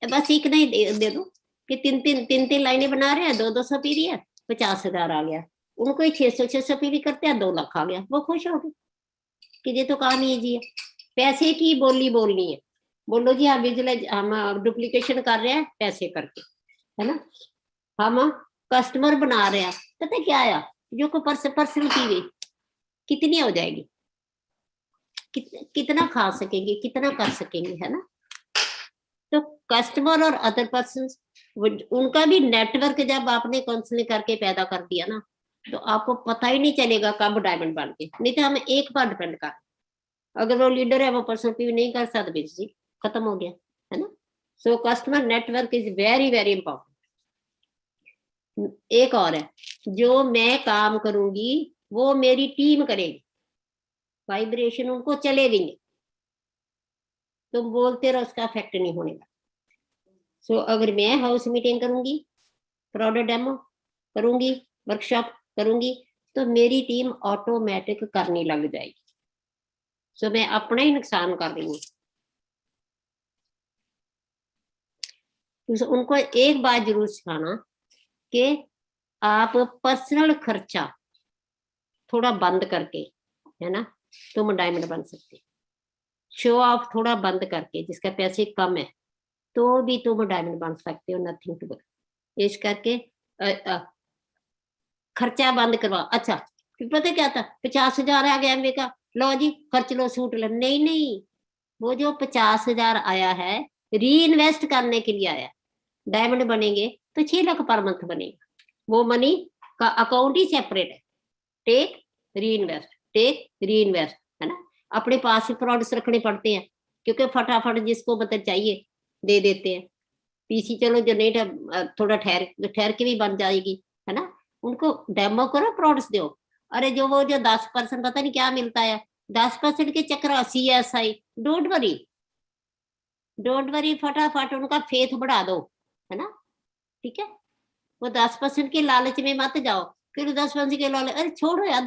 S9: बस एक नहीं दे दो कि 3 लाइनें बना रहे हैं, 200 पीवी है, 50,000 आ गया। उनको 600 पीवी करते हैं, 2 लाख आ गया, वो खुश हो गए कि ये तो काम ईजी है। पैसे की बोली बोलनी है, बोलो जी हाँ विजुअलाइज हम डुप्लीकेशन कर रहे हैं पैसे करके, है ना। हम कस्टमर बना रहे हैं, पता क्या आया, जो को पर्सनल की गई कितनी हो जाएगी, कितना खा सकेंगे, कितना कर सकेंगे, है ना। तो कस्टमर और अदर पर्सन, उनका भी नेटवर्क जब आपने काउंसलिंग करके पैदा कर दिया ना, तो आपको पता ही नहीं चलेगा कब डायमंड बन के। नहीं तो हम एक बार डिपेंड कर, अगर वो लीडर है वो पर्सनल पी नहीं कर सकते, बिजनेस खत्म हो गया, है ना। So customer network is very very important. एक और है, जो मैं काम करूंगी वो मेरी टीम करेगी, वाइब्रेशन उनको चलेगी, तुम बोलते रहो उसका इफेक्ट नहीं होने का। सो अगर मैं हाउस मीटिंग करूंगी, प्रोडक्ट डेमो करूंगी, वर्कशॉप करूंगी, तो मेरी टीम ऑटोमेटिक करने लग जाएगी। सो मैं अपना ही नुकसान कर रही हूँ। तो उनको एक बात जरूर सिखाना कि आप पर्सनल खर्चा थोड़ा बंद करके, है ना, तुम डायमंड बन सकते। शो ऑफ थोड़ा बंद करके, जिसका पैसे कम है तो भी तुम डायमंड बन सकते हो, नथिंग टू डू। इस करके खर्चा बंद करवा। अच्छा पता क्या था, 50,000 आ गया एमवे का, लो जी खर्च लो, सूट लो। नहीं नहीं, वो जो 50,000 आया है री इन्वेस्ट करने के लिए आया। डायमंड बनेंगे तो 6 लाख पर मंथ बनेगा, वो मनी का अकाउंट ही सेपरेट है। टेक री इन्वेस्ट, टेक री इन्वेस्ट, है ना। अपने पास ही प्रोडक्ट्स रखने पड़ते हैं, क्योंकि फटाफट जिसको मतलब चाहिए दे देते हैं। पीसी चलो जो नहीं थोड़ा ठहर के भी बन जाएगी, है ना। उनको डेमो करो, प्रोडक्ट्स दो। अरे जो वो जो 10% पता नहीं क्या मिलता है, 10% के चक्कर CSI, डोंट वरी, फटाफट उनका फेथ बढ़ा दो, है ना। ठीक है, वो 10% के लालच में मत जाओ, फिर 10% के लालच, अरे छोड़ो यार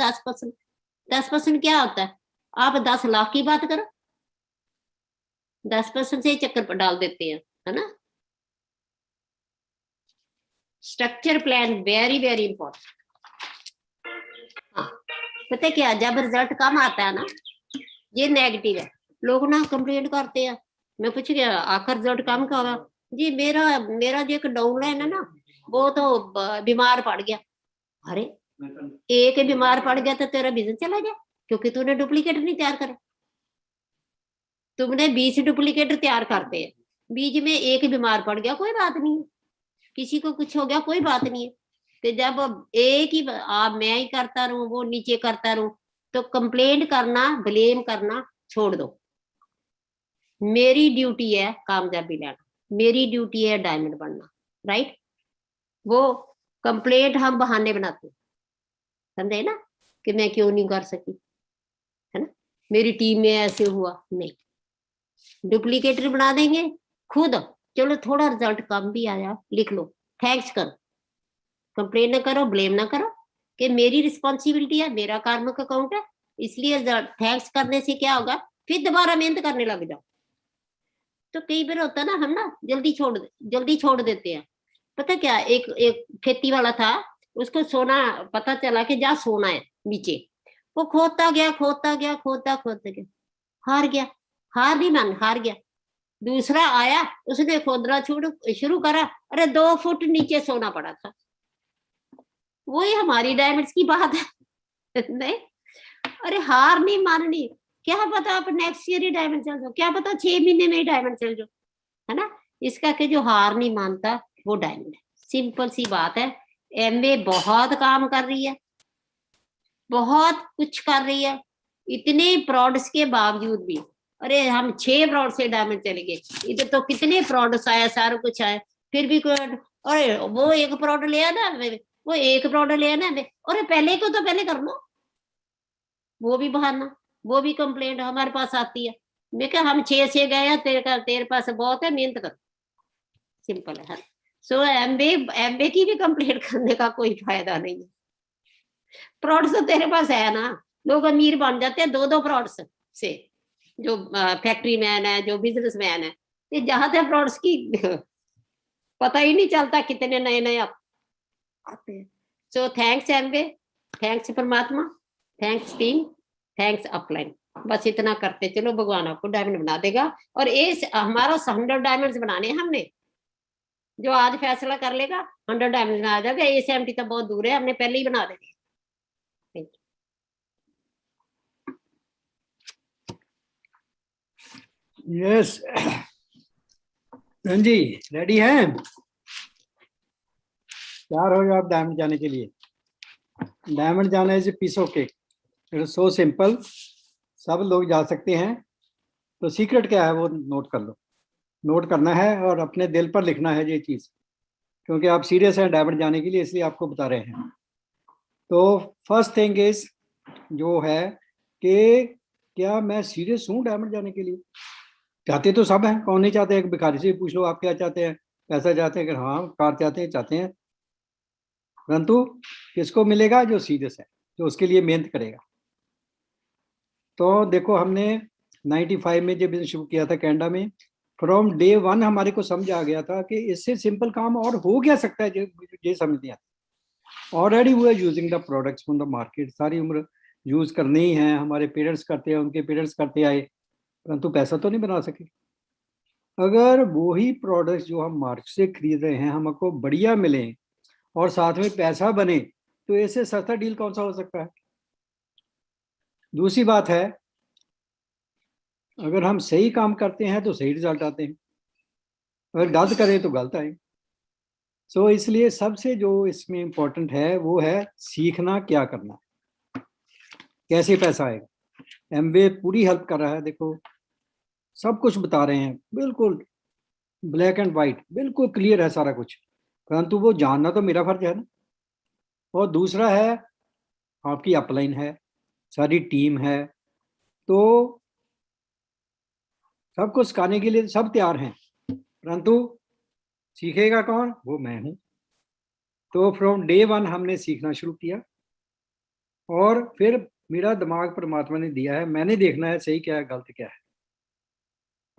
S9: 10% क्या होता है। आप 10 लाख की बात करो, 10% से ही चक्कर पर डाल देते हैं, है ना। Structure plan very very important. हाँ, पता क्या, जब रिजल्ट कम आता है ना, ये नेगेटिव है, लोग ना कंप्लेंट करते हैं। मैं पूछ गया आखिर रिजल्ट कम का होगा जी, मेरा जो एक डाउनलाइन है ना, वो तो बीमार पड़ गया। अरे एक बीमार पड़ गया तो तेरा बिजनेस चला गया, क्योंकि तूने डुप्लीकेट नहीं तैयार करा। तुमने 20 डुप्लीकेट तैयार करते हैं, बीच में एक बीमार पड़ गया, कोई बात नहीं है, किसी को कुछ हो गया कोई बात नहीं है। तो जब एक ही मैं ही करता रहूं, वो नीचे करता रहूं, तो कंप्लेंट करना, ब्लेम करना छोड़ दो। मेरी ड्यूटी है कामयाबी लाना, मेरी ड्यूटी है डायमंड बनना, राइट। वो कंप्लेंट हम बहाने बनाते, समझे ना, कि मैं क्यों नहीं कर सकी, है ना, मेरी टीम में ऐसे हुआ। नहीं, डुप्लीकेटर बना देंगे खुद। चलो थोड़ा रिजल्ट कम भी आया, लिख लो, थैंक्स करो, कंप्लेन ना करो, ब्लेम ना करो, कि मेरी रिस्पॉन्सिबिलिटी है, मेरा कार्मिक अकाउंट है, इसलिए थैंक्स करने से क्या होगा, फिर दोबारा मेहनत करने लग जाओ। तो कई बार होता ना, हम ना जल्दी छोड़ देते हैं। पता क्या, एक खेती वाला था, उसको सोना पता चला कि जहाँ सोना है नीचे, वो खोदता गया, हार गया, हार गया। दूसरा आया, उसने खोदना शुरू करा, अरे 2 फुट नीचे सोना पड़ा था। वही हमारी डायमंड्स की बात है नहीं, अरे हार नहीं माननी। क्या पता आप नेक्स्ट ईयर ही डायमंड चल जाओ, क्या पता 6 महीने में ही डायमंड चल जाओ, है ना। इसका कि जो हार नहीं मानता वो डायमंड है, सिंपल सी बात है। एमवे बहुत काम कर रही है, बहुत कुछ कर रही है, इतने प्रोडक्ट्स के बावजूद भी। अरे हम 6 प्रोडक्ट से डायमंड चले गए, इधर तो कितने प्रोडक्ट्स आया, सारा कुछ आया, फिर भी कोई, अरे वो एक प्रोडक्ट ले आना, वो एक प्रोडक्ट ले आना, अरे पहले को तो पहले कर लो। वो भी बहाना, वो भी कंप्लेंट हमारे पास आती है। मैं क्या, हम 6 से गए हैं, तेरे पास बहुत है, मेहनत करो, सिंपल है। सो एमबे की भी कंप्लेंट करने का कोई फायदा नहीं है। प्रोडक्ट्स तो तेरे पास है ना, लोग अमीर बन जाते हैं 2-2 प्रोडक्ट्स से, जो फैक्ट्री मैन है, जो बिजनेस मैन है, ये जहां तक प्रोडक्ट्स की पता ही नहीं चलता कितने नए नए आते हैं। सो थैंक्स एमबे, थैंक्स परमात्मा, थैंक्स टीम, थैंक्स अपलाइन। बस इतना करते चलो, भगवान आपको डायमंड बना देगा। और ये हमारा 100 डायमंड्स बनाने हैं हमने, जो आज फैसला कर लेगा 100 डायमंड में आ जाएगा। ACMT तो बहुत दूर है, हमने पहले ही बना देंगे।
S8: यस जी, रेडी हैं? तैयार हो जाओ आप डायमंड जाने के लिए। डायमंड जाना is a piece of cake, it is so simple, सब लोग जा सकते हैं। तो सीक्रेट क्या है वो नोट कर लो, नोट करना है और अपने दिल पर लिखना है ये चीज, क्योंकि आप सीरियस हैं डायमंड जाने के लिए, इसलिए आपको बता रहे हैं। तो फर्स्ट थिंग इज जो है कि क्या मैं सीरियस हूँ डायमंड जाने के लिए? चाहते तो सब हैं, कौन नहीं चाहते? एक भिखारी से पूछ लो आप क्या चाहते हैं, पैसा चाहते हैं? अगर हाँ कार चाहते हैं, परंतु किसको मिलेगा? जो सीरियस है, जो उसके लिए मेहनत करेगा। तो देखो हमने 95 में जब बिजनेस शुरू किया था कनाडा में, फ्रॉम डे 1 हमारे को समझ आ गया था कि इससे सिंपल काम और हो क्या सकता है, ये समझ नहीं आता। Already we are using the products from the market, सारी उम्र यूज करने ही है, हमारे पेरेंट्स करते हैं, उनके पेरेंट्स करते आए, परंतु पैसा तो नहीं बना सके। अगर वही प्रोडक्ट्स जो हम मार्केट से खरीद रहे हैं हमको बढ़िया मिले और साथ में पैसा बने, तो ऐसे सस्ता डील कौन सा हो सकता है? दूसरी बात है, अगर हम सही काम करते हैं तो सही रिजल्ट आते हैं, अगर गलत करें तो गलत आए। सो इसलिए सबसे जो इसमें इम्पोर्टेंट है वो है सीखना क्या करना है, कैसे पैसा आएगा। एमवे पूरी हेल्प कर रहा है, देखो सब कुछ बता रहे हैं, बिल्कुल ब्लैक एंड वाइट, बिल्कुल क्लियर है सारा कुछ, परंतु वो जानना तो मेरा फर्ज है ना। और दूसरा है आपकी अपलाइन है, सारी टीम है, तो सबको सिखाने के लिए सब तैयार हैं, परंतु सीखेगा कौन? वो मैं हूं। तो फ्रॉम डे 1 हमने सीखना शुरू किया और फिर मेरा दिमाग परमात्मा ने दिया है, मैंने देखना है सही क्या है गलत क्या है।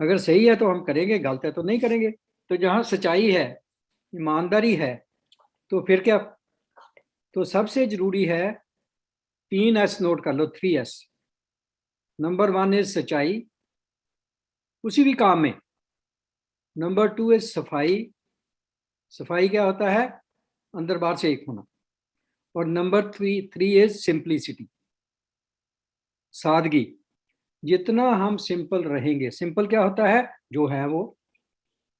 S8: अगर सही है तो हम करेंगे, गलत है तो नहीं करेंगे। तो जहां सच्चाई है, ईमानदारी है, तो फिर क्या? तो सबसे जरूरी है 3S नोट कर लो, 3S। नंबर 1 इज सच्चाई उसी भी काम में, नंबर 2 इज सफाई, सफाई क्या होता है? अंदर बाहर से एक होना, और नंबर 3 इज सिंपलिसिटी, सादगी। जितना हम सिंपल रहेंगे, सिंपल क्या होता है? जो है वो,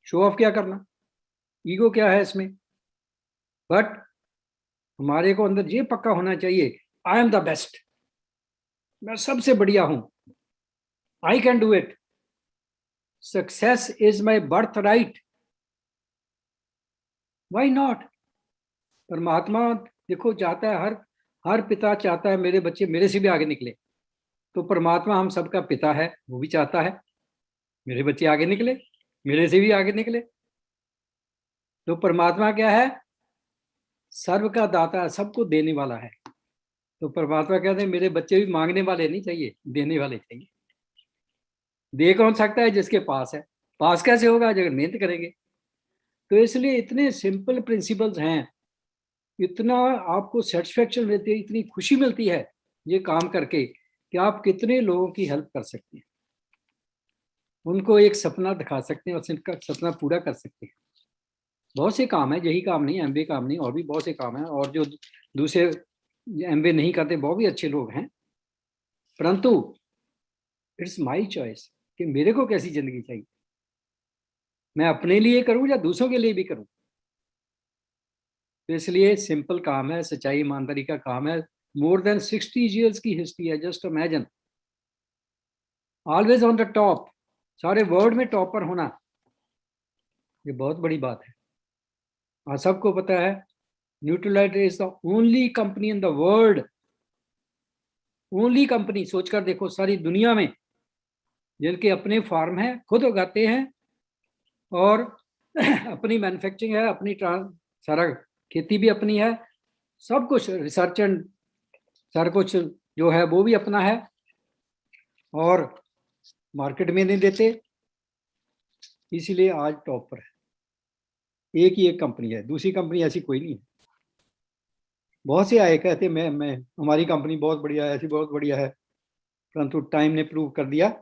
S8: शो ऑफ क्या करना, ईगो क्या है इसमें, बट हमारे को अंदर ये पक्का होना चाहिए, आई एम द बेस्ट, मैं सबसे बढ़िया हूं, I can do it, success is my birthright, why not. परमात्मा देखो चाहता है, हर पिता चाहता है मेरे बच्चे मेरे से भी आगे निकले। तो परमात्मा हम सबका पिता है, वो भी चाहता है मेरे बच्चे आगे निकले, मेरे से भी आगे निकले। तो परमात्मा क्या है? सर्व का दाता है, सबको देने वाला है। तो परमात्मा कहते हैं मेरे बच्चे भी मांगने वाले नहीं चाहिए, देने वाले चाहिए। दे कौन सकता है? जिसके पास है। पास कैसे होगा? अगर मेहनत करेंगे। तो इसलिए इतने सिंपल प्रिंसिपल्स हैं, इतना आपको सेटिस्फेक्शन मिलती है, इतनी खुशी मिलती है ये काम करके कि आप कितने लोगों की हेल्प कर सकते हैं, उनको एक सपना दिखा सकते हैं और उनका सपना पूरा कर सकते हैं। बहुत से काम है, यही काम नहीं, एमबीए काम नहीं, और भी बहुत से काम है, और जो दूसरे एमबीए नहीं करते वो भी अच्छे लोग हैं, परंतु इट्स माय चॉइस कि मेरे को कैसी जिंदगी चाहिए, मैं अपने लिए करूं या दूसरों के लिए भी करूं। तो इसलिए सिंपल काम है, सच्चाई ईमानदारी का काम है। मोर देन 60 ईयर्स की हिस्ट्री है, just imagine, always on the top, सारे वर्ल्ड में टॉप पर होना, ये बहुत बड़ी बात है। आप सबको पता है Nutrilite is the only company in the world, only company, सोचकर देखो सारी दुनिया में, जिनके अपने फार्म है, खुद उगाते हैं और अपनी मैन्युफैक्चरिंग है, अपनी सारा खेती भी अपनी है, सब कुछ रिसर्च एंड सारा कुछ जो है वो भी अपना है, और मार्केट में नहीं देते, इसीलिए आज टॉप पर है। एक ही एक कंपनी है, दूसरी कंपनी ऐसी कोई नहीं है। बहुत से आए कहते मैं हमारी कंपनी बहुत बढ़िया है, ऐसी बहुत बढ़िया है, परंतु टाइम ने प्रूव कर दिया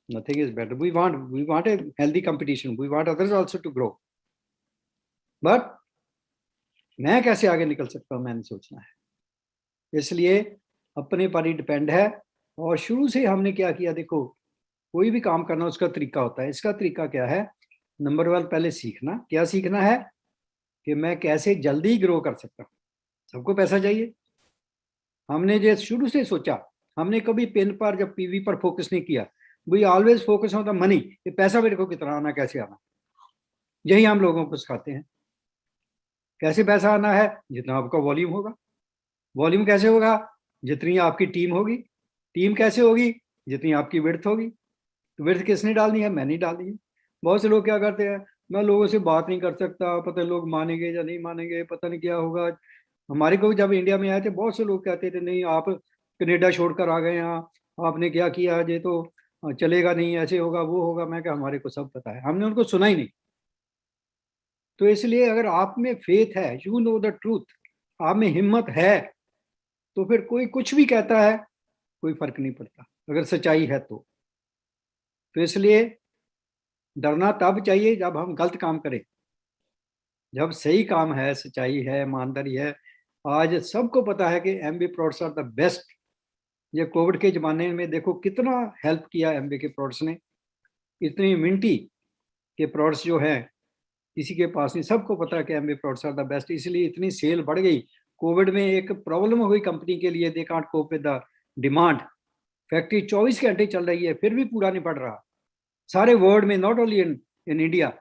S8: nothing is better. We want a healthy competition, we want others also to grow, but मैं कैसे आगे निकल सकता हूँ मैंने सोचना है, इसलिए अपने पर ही डिपेंड है। और शुरू से हमने क्या किया, देखो कोई भी काम करना उसका तरीका होता है। इसका तरीका क्या है, नंबर 1 पहले सीखना। क्या सीखना है कि मैं कैसे जल्दी ग्रो कर सकता हूँ। सबको पैसा चाहिए, हमने जो शुरू से सोचा, हमने कभी पेन पर जब पीवी पर फोकस नहीं किया, we always focus on the money, कि पैसा मेरे को कितना आना, कैसे आना। यही हम लोगों को सिखाते हैं। कैसे पैसा आना है, जितना आपका वॉल्यूम होगा। वॉल्यूम कैसे होगा, जितनी आपकी टीम होगी। टीम कैसे होगी, जितनी आपकी विड्थ होगी। तो विड्थ किसने डालनी है, मैंने डालनी है। बहुत से लोग क्या करते हैं, मैं लोगों से बात नहीं कर सकता, पता नहीं लोग मानेंगे या नहीं मानेंगे, पता नहीं क्या होगा। हमारे को जब इंडिया में आए थे बहुत से लोग कहते थे नहीं आप कनेडा छोड़कर आ गए यहाँ, आपने क्या किया, ये तो चलेगा नहीं, ऐसे होगा वो होगा। मैं क्या, हमारे को सब पता है, हमने उनको सुना ही नहीं। तो इसलिए अगर आप में फेथ है, यू नो द ट्रूथ, आप में हिम्मत है, तो फिर कोई कुछ भी कहता है कोई फर्क नहीं पड़ता, अगर सच्चाई है तो इसलिए डरना तब चाहिए जब हम गलत काम करें। जब सही काम है, सच्चाई है, ईमानदारी है। आज सबको पता है कि Amway products are the best. ये कोविड के ज़माने में देखो कितना हेल्प किया एमबी के प्रोडक्ट्स ने। इतनी इम्यूनिटी के प्रोडक्ट्स जो हैं किसी के पास नहीं, सबको पता है कि Amway products are the best. इसलिए इतनी सेल बढ़ गई। कोविड में एक प्रॉब्लम हुई कंपनी के लिए, they can't cope with the demand. Factory 24 घंटे चल रही है फिर भी पूरा नहीं पड़ रहा सारे वर्ल्ड में, नॉट ओनली इन इंडिया।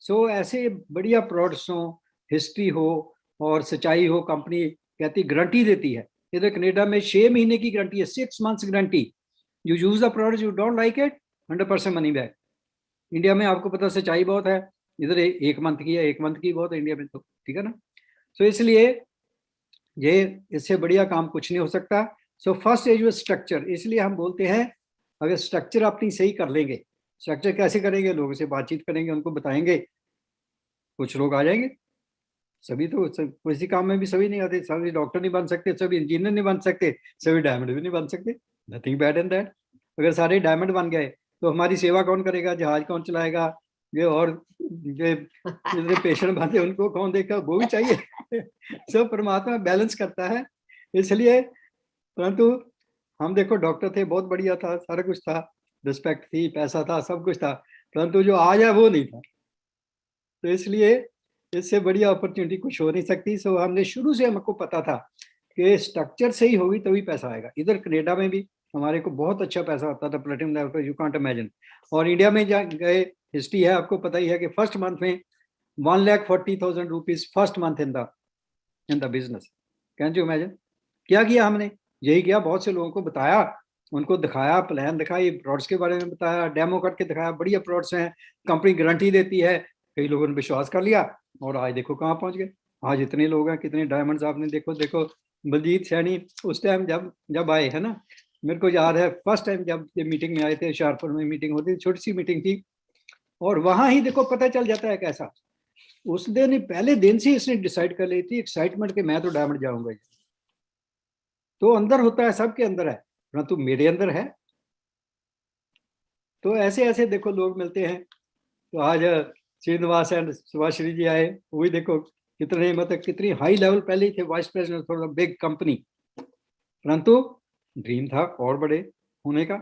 S8: सो ऐसे बढ़िया प्रोडक्ट्स हो, हिस्ट्री हो और सच्चाई हो, कंपनी कहती गारंटी देती है। इधर कनाडा में 6 महीने की गारंटी है, 6 months guarantee. You use the product, you don't like it, 100% money back. India में आपको पता सच्चाई बहुत है, इधर 1 month की है, 1 month की बहुत है इंडिया में, तो ठीक है ना। सो इसलिए ये इससे बढ़िया काम कुछ नहीं हो सकता। So first is structure. इसलिए हम बोलते हैं अगर स्ट्रक्चर अपनी सही कर लेंगे। स्ट्रक्चर कैसे करेंगे, लोगों से बातचीत करेंगे, उनको बताएंगे, कुछ लोग आ जाएंगे। सभी तो किसी काम में भी सभी नहीं आते, सभी डॉक्टर नहीं बन सकते, सभी इंजीनियर नहीं बन सकते, सभी डायमंड भी नहीं बन सकते। Nothing bad in that. अगर सारे डायमंड बन गए तो हमारी सेवा कौन करेगा, जहाज कौन चलाएगा, ये और जो पेशेंट बनते उनको कौन देखेगा, वो भी चाहिए। सब परमात्मा बैलेंस करता है। इसलिए परंतु हम देखो डॉक्टर थे, बहुत बढ़िया था, सारा कुछ था, रिस्पेक्ट थी, पैसा था, सब कुछ था, परंतु जो आज है वो नहीं था। तो इसलिए इससे बढ़िया अपॉर्चुनिटी कुछ हो नहीं सकती। सो हमने शुरू से हमको पता था कि स्ट्रक्चर सही होगी तभी पैसा आएगा। इधर कनाडा में भी हमारे को बहुत अच्छा पैसा आता था, प्लेटिनम लेवल पर, यू कांट इमेजिन। और इंडिया में गए, हिस्ट्री है आपको पता ही है कि फर्स्ट मंथ में 1,40,000 rupees first month in the business. Can you imagine. क्या किया हमने, यही किया, बहुत से लोगों को बताया, उनको दिखाया, प्लान दिखाई, प्रोडक्ट्स के बारे में बताया, डेमो करके दिखाया, बढ़िया प्रोडक्ट्स हैं, कंपनी गारंटी देती है। कई लोगों ने विश्वास कर लिया और आज देखो कहाँ पहुंच गए। आज इतने लोग हैं, कितने डायमंड्स आपने देखो बलजीत सैनी उस टाइम जब आए है ना, मेरे को याद है फर्स्ट टाइम जब ये मीटिंग में आए थे, शाहपुर में मीटिंग होती थी, छोटी सी मीटिंग थी, और वहां ही देखो पता चल जाता है कैसा। उस दिन पहले दिन से इसने डिसाइड कर ली थी एक्साइटमेंट कि मैं तो डायमंड जाऊंगा। तो अंदर होता है, सबके अंदर है, परंतु मेरे अंदर है। तो ऐसे ऐसे देखो लोग मिलते हैं। तो आज श्रीनिवास एंड सुभाश्री जी आए, वही देखो कितने, मतलब कितनी हाई लेवल, पहले थे vice president for the big company, परंतु ड्रीम था और बड़े होने का।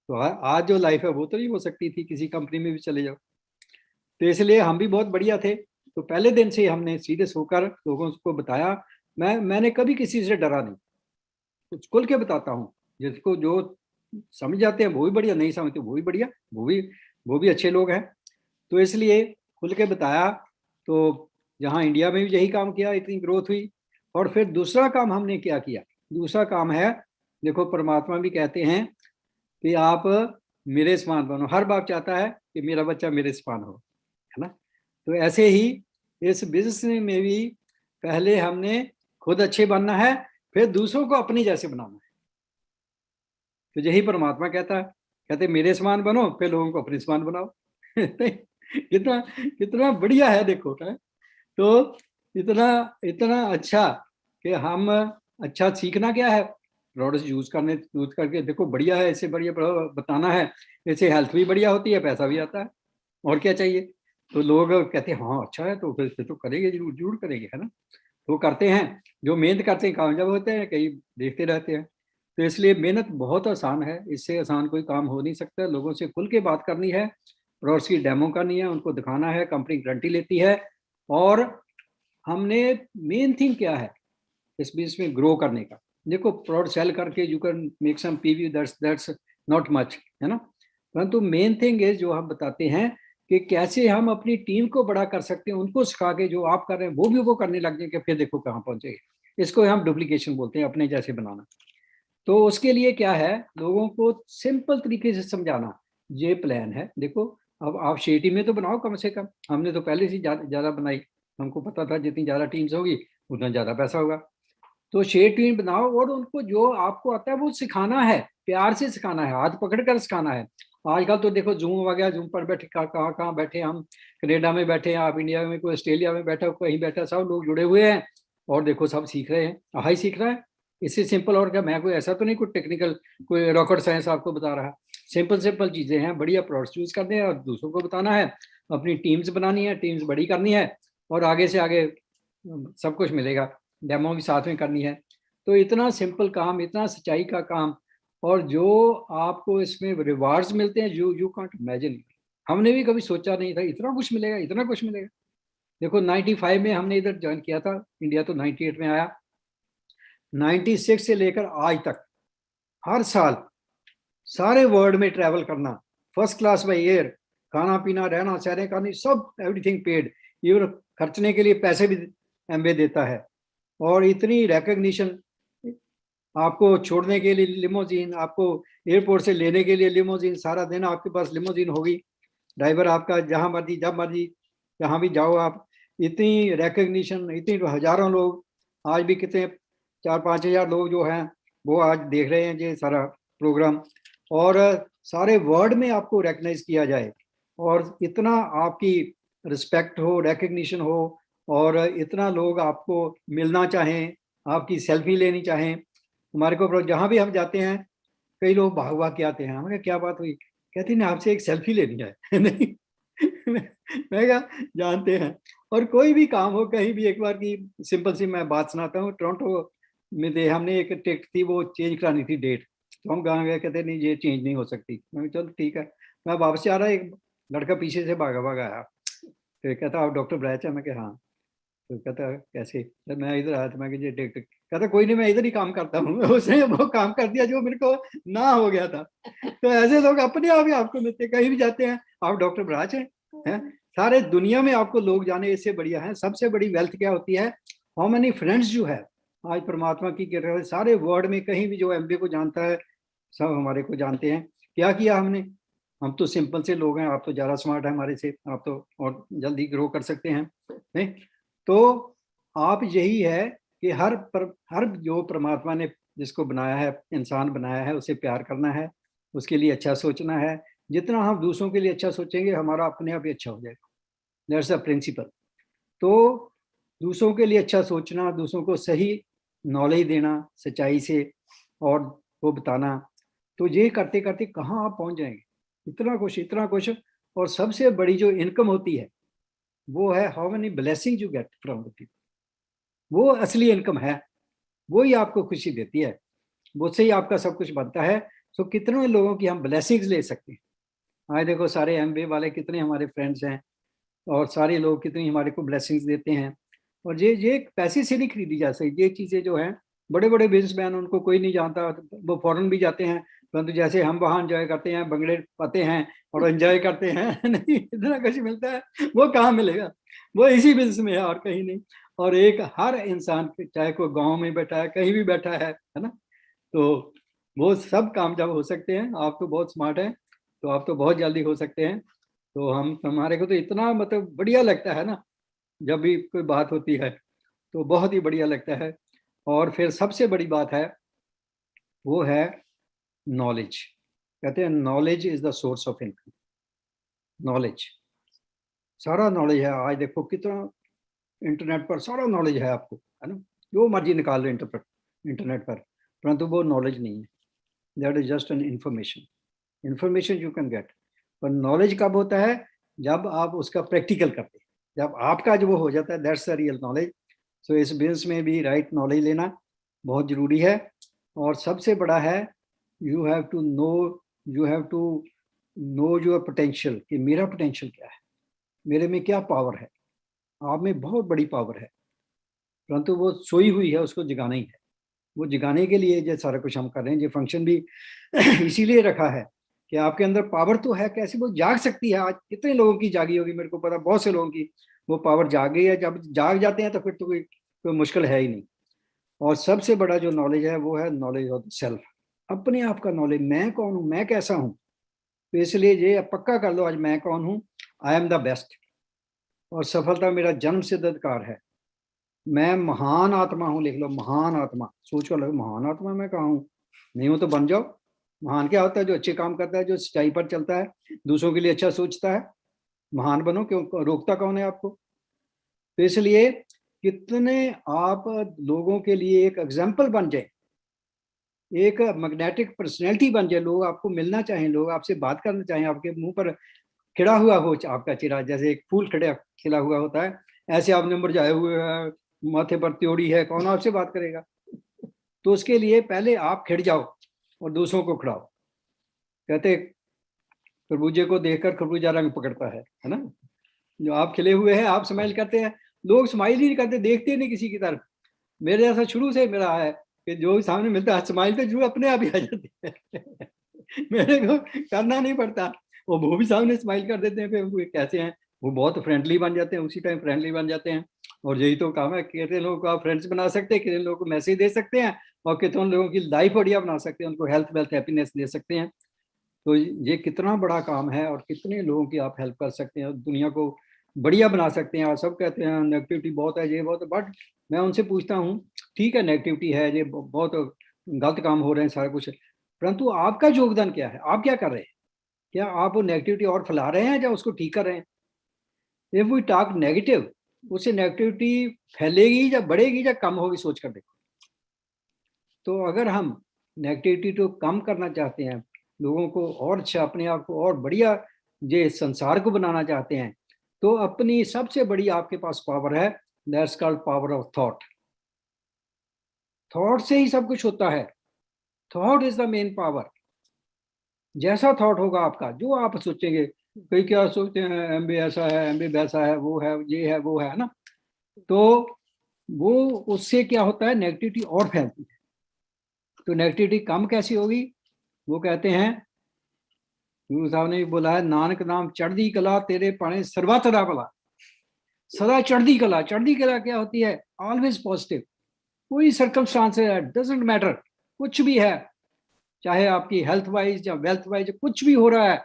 S8: तो आज जो लाइफ है वो तो नहीं हो सकती थी, किसी कंपनी में भी चले जाओ। तो इसलिए हम भी बहुत बढ़िया थे। तो पहले दिन से हमने सीरियस होकर लोगों को बताया। मैंने कभी किसी से डरा नहीं, कुछ खुल के बताता हूँ। जिसको जो समझ जाते हैं वो भी बढ़िया, नहीं समझते वो भी बढ़िया, वो भी अच्छे लोग हैं। तो इसलिए खुल के बताया। तो जहाँ इंडिया में भी यही काम किया, इतनी ग्रोथ हुई। और फिर दूसरा काम हमने क्या किया, दूसरा काम है, देखो परमात्मा भी कहते हैं कि आप मेरे समान बनो। हर बाप चाहता है कि मेरा बच्चा मेरे समान हो, है ना। तो ऐसे ही इस बिजनेस में भी पहले हमने खुद अच्छे बनना है, फिर दूसरों को अपने जैसे बनाना है। तो यही परमात्मा कहते मेरे समान बनो, फिर लोगों को अपने समान बनाओ। कितना कितना बढ़िया है देखो है। तो इतना अच्छा कि हम अच्छा सीखना क्या है, प्रोडक्ट्स यूज करके देखो बढ़िया है, इससे बढ़िया बताना है, इससे हेल्थ भी बढ़िया होती है, पैसा भी आता है, और क्या चाहिए। तो लोग कहते हैं हाँ अच्छा है, तो फिर तो करेंगे, जरूर जरूर करेंगे, है ना। तो करते हैं, जो मेहनत करते हैं कामयाब होते हैं, कई देखते रहते हैं। तो इसलिए मेहनत बहुत आसान है, इससे आसान कोई काम हो नहीं सकता। लोगों से खुल के बात करनी है, प्रोडक्ट्स की डेमो करनी है, उनको दिखाना है, कंपनी गारंटी लेती है। और हमने मेन थिंग क्या है इस बिजनेस में ग्रो करने का, देखो प्रोडक्ट सेल करके you can make some PV, that's not much, है ना। परंतु मेन थिंग है जो हम बताते हैं कि कैसे हम अपनी टीम को बड़ा कर सकते हैं, उनको सिखा के जो आप कर रहे हैं वो भी वो करने लग जाएंगे, फिर देखो कहाँ पहुंचेगा। इसको हम डुप्लीकेशन बोलते हैं, अपने जैसे बनाना। तो उसके लिए क्या है, लोगों को सिंपल तरीके से समझाना, ये प्लान है देखो। अब आप शेटी में तो बनाओ कम से कम, हमने तो पहले से ज्यादा बनाई, हमको पता था जितनी ज्यादा टीम्स होगी उतना ज्यादा पैसा होगा। तो शेयर टीम बनाओ और उनको जो आपको आता है वो सिखाना है, प्यार से सिखाना है, हाथ पकड़ कर सिखाना है। आजकल तो देखो जूम वगैरह, जूम पर बैठे कहाँ बैठे, हम कनाडा में बैठे हैं, आप इंडिया में, कोई ऑस्ट्रेलिया में बैठा, कहीं बैठा, सब लोग जुड़े हुए हैं और देखो सब सीख रहे हैं, हाई सीख रहा है। इससे सिंपल और क्या, मैं कोई ऐसा तो नहीं कोई टेक्निकल कोई रॉकेट साइंस आपको बता रहा। सिंपल सिंपल चीजें हैं, बढ़िया प्रोडक्ट्स यूज करने हैं और दूसरों को बताना है, अपनी टीम्स बनानी है, टीम्स बड़ी करनी है और आगे से आगे सब कुछ मिलेगा, डेमो भी साथ में करनी है। तो इतना सिंपल काम, इतना सच्चाई का काम, और जो आपको इसमें रिवार्ड्स मिलते हैं यू कांट इमेजिन। हमने भी कभी सोचा नहीं था इतना कुछ मिलेगा, इतना कुछ मिलेगा। देखो 95 में हमने इधर ज्वाइन किया था इंडिया, तो 98 में आया। 96 से लेकर आज तक हर साल सारे वर्ल्ड में ट्रैवल करना, फर्स्ट क्लास बाय एयर, खाना पीना रहना सहने का नहीं, सब एवरीथिंग पेड, इवन खर्चने के लिए पैसे भी एमवे देता है। और इतनी रिकॉग्निशन, आपको छोड़ने के लिए लिमोजीन, आपको एयरपोर्ट से लेने के लिए लिमोजीन, सारा दिन आपके पास लिमोजीन होगी, ड्राइवर आपका जहां मर्जी जब मर्जी जहां भी जाओ आप। इतनी रिकॉग्निशन, इतनी हजारों लोग, आज भी कितने 4-5 हजार लोग जो हैं वो आज देख रहे हैं ये सारा प्रोग्राम, और सारे वर्ल्ड में आपको रिकग्नाइज किया जाए और इतना आपकी रिस्पेक्ट हो, रिकग्निशन हो, और इतना लोग आपको मिलना चाहें, आपकी सेल्फी लेनी चाहें। हमारे को जहाँ भी हम जाते हैं कई लोग भाग भाग के आते हैं, हमें क्या बात हुई, कहते हैं आपसे एक सेल्फी लेनी है नहीं मैं कहा जानते हैं। और कोई भी काम हो कहीं भी, एक बार की सिंपल सी मैं बात सुनाता हूँ, टोरंटो में हमने एक टिकट थी वो चेंज करानी थी डेट, तो हम कहाँ गए, कहते नहीं ये चेंज नहीं हो सकती। मैं चलो ठीक है, मैं वापस आ रहा, एक लड़का पीछे से भागा भागा आया, तो कहता आप डॉक्टर ब्रैच है, मैं कहा हाँ। तो कहता कैसे, जब मैं इधर आया तो मैं कहता कोई नहीं मैं इधर ही काम करता हूँ उसने वो काम कर दिया जो मेरे को ना हो गया था। तो ऐसे लोग अपने आप ही आपको मिलते, कहीं भी जाते हैं आप डॉक्टर ब्राज हैं, सारे दुनिया में आपको लोग जाने, इससे बढ़िया है। सबसे बड़ी वेल्थ क्या होती है, हाउ मेनी फ्रेंड्स जो है आज परमात्मा की कृपा से सारे वर्ल्ड में कहीं भी जो एमबीए को जानता है सब हमारे को जानते हैं। क्या किया हमने, हम तो सिंपल से लोग हैं, आप तो ज़्यादा स्मार्ट है हमारे से, आप तो और जल्दी ग्रो कर सकते हैं नहीं। तो आप यही है कि हर जो परमात्मा ने जिसको बनाया है, इंसान बनाया है, उसे प्यार करना है, उसके लिए अच्छा सोचना है। जितना हम दूसरों के लिए अच्छा सोचेंगे हमारा अपने आप ही अच्छा हो जाएगा, दैट्स द प्रिंसिपल। तो दूसरों के लिए अच्छा सोचना, दूसरों को सही नॉलेज देना सच्चाई से और वो बताना, तो ये करते करते कहाँ आप पहुंच जाएंगे, इतना कुछ। और सबसे बड़ी जो इनकम होती है वो है how many blessing you get from the people, वो असली इनकम है, वो ही आपको खुशी देती है, वो से ही आपका सब कुछ बनता है। तो कितने लोगों की हम ब्लेसिंग्स ले सकते हैं। आज देखो सारे एमबीए वाले कितने हमारे फ्रेंड्स हैं और सारे लोग कितनी हमारे को ब्लेसिंग्स देते हैं। और ये पैसे से नहीं खरीदी जा सकती ये चीज़ें जो हैं। बड़े बड़े बिजनेसमैन, उनको कोई नहीं जानता, वो फॉरेन भी जाते हैं, परंतु जैसे हम वहाँ एंजॉय करते हैं, बंगले पाते हैं और एंजॉय करते हैं नहीं, इतना कुछ मिलता है वो कहाँ मिलेगा, वो इसी बिजनेस में है और कहीं नहीं। और एक हर इंसान, चाहे कोई गाँव में बैठा है, कहीं भी बैठा है ना, तो वो सब कामयाब हो सकते हैं। आप तो बहुत स्मार्ट हैं, तो आप तो बहुत जल्दी हो सकते हैं। तो हमारे को तो इतना मतलब बढ़िया लगता है ना, जब भी कोई बात होती है तो बहुत ही बढ़िया लगता है। और फिर सबसे बड़ी बात है वो है नॉलेज। कहते हैं knowledge is the source of income. Knowledge, सारा नॉलेज है। आज देखो कितना इंटरनेट पर सारा नॉलेज है आपको, है ना, जो मर्जी निकाल लो इंटरनेट पर, परंतु वो नॉलेज नहीं है, that is just an information. Information you can get, पर नॉलेज कब होता है जब आप उसका प्रैक्टिकल करते हैं, जब आपका जो वो हो जाता है, दैट्स द रियल नॉलेज। सो इस बिजनेस में भी राइट नॉलेज लेना बहुत जरूरी है। और सबसे बड़ा है you have to know your potential, कि मेरा पोटेंशियल क्या है, मेरे में क्या पावर है। आप में बहुत बड़ी पावर है, परंतु वो सोई हुई है, उसको जगाना ही है। वो जगाने के लिए जो सारा कुछ हम कर रहे हैं, ये फंक्शन भी इसीलिए रखा है कि आपके अंदर पावर तो है, कैसे वो जाग सकती है। आज कितने लोगों की जागी होगी, मेरे को पता, बहुत से लोगों की वो पावर जाग गई है। जब जाग जाते हैं तो फिर तो कोई मुश्किल है ही नहीं। और सबसे बड़ा जो नॉलेज है वो है नॉलेज ऑफ सेल्फ, अपने आप का नॉलेज, मैं कौन हूँ, मैं कैसा हूँ। तो इसलिए ये पक्का कर लो आज, मैं कौन हूँ, आई एम द बेस्ट, और सफलता मेरा जन्म सिद्ध अधिकार है। मैं महान आत्मा हूँ, लिख लो महान आत्मा। सोचो लगे महान आत्मा मैं कहाँ हूँ, नहीं हो तो बन जाओ। महान क्या होता है, जो अच्छे काम करता है, जो सच्चाई पर चलता है, दूसरों के लिए अच्छा सोचता है। महान बनो, क्यों, रोकता कौन है आपको। तो इसलिए कितने आप लोगों के लिए एक एग्जाम्पल बन जाए, एक मैग्नेटिक पर्सनैलिटी बन जाए, लोग आपको मिलना चाहें, लोग आपसे बात करना चाहें, आपके मुंह पर खिड़ा हुआ हो आपका चेहरा, जैसे एक फूल खिला हुआ होता है, ऐसे आपने मुरझाए हुए हैं, माथे पर त्योड़ी है, कौन आपसे बात करेगा। तो उसके लिए पहले आप खिड़ जाओ और दूसरों को खिड़ाओ। कहते खरबूजे को देखकर खरबूजा रंग पकड़ता है ना। जो आप खिले हुए हैं, आप स्माइल करते हैं, लोग स्माइल ही नहीं करते, देखते नहीं किसी की तरफ। मेरे ऐसा शुरू से मेरा है कि जो सामने मिलता है स्माइल तो जरूर अपने आप ही आ जाती है मेरे को करना नहीं पड़ता, वो भी सामने स्माइल कर देते हैं। फिर वो कैसे हैं, वो बहुत फ्रेंडली बन जाते हैं, उसी टाइम फ्रेंडली बन जाते हैं। और यही तो काम है, कितने लोगों को आप फ्रेंड्स बना सकते हैं, कितने लोगों को मैसेज दे सकते हैं, और कितने लोगों की लाइफ बढ़िया बना सकते हैं, उनको हेल्थ वेल्थ हैप्पीनेस दे सकते हैं। तो ये कितना बड़ा काम है, और कितने लोगों की आप हेल्प कर सकते हैं, दुनिया को बढ़िया बना सकते हैं। आप सब कहते हैं नेगेटिविटी बहुत है, ये बहुत है, बट मैं उनसे पूछता हूँ, ठीक है नेगेटिविटी है, ये बहुत गलत काम हो रहे हैं सारा कुछ, परंतु आपका योगदान क्या है, आप क्या कर रहे हैं। क्या आप वो नेगेटिविटी और फैला रहे हैं या उसको ठीक कर रहे हैं। इफ वी टॉक नेगेटिव, उससे नेगेटिविटी फैलेगी या बढ़ेगी या कम होगी, सोच कर देखो। तो अगर हम नेगेटिविटी को कम करना चाहते हैं, लोगों को और अच्छा, अपने आप को और बढ़िया, ये संसार को बनाना चाहते हैं, तो अपनी सबसे बड़ी आपके पास पावर है, that's called power of thought. Thought से ही सब कुछ होता है, thought is the main power. जैसा थॉट होगा आपका, जो आप सोचेंगे, कई क्या सोचते हैं, एमबी ऐसा है, एमबी वैसा है, वो है, ये है, वो है ना, तो वो उससे क्या होता है, नेगेटिविटी और फैलती है। तो नेगेटिविटी कम कैसी होगी, वो कहते हैं, गुरु साहब ने बोला है, नानक नाम चढ़दी कला तेरे पाने सर्वत्र भला। सदा चढ़दी कला, चढ़दी कला क्या होती है, ऑलवेज पॉजिटिव। कोई सर्कमस्टांस है, डजंट मैटर, कुछ भी है, चाहे आपकी हेल्थ वाइज या वेल्थ वाइज कुछ भी हो रहा है,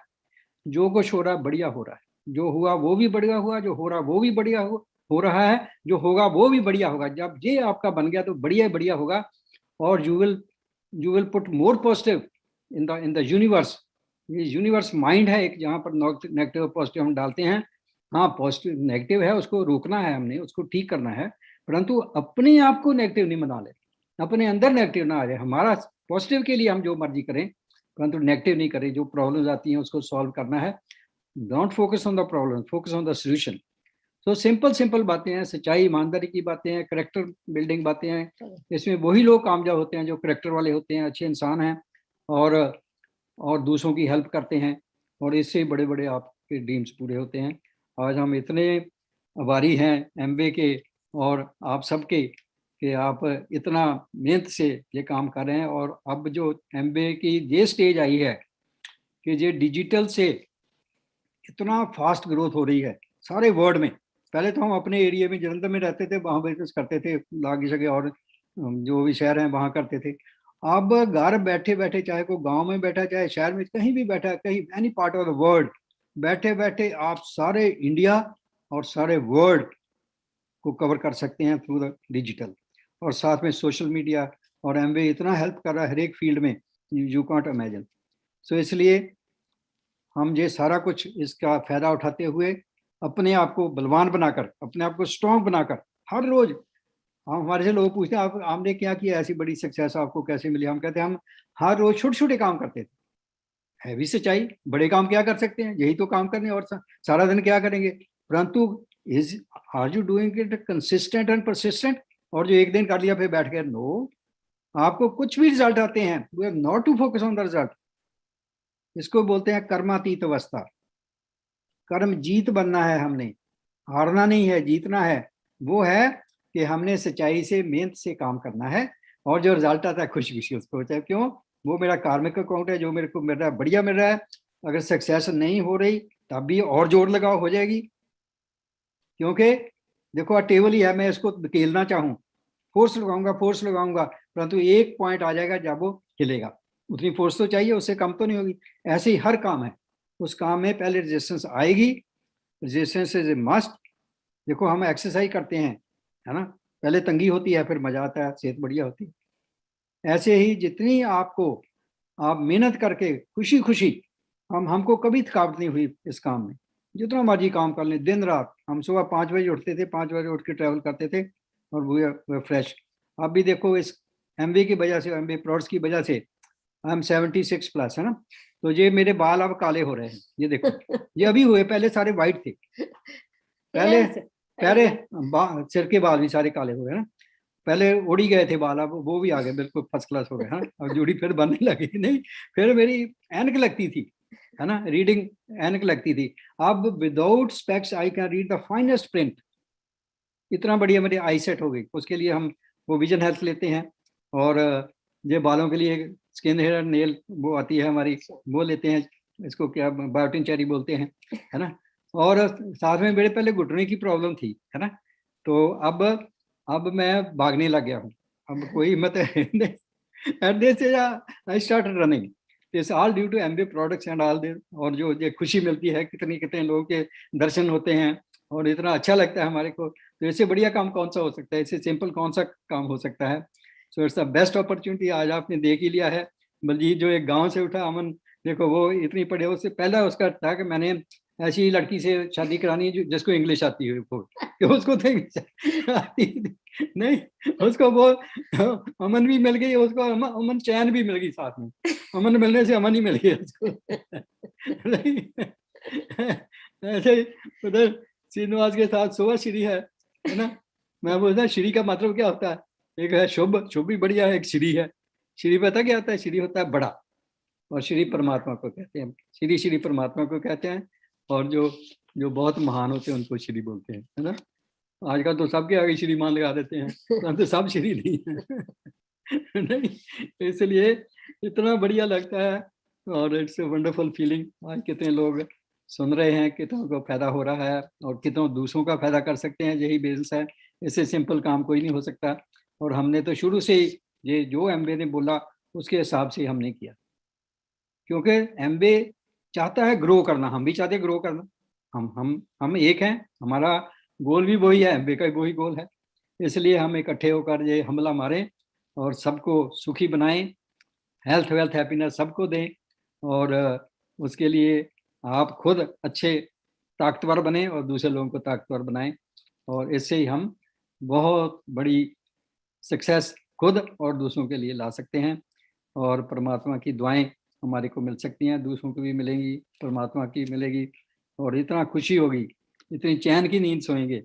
S8: जो कुछ हो रहा है बढ़िया हो रहा है, जो हुआ वो भी बढ़िया हुआ, जो हो रहा वो भी बढ़िया हो रहा है, जो होगा वो भी बढ़िया होगा। जब ये आपका बन गया तो बढ़िया बढ़िया होगा, और you will put more positive in the universe. ये यूनिवर्स माइंड है एक, जहाँ पर नेगेटिव पॉजिटिव हम डालते हैं। हाँ, पॉजिटिव नेगेटिव है, उसको रोकना है हमने, उसको ठीक करना है, परंतु अपने आप को नेगेटिव नहीं बना ले, अपने अंदर नेगेटिव ना आ जाए। हमारा पॉजिटिव के लिए हम जो मर्जी करें, परंतु नेगेटिव नहीं करें। जो प्रॉब्लम्स आती हैं उसको सॉल्व करना है। Don't focus on the problem, focus on the solution. तो सिंपल बातें हैं, सच्चाई ईमानदारी की बातें हैं, करेक्टर बिल्डिंग बातें हैं। इसमें वही लोग कामयाब होते हैं जो करेक्टर वाले होते हैं, अच्छे इंसान हैं, और दूसरों की हेल्प करते हैं, और इससे बड़े बड़े आपके ड्रीम्स पूरे होते हैं। आज हम इतने आभारी हैं एमवे के और आप सबके, कि आप इतना मेहनत से ये काम कर रहे हैं। और अब जो एमबीए की ये स्टेज आई है कि ये डिजिटल से इतना फास्ट ग्रोथ हो रही है सारे वर्ल्ड में। पहले तो हम अपने एरिया में जलंधर में रहते थे, वहाँ बिजनेस करते थे, लागी जगह और जो भी शहर हैं वहाँ करते थे। अब घर बैठे बैठे, चाहे कोई गांव में बैठा, चाहे शहर में, कहीं भी बैठा, कहीं any part of the world, बैठे बैठे आप सारे इंडिया और सारे वर्ल्ड को कवर कर सकते हैं थ्रू द डिजिटल। और साथ में सोशल मीडिया और एमवे इतना हेल्प कर रहा है हर एक फील्ड में, यू कांट इमेजिन। सो इसलिए हम ये सारा कुछ इसका फायदा उठाते हुए अपने आप को बलवान बनाकर, अपने आप को स्ट्रॉन्ग बनाकर, हर रोज हमारे से लोग पूछते हैं आप आपने क्या किया, ऐसी बड़ी सक्सेस आपको कैसे मिली। हम कहते हैं हम हर रोज छोटे छोटे काम करते थे, है भी सच्चाई। बड़े काम क्या कर सकते हैं, यही तो काम करने, और सारा दिन क्या करेंगे। परंतु are you doing it consistent and persistent, और जो एक दिन कर लिया फिर बैठ गए, नो। आपको कुछ भी रिजल्ट आते हैं, we have not to focus on the result. इसको बोलते हैं कर्मातीत अवस्था। कर्म जीत बनना है हमने, हारना नहीं है, जीतना है। वो है कि हमने सच्चाई से, मेहनत से काम करना है, और जो रिजल्ट आता है खुशी खुशी उसको चाहे, क्यों, वो मेरा कार्मिक अकाउंट है, जो मेरे को मिल रहा है बढ़िया मिल रहा है। अगर सक्सेस नहीं हो रही तब भी और जोर लगाओ, हो जाएगी। क्योंकि देखो टेबल ही है, मैं इसको धकेलना चाहूँ, फोर्स लगाऊंगा, परंतु एक पॉइंट आ जाएगा जब वो हिलेगा। उतनी फोर्स तो चाहिए, उससे कम तो नहीं होगी। ऐसे ही हर काम है, उस काम में पहले रेजिस्टेंस आएगी, रेजिस्टेंस इज ए मस्ट। देखो हम एक्सरसाइज करते हैं, है ना, पहले तंगी होती है, फिर मजा आता है, सेहत बढ़िया होती है। ऐसे ही जितनी आपको आप मेहनत करके खुशी खुशी, हमको कभी थकावट नहीं हुई इस काम में, जितना मर्जी काम कर लें दिन रात। हम सुबह 5 बजे उठते थे, 5 बजे उठ के ट्रैवल करते थे, और वो फ्रेश। अब भी देखो इस MBA की वजह से, MBA प्रोडक्ट्स की वजह से आई एम 76 प्लस, है ना। तो ये मेरे बाल अब काले हो रहे हैं, ये देखो ये अभी हुए, पहले सारे वाइट थे। पहले सिर के बाल भी सारे काले हो गए ना, पहले उड़ ही गए थे बाल, अब वो भी आ गए, बिल्कुल फर्स्ट क्लास हो गए। हाँ, अब जुड़ी फिर बनने लगी। नहीं, फिर मेरी ऐनक लगती थी, है ना, रीडिंग ऐनक लगती थी। अब without specs I can read the finest print. इतना बढ़िया मेरी आई सेट हो गई। उसके लिए हम वो विजन हेल्थ लेते हैं, और ये बालों के लिए स्किन हेयर नेल वो आती है हमारी, वो लेते हैं, इसको क्या बायोटिन चेरी बोलते हैं, है ना। और साथ में मेरे पहले घुटने की प्रॉब्लम थी, है ना, तो अब मैं भागने लग गया हूँ, अब कोई हिम्मत नहीं। And this is I started running, this all due to MBA products and all this. और जो ये खुशी मिलती है, कितने कितने लोगों के दर्शन होते हैं, और इतना अच्छा लगता है हमारे को। तो इससे बढ़िया काम कौन सा हो सकता है, इससे सिंपल कौन सा काम हो सकता है। So it's the best opportunity, आज आपने देख ही लिया है। बलजीत जो एक गांव से उठा, अमन देखो वो इतनी पढ़े, उससे पहला उसका था कि मैंने ऐसी ही लड़की से शादी करानी जिसको इंग्लिश आती है, कि उसको तो इंग्लिश आती नहीं, उसको वो अमन भी मिल गई, उसको अमन चैन भी मिल गई साथ में, अमन मिलने से अमन ही मिल गया उसको। ऐसे ही उधर श्रीनिवास के साथ सुबह श्री है ना। मैं बोलता श्री का मतलब क्या होता है, एक है शुभ, शुभ भी बढ़िया है, एक श्री है। श्री पता क्या होता है, श्री होता है बड़ा, और श्री परमात्मा को कहते हैं, श्री परमात्मा को कहते हैं, और जो बहुत महान होते हैं उनको श्री बोलते हैं, है ना। आजकल तो सबके आगे श्रीमान लगा देते हैं, तो सब श्री नहीं है। नहीं, इसलिए इतना बढ़िया लगता है, और इट्स ए वंडरफुल फीलिंग। आज कितने लोग सुन रहे हैं, कितनों को फायदा हो रहा है, और कितनों दूसरों का फायदा कर सकते हैं, यही बिजनेस है। इससे सिंपल काम कोई नहीं हो सकता। और हमने तो शुरू से ही ये जो MBA ने बोला उसके हिसाब से हमने किया, क्योंकि MBA चाहता है ग्रो करना, हम भी चाहते हैं ग्रो करना। हम एक हैं, हमारा गोल भी वही है, MBA का वही गोल है। इसलिए हम इकट्ठे होकर ये हमला मारें और सबको सुखी बनाएं, हेल्थ वेल्थ हैप्पीनेस सबको दें, और उसके लिए आप खुद अच्छे ताकतवर बने और दूसरे लोगों को ताकतवर बनाएं, और इससे ही हम बहुत बड़ी सक्सेस खुद और दूसरों के लिए ला सकते हैं। और परमात्मा की दुआएं हमारे को मिल सकती हैं, दूसरों को भी मिलेंगी, परमात्मा की मिलेगी, और इतना खुशी होगी, इतनी चैन की नींद सोएंगे,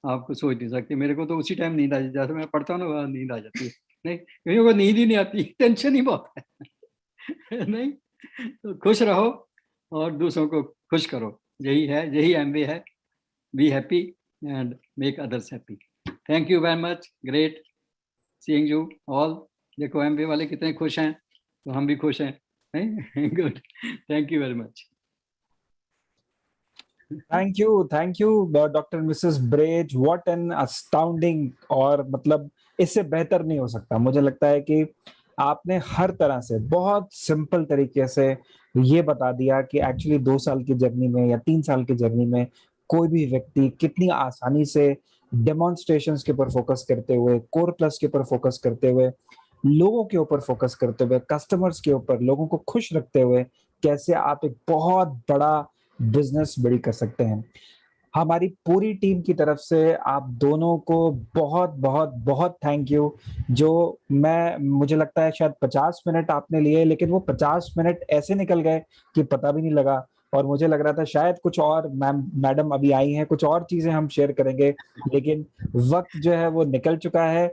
S8: आपको सोच नहीं सकते। मेरे को तो उसी टाइम नींद आ जाती है, जैसे मैं पढ़ता हूँ ना, नींद आ जाती है। नहीं, क्योंकि वो नींद ही नहीं आती, टेंशन ही बहुत है। नहीं, तो खुश रहो और दूसरों को खुश करो, यही MBA है। Be happy and make others happy. Thank you very much, great seeing you all. देखो MBA वाले कितने खुश हैं, तो हम भी खुश हैं। Good, thank you very much.
S2: Thank you doctor Mrs ब्रेज, व्हाट एन अस्टाउंडिंग, और मतलब इससे बेहतर नहीं हो सकता। मुझे लगता है कि आपने हर तरह से बहुत सिंपल तरीके से ये बता दिया कि एक्चुअली 2 साल की जर्नी में या 3 साल की जर्नी में कोई भी व्यक्ति कितनी आसानी से डेमोन्स्ट्रेशंस के ऊपर फोकस करते हुए, कोर प्लस के ऊपर फोकस करते हुए, लोगों के ऊपर फोकस करते हुए, कस्टमर्स के ऊपर, लोगों को खुश रखते हुए कैसे आप एक बहुत बड़ा बिजनेस बिल्ड कर सकते हैं। हमारी पूरी टीम की तरफ से आप दोनों को बहुत बहुत बहुत थैंक यू। जो मुझे लगता है शायद 50 मिनट आपने लिए, लेकिन वो 50 मिनट ऐसे निकल गए कि पता भी नहीं लगा। और मुझे लग रहा था शायद कुछ और मैडम अभी आई हैं, कुछ और चीजें हम शेयर करेंगे, लेकिन वक्त जो है वो निकल चुका है।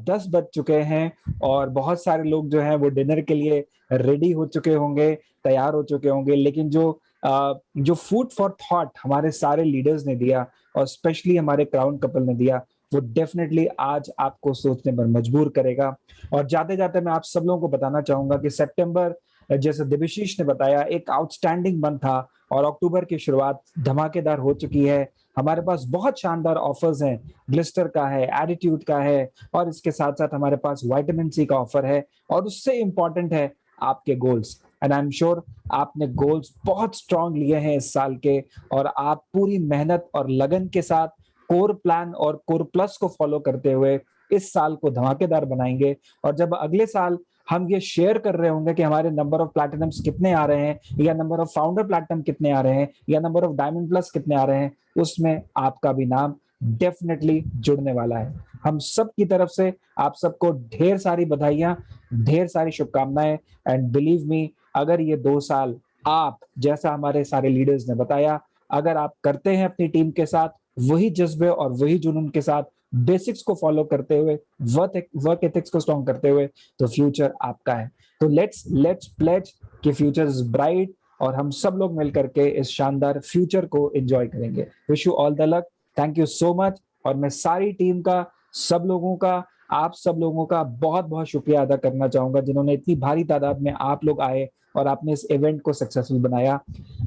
S2: 10 बज चुके हैं और बहुत सारे लोग जो हैं वो डिनर के लिए रेडी हो चुके होंगे, तैयार हो चुके होंगे। लेकिन जो फूड फॉर थॉट हमारे सारे लीडर्स ने दिया और स्पेशली हमारे क्राउन कपल ने दिया, वो डेफिनेटली आज आपको सोचने पर मजबूर करेगा। और जाते जाते मैं आप सब लोगों को बताना चाहूंगा कि सितंबर, जैसे देवशीष ने बताया, एक आउटस्टैंडिंग मंथ था और अक्टूबर की शुरुआत धमाकेदार हो चुकी है। हमारे पास बहुत शानदार ऑफर्स हैं, ग्लिस्टर का है, एटीट्यूड का है, और इसके साथ साथ हमारे पास विटामिन सी का ऑफर है, और उससे इंपॉर्टेंट है आपके goals. And I am sure आपने गोल्स बहुत स्ट्रांग लिए हैं इस साल के, और आप पूरी मेहनत और लगन के साथ कोर प्लान और कोर प्लस को फॉलो करते हुए इस साल को धमाकेदार बनाएंगे। और जब अगले साल हम ये शेयर कर रहे होंगे कि हमारे नंबर ऑफ प्लैटिनम्स कितने आ रहे हैं, या नंबर ऑफ फाउंडर प्लैटिनम कितने आ रहे हैं, या नंबर ऑफ डायमंड प्लस कितने आ रहे हैं, उसमें आपका भी नाम डेफिनेटली जुड़ने वाला है। हम सब की तरफ से आप सबको ढेर सारी बधाइयां, ढेर सारी शुभकामनाएं। एंड बिलीव मी, अगर ये 2 साल आप, जैसा हमारे सारे लीडर्स ने बताया, अगर आप करते हैं अपनी टीम के साथ वही जज्बे और वही जुनून के साथ, बेसिक्स को फॉलो करते हुए, वर्क एथिक्स को स्ट्रॉन्ग करते हुए, तो फ्यूचर आपका है। तो लेट्स प्लेज कि फ्यूचर इज ब्राइट, और हम सब लोग मिलकर के इस शानदार फ्यूचर को एंजॉय करेंगे। Wish you all the luck, thank you so much. और मैं सारी टीम का, सब लोगों का, आप सब लोगों का बहुत बहुत शुक्रिया अदा करना चाहूंगा, जिन्होंने इतनी भारी तादाद में आप लोग आए और आपने इस इवेंट को सक्सेसफुल बनाया।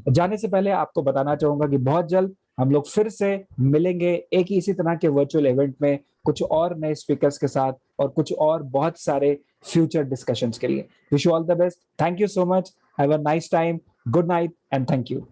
S2: जाने से पहले आपको बताना चाहूंगा कि बहुत जल्द हम लोग फिर से मिलेंगे एक ही इसी तरह के वर्चुअल इवेंट में, कुछ और नए स्पीकर्स के साथ और कुछ और बहुत सारे फ्यूचर डिस्कशंस के लिए। Wish you all the best, thank you so much, have a nice time, good night and thank you.